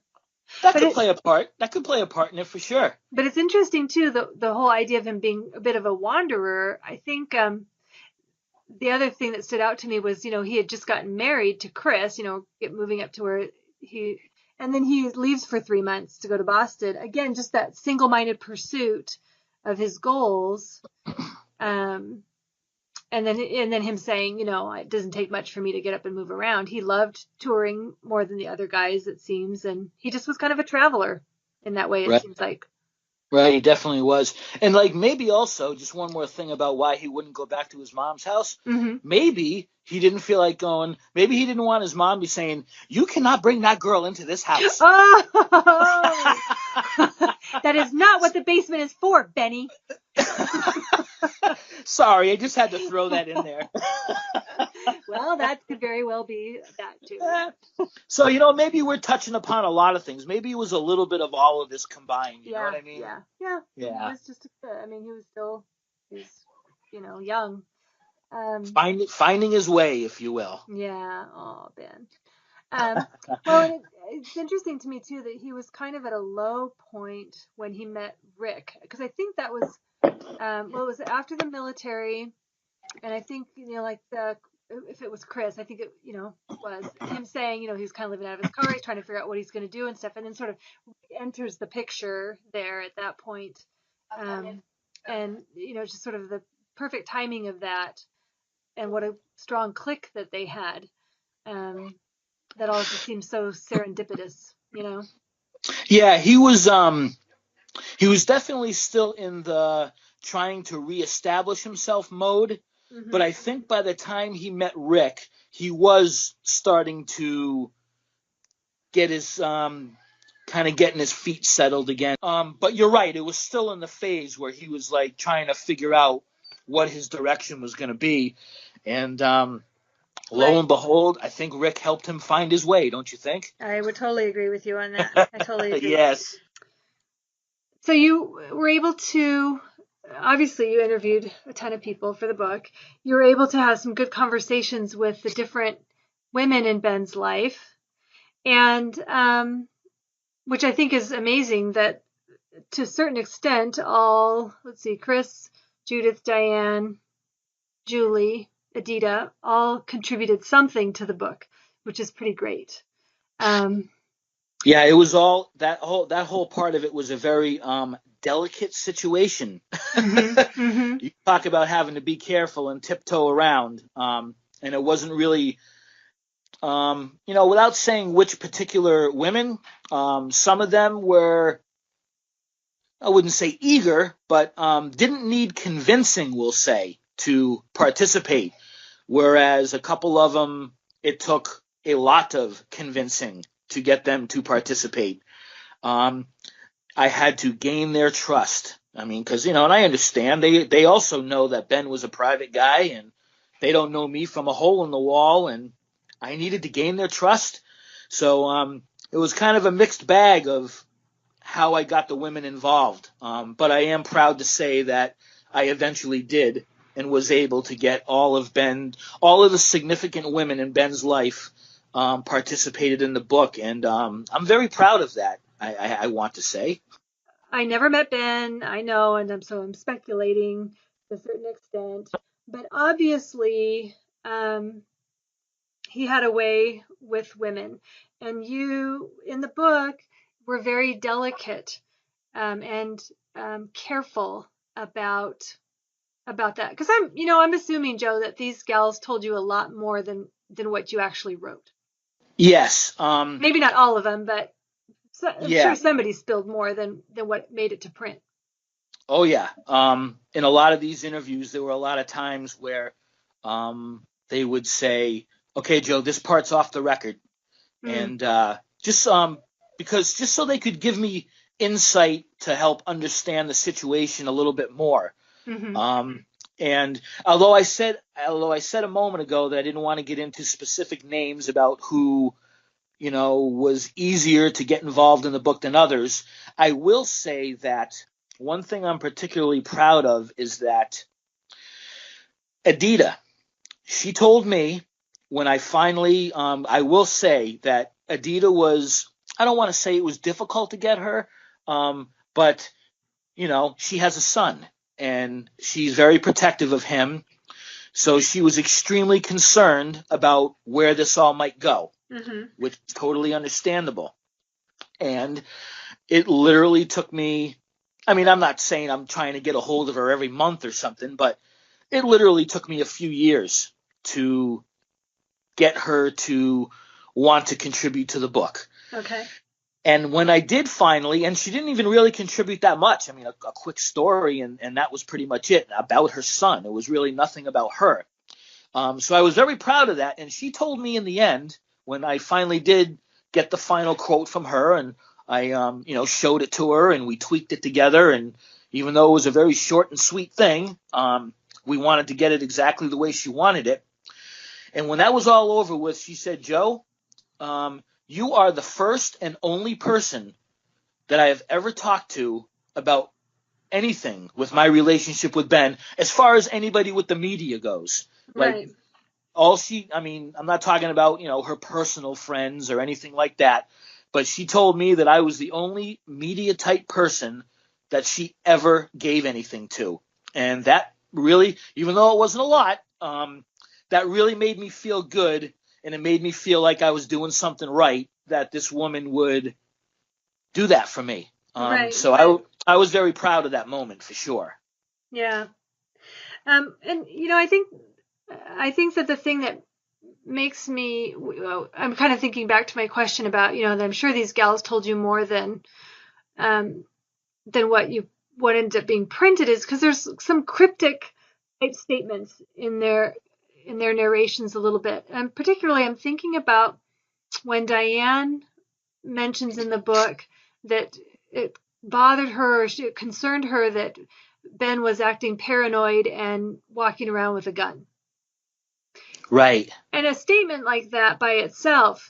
That could play a part. That could play a part in it for sure. But it's interesting too, the whole idea of him being a bit of a wanderer. I think the other thing that stood out to me was, he had just gotten married to Chris, moving up to where and then he leaves for 3 months to go to Boston. Again, just that single-minded pursuit of his goals. And then him saying, it doesn't take much for me to get up and move around. He loved touring more than the other guys, it seems. And he just was kind of a traveler in that way, it seems like. Right, he definitely was. And maybe also just one more thing about why he wouldn't go back to his mom's house. Mm-hmm. Maybe he didn't feel like going. Maybe he didn't want his mom to be saying, "You cannot bring that girl into this house." Oh, that is not what the basement is for, Benny. Sorry, I just had to throw that in there. Well, that could very well be that too. So, maybe we're touching upon a lot of things. Maybe it was a little bit of all of this combined. You know what I mean? Yeah. He was just he was still, young. Finding his way, if you will. Yeah. Oh, Ben. Well, it's interesting to me too that he was kind of at a low point when he met Rick, because I think that was, it was after the military, and I think if it was Chris, I think it was him saying he was kind of living out of his car, he's trying to figure out what he's going to do and stuff, and then sort of enters the picture there at that point, and just sort of the perfect timing of that, and what a strong click that they had. That all just seems so serendipitous, Yeah, he was definitely still in the trying to reestablish himself mode. But I think by the time he met Rick, he was starting to get his kind of getting his feet settled again. But you're right, it was still in the phase where he was like trying to figure out what his direction was going to be. And lo and behold, I think Rick helped him find his way, don't you think? I would totally agree with you on that. I totally agree. Yes. So you were able to, obviously you interviewed a ton of people for the book. You were able to have some good conversations with the different women in Ben's life. And which I think is amazing that to a certain extent, Chris, Judith, Diane, Julie, Adita, all contributed something to the book, which is pretty great. Yeah, it was all that whole part of it was a very delicate situation. You talk about having to be careful and tiptoe around, and it wasn't really, without saying which particular women, some of them were, I wouldn't say eager, but didn't need convincing, we'll say, to participate, whereas a couple of them, it took a lot of convincing to get them to participate. I had to gain their trust. I mean, because, and I understand, they also know that Ben was a private guy, and they don't know me from a hole in the wall, and I needed to gain their trust. So it was kind of a mixed bag of how I got the women involved. But I am proud to say that I eventually did and was able to get all of the significant women in Ben's life participated in the book. And I'm very proud of that, I want to say. I never met Ben, I know, and I'm speculating to a certain extent. But obviously, he had a way with women. And you, in the book, were very delicate and careful about that. Because I'm assuming, Joe, that these gals told you a lot more than what you actually wrote. Yes. Maybe not all of them, but I'm sure somebody spilled more than what made it to print. Oh, yeah. In a lot of these interviews, there were a lot of times where they would say, okay, Joe, this part's off the record. And just so they could give me insight to help understand the situation a little bit more. And although I said a moment ago that I didn't want to get into specific names about who, was easier to get involved in the book than others, I will say that one thing I'm particularly proud of is that Adita, she told me when I finally, I will say that Adita was, I don't want to say it was difficult to get her, but, she has a son. And she's very protective of him. So she was extremely concerned about where this all might go, which is totally understandable. And it literally took me, I'm not saying I'm trying to get a hold of her every month or something, but it literally took me a few years to get her to want to contribute to the book. Okay. And when I did finally, and she didn't even really contribute that much. A quick story, and that was pretty much it about her son. It was really nothing about her. So I was very proud of that. And she told me in the end, when I finally did get the final quote from her, and I, showed it to her, and we tweaked it together. And even though it was a very short and sweet thing, we wanted to get it exactly the way she wanted it. And when that was all over with, she said, Joe, you are the first and only person that I have ever talked to about anything with my relationship with Ben, as far as anybody with the media goes. Right. I'm not talking about, her personal friends or anything like that, but she told me that I was the only media type person that she ever gave anything to. And that really, even though it wasn't a lot, that really made me feel good. And it made me feel like I was doing something right, that this woman would do that for me. So I was very proud of that moment, for sure. Yeah. And, I think that the thing that makes me, I'm kind of thinking back to my question about, that I'm sure these gals told you more than what what ended up being printed is because there's some cryptic type statements in their narrations a little bit. And particularly I'm thinking about when Diane mentions in the book that it bothered her, it concerned her that Ben was acting paranoid and walking around with a gun. Right. And a statement like that by itself,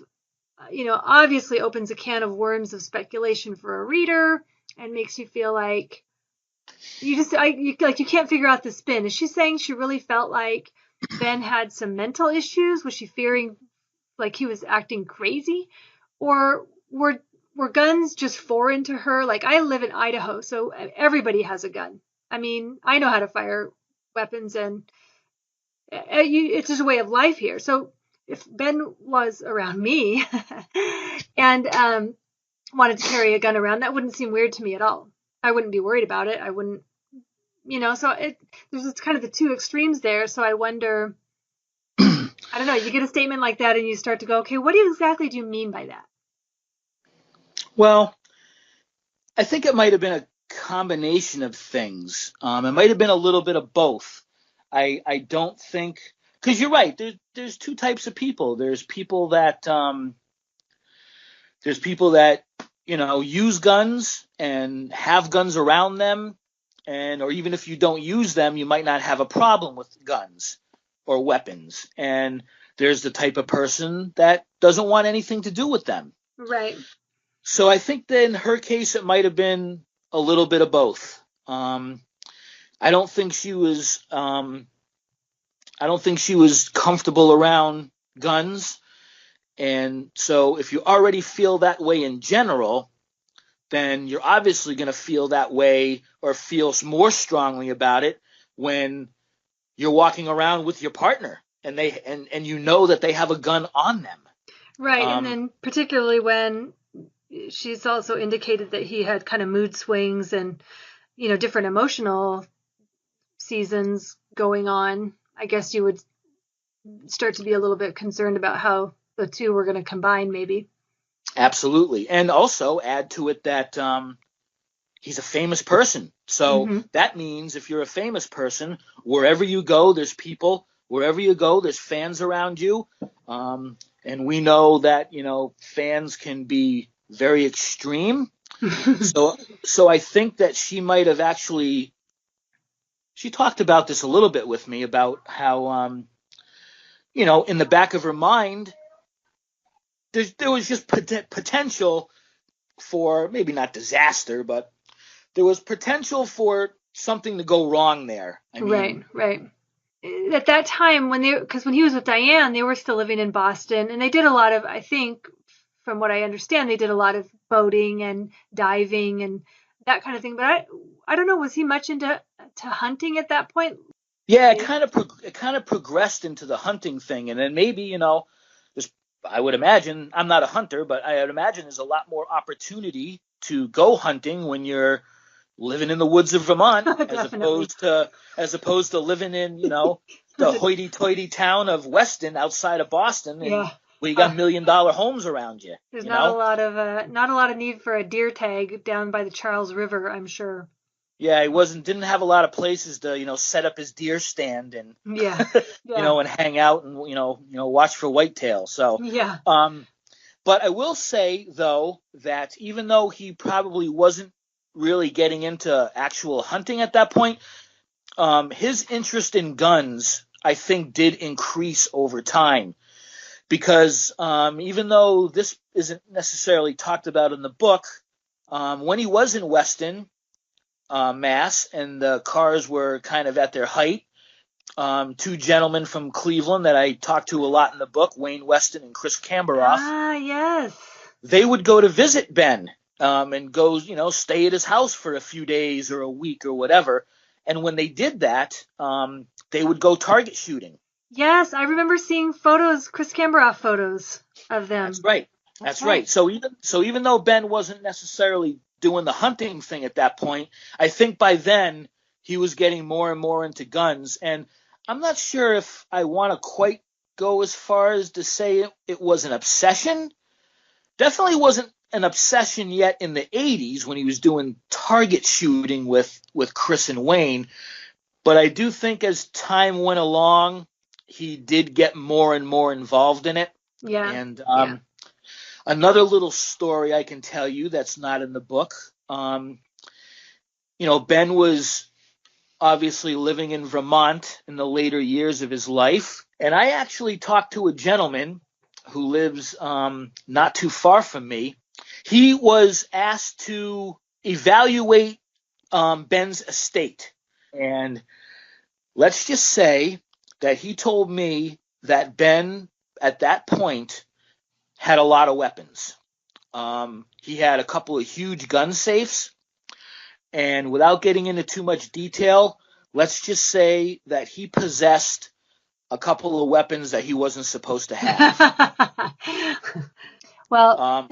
obviously opens a can of worms of speculation for a reader and makes you feel like you can't figure out the spin. Is she saying she really felt like Ben had some mental issues? Was she fearing like he was acting crazy? Or were guns just foreign to her? Like, I live in Idaho, so everybody has a gun. I mean, I know how to fire weapons, and it's just a way of life here. So if Ben was around me and wanted to carry a gun around, that wouldn't seem weird to me at all. I wouldn't be worried about it. I wouldn't, so there's kind of the two extremes there. So I wonder, I don't know, you get a statement like that and you start to go, okay, what exactly do you mean by that? Well, I think it might have been a combination of things. It might have been a little bit of both. I don't think, because you're right. There's two types of people. There's people that use guns and have guns around them, or even if you don't use them, you might not have a problem with guns or weapons. And there's the type of person that doesn't want anything to do with them. Right. So I think that in her case, it might have been a little bit of both. I don't think she was comfortable around guns. And so if you already feel that way in general, then you're obviously going to feel that way or feel more strongly about it when you're walking around with your partner and you know that they have a gun on them. Right. And then particularly when she's also indicated that he had kind of mood swings and, different emotional seasons going on. I guess you would start to be a little bit concerned about how the two were going to combine, maybe. Absolutely. And also add to it that he's a famous person. So that means if you're a famous person, wherever you go, there's people. Wherever you go, there's fans around you. And we know that, fans can be very extreme. So I think that she might have actually, she talked about this a little bit with me about how, in the back of her mind, there was just potential for maybe not disaster, but there was potential for something to go wrong there. I mean, right. At that time, because when he was with Diane, they were still living in Boston, and they did a lot of, I think, from what I understand, they did a lot of boating and diving and that kind of thing. But I don't know, was he much into hunting at that point? Yeah, it kind of progressed into the hunting thing, and then maybe I would imagine, I'm not a hunter, but I would imagine there's a lot more opportunity to go hunting when you're living in the woods of Vermont as opposed to living in, the hoity-toity town of Weston outside of Boston, and where you got $1 million homes around you. There's not a lot of need for a deer tag down by the Charles River, I'm sure. Yeah, he didn't have a lot of places to, set up his deer stand and, and hang out and, watch for whitetail. So, but I will say though, that even though he probably wasn't really getting into actual hunting at that point, his interest in guns, I think, did increase over time because, even though this isn't necessarily talked about in the book, when he was in Weston, Mass, and the cars were kind of at their height. Two gentlemen from Cleveland that I talked to a lot in the book, Wayne Weston and Chris Camberoff. Ah, yes. They would go to visit Ben and go, stay at his house for a few days or a week or whatever. And when they did that, they would go target shooting. Yes, I remember seeing Chris Camberoff photos of them. That's right. That's right. So even though Ben wasn't necessarily doing the hunting thing at that point, I think by then he was getting more and more into guns. And I'm not sure if I want to quite go as far as to say it was an obsession. Definitely wasn't an obsession yet in the 80s when he was doing target shooting with Chris and Wayne. But I do think as time went along, he did get more and more involved in it. Yeah. And another little story I can tell you that's not in the book. Ben was obviously living in Vermont in the later years of his life. And I actually talked to a gentleman who lives not too far from me. He was asked to evaluate Ben's estate. And let's just say that he told me that Ben, at that point, had a lot of weapons. He had a couple of huge gun safes. And without getting into too much detail, let's just say that he possessed a couple of weapons that he wasn't supposed to have. Well,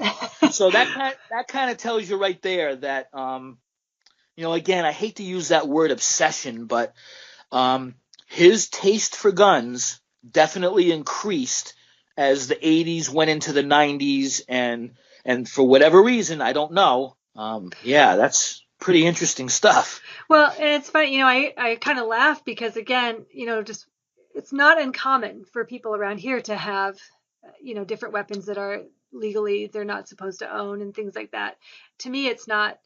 so that kind of tells you right there that, again, I hate to use that word obsession, but his taste for guns definitely increased as the 80s went into the 90s, and for whatever reason, I don't know. That's pretty interesting stuff. Well, and it's funny, I kind of laugh because, again, it's not uncommon for people around here to have, different weapons that are legally they're not supposed to own and things like that. To me, it's not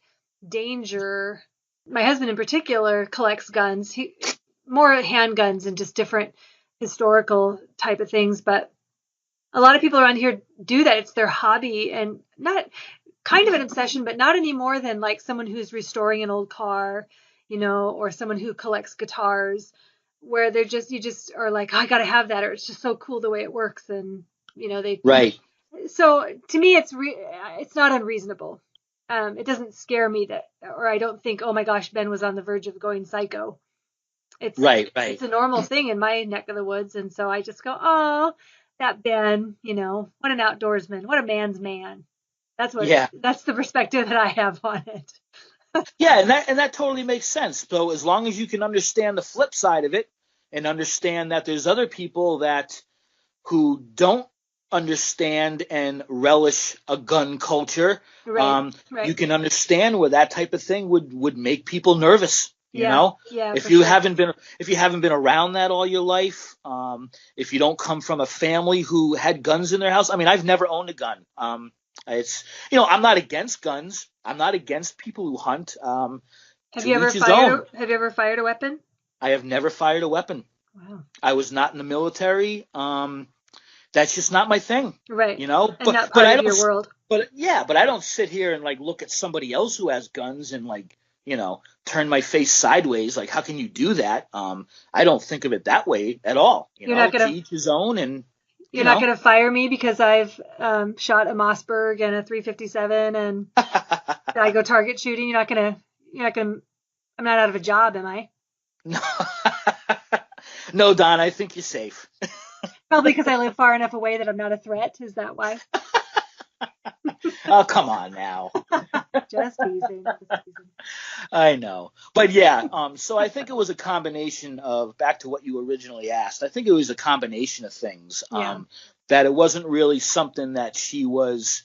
danger. My husband in particular collects guns, more handguns and just different historical type of things. But a lot of people around here do that. It's their hobby and not kind of an obsession, but not any more than like someone who's restoring an old car, or someone who collects guitars, where you just are like, oh, I got to have that, or it's just so cool the way it works. And, Right. So to me, it's not unreasonable. It doesn't scare me or I don't think, oh my gosh, Ben was on the verge of going psycho. It's right. It's a normal thing in my neck of the woods. And so I just go, oh, that Ben, what an outdoorsman, what a man's man. That's the perspective that I have on it. Yeah, and that totally makes sense. So as long as you can understand the flip side of it and understand that there's other people who don't understand and relish a gun culture, right. You can understand where that type of thing would make people nervous. Yeah, if you haven't been around that all your life, if you don't come from a family who had guns in their house. I mean, I've never owned a gun. It's I'm not against guns. I'm not against people who hunt. Have you ever fired a weapon? I have never fired a weapon. Wow. I was not in the military. That's just not my thing. Right. And not part of your world. But I don't sit here and look at somebody else who has guns and turn my face sideways. Like, how can you do that? I don't think of it that way at all. You're not gonna, to each his own. And you're not going to fire me because I've shot a Mossberg and a 357 and I go target shooting. You're not going to. I'm not out of a job, am I? No, no, Don. I think you're safe. Probably because I live far enough away that I'm not a threat. Is that why? Oh, come on now. Just teasing. I know. But yeah, so I think it was a combination of, back to what you originally asked, I think it was a combination of things. That it wasn't really something that she was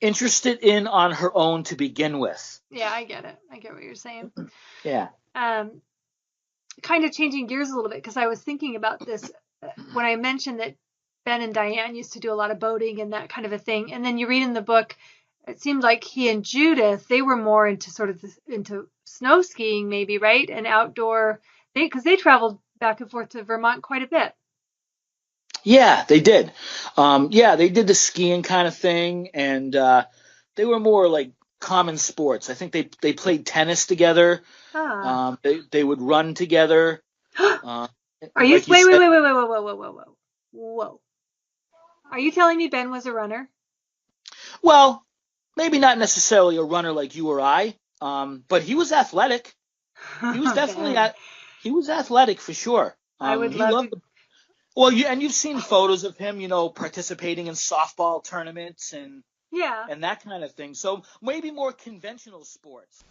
interested in on her own to begin with. Yeah, I get it. I get what you're saying. Yeah. Kind of changing gears a little bit, because I was thinking about this when I mentioned that Ben and Diane used to do a lot of boating and that kind of a thing. And then you read in the book, it seemed like he and Judith, they were more into into snow skiing maybe, right? And outdoor, because they traveled back and forth to Vermont quite a bit. Yeah, they did. They did the skiing kind of thing, and they were more like common sports. I think they played tennis together. They would run together. Are you wait, whoa. Are you telling me Ben was a runner? Well, maybe not necessarily a runner like you or I, but he was athletic. He was definitely he was athletic for sure. I would love to. Well, you've seen photos of him, participating in softball tournaments and that kind of thing. So maybe more conventional sports.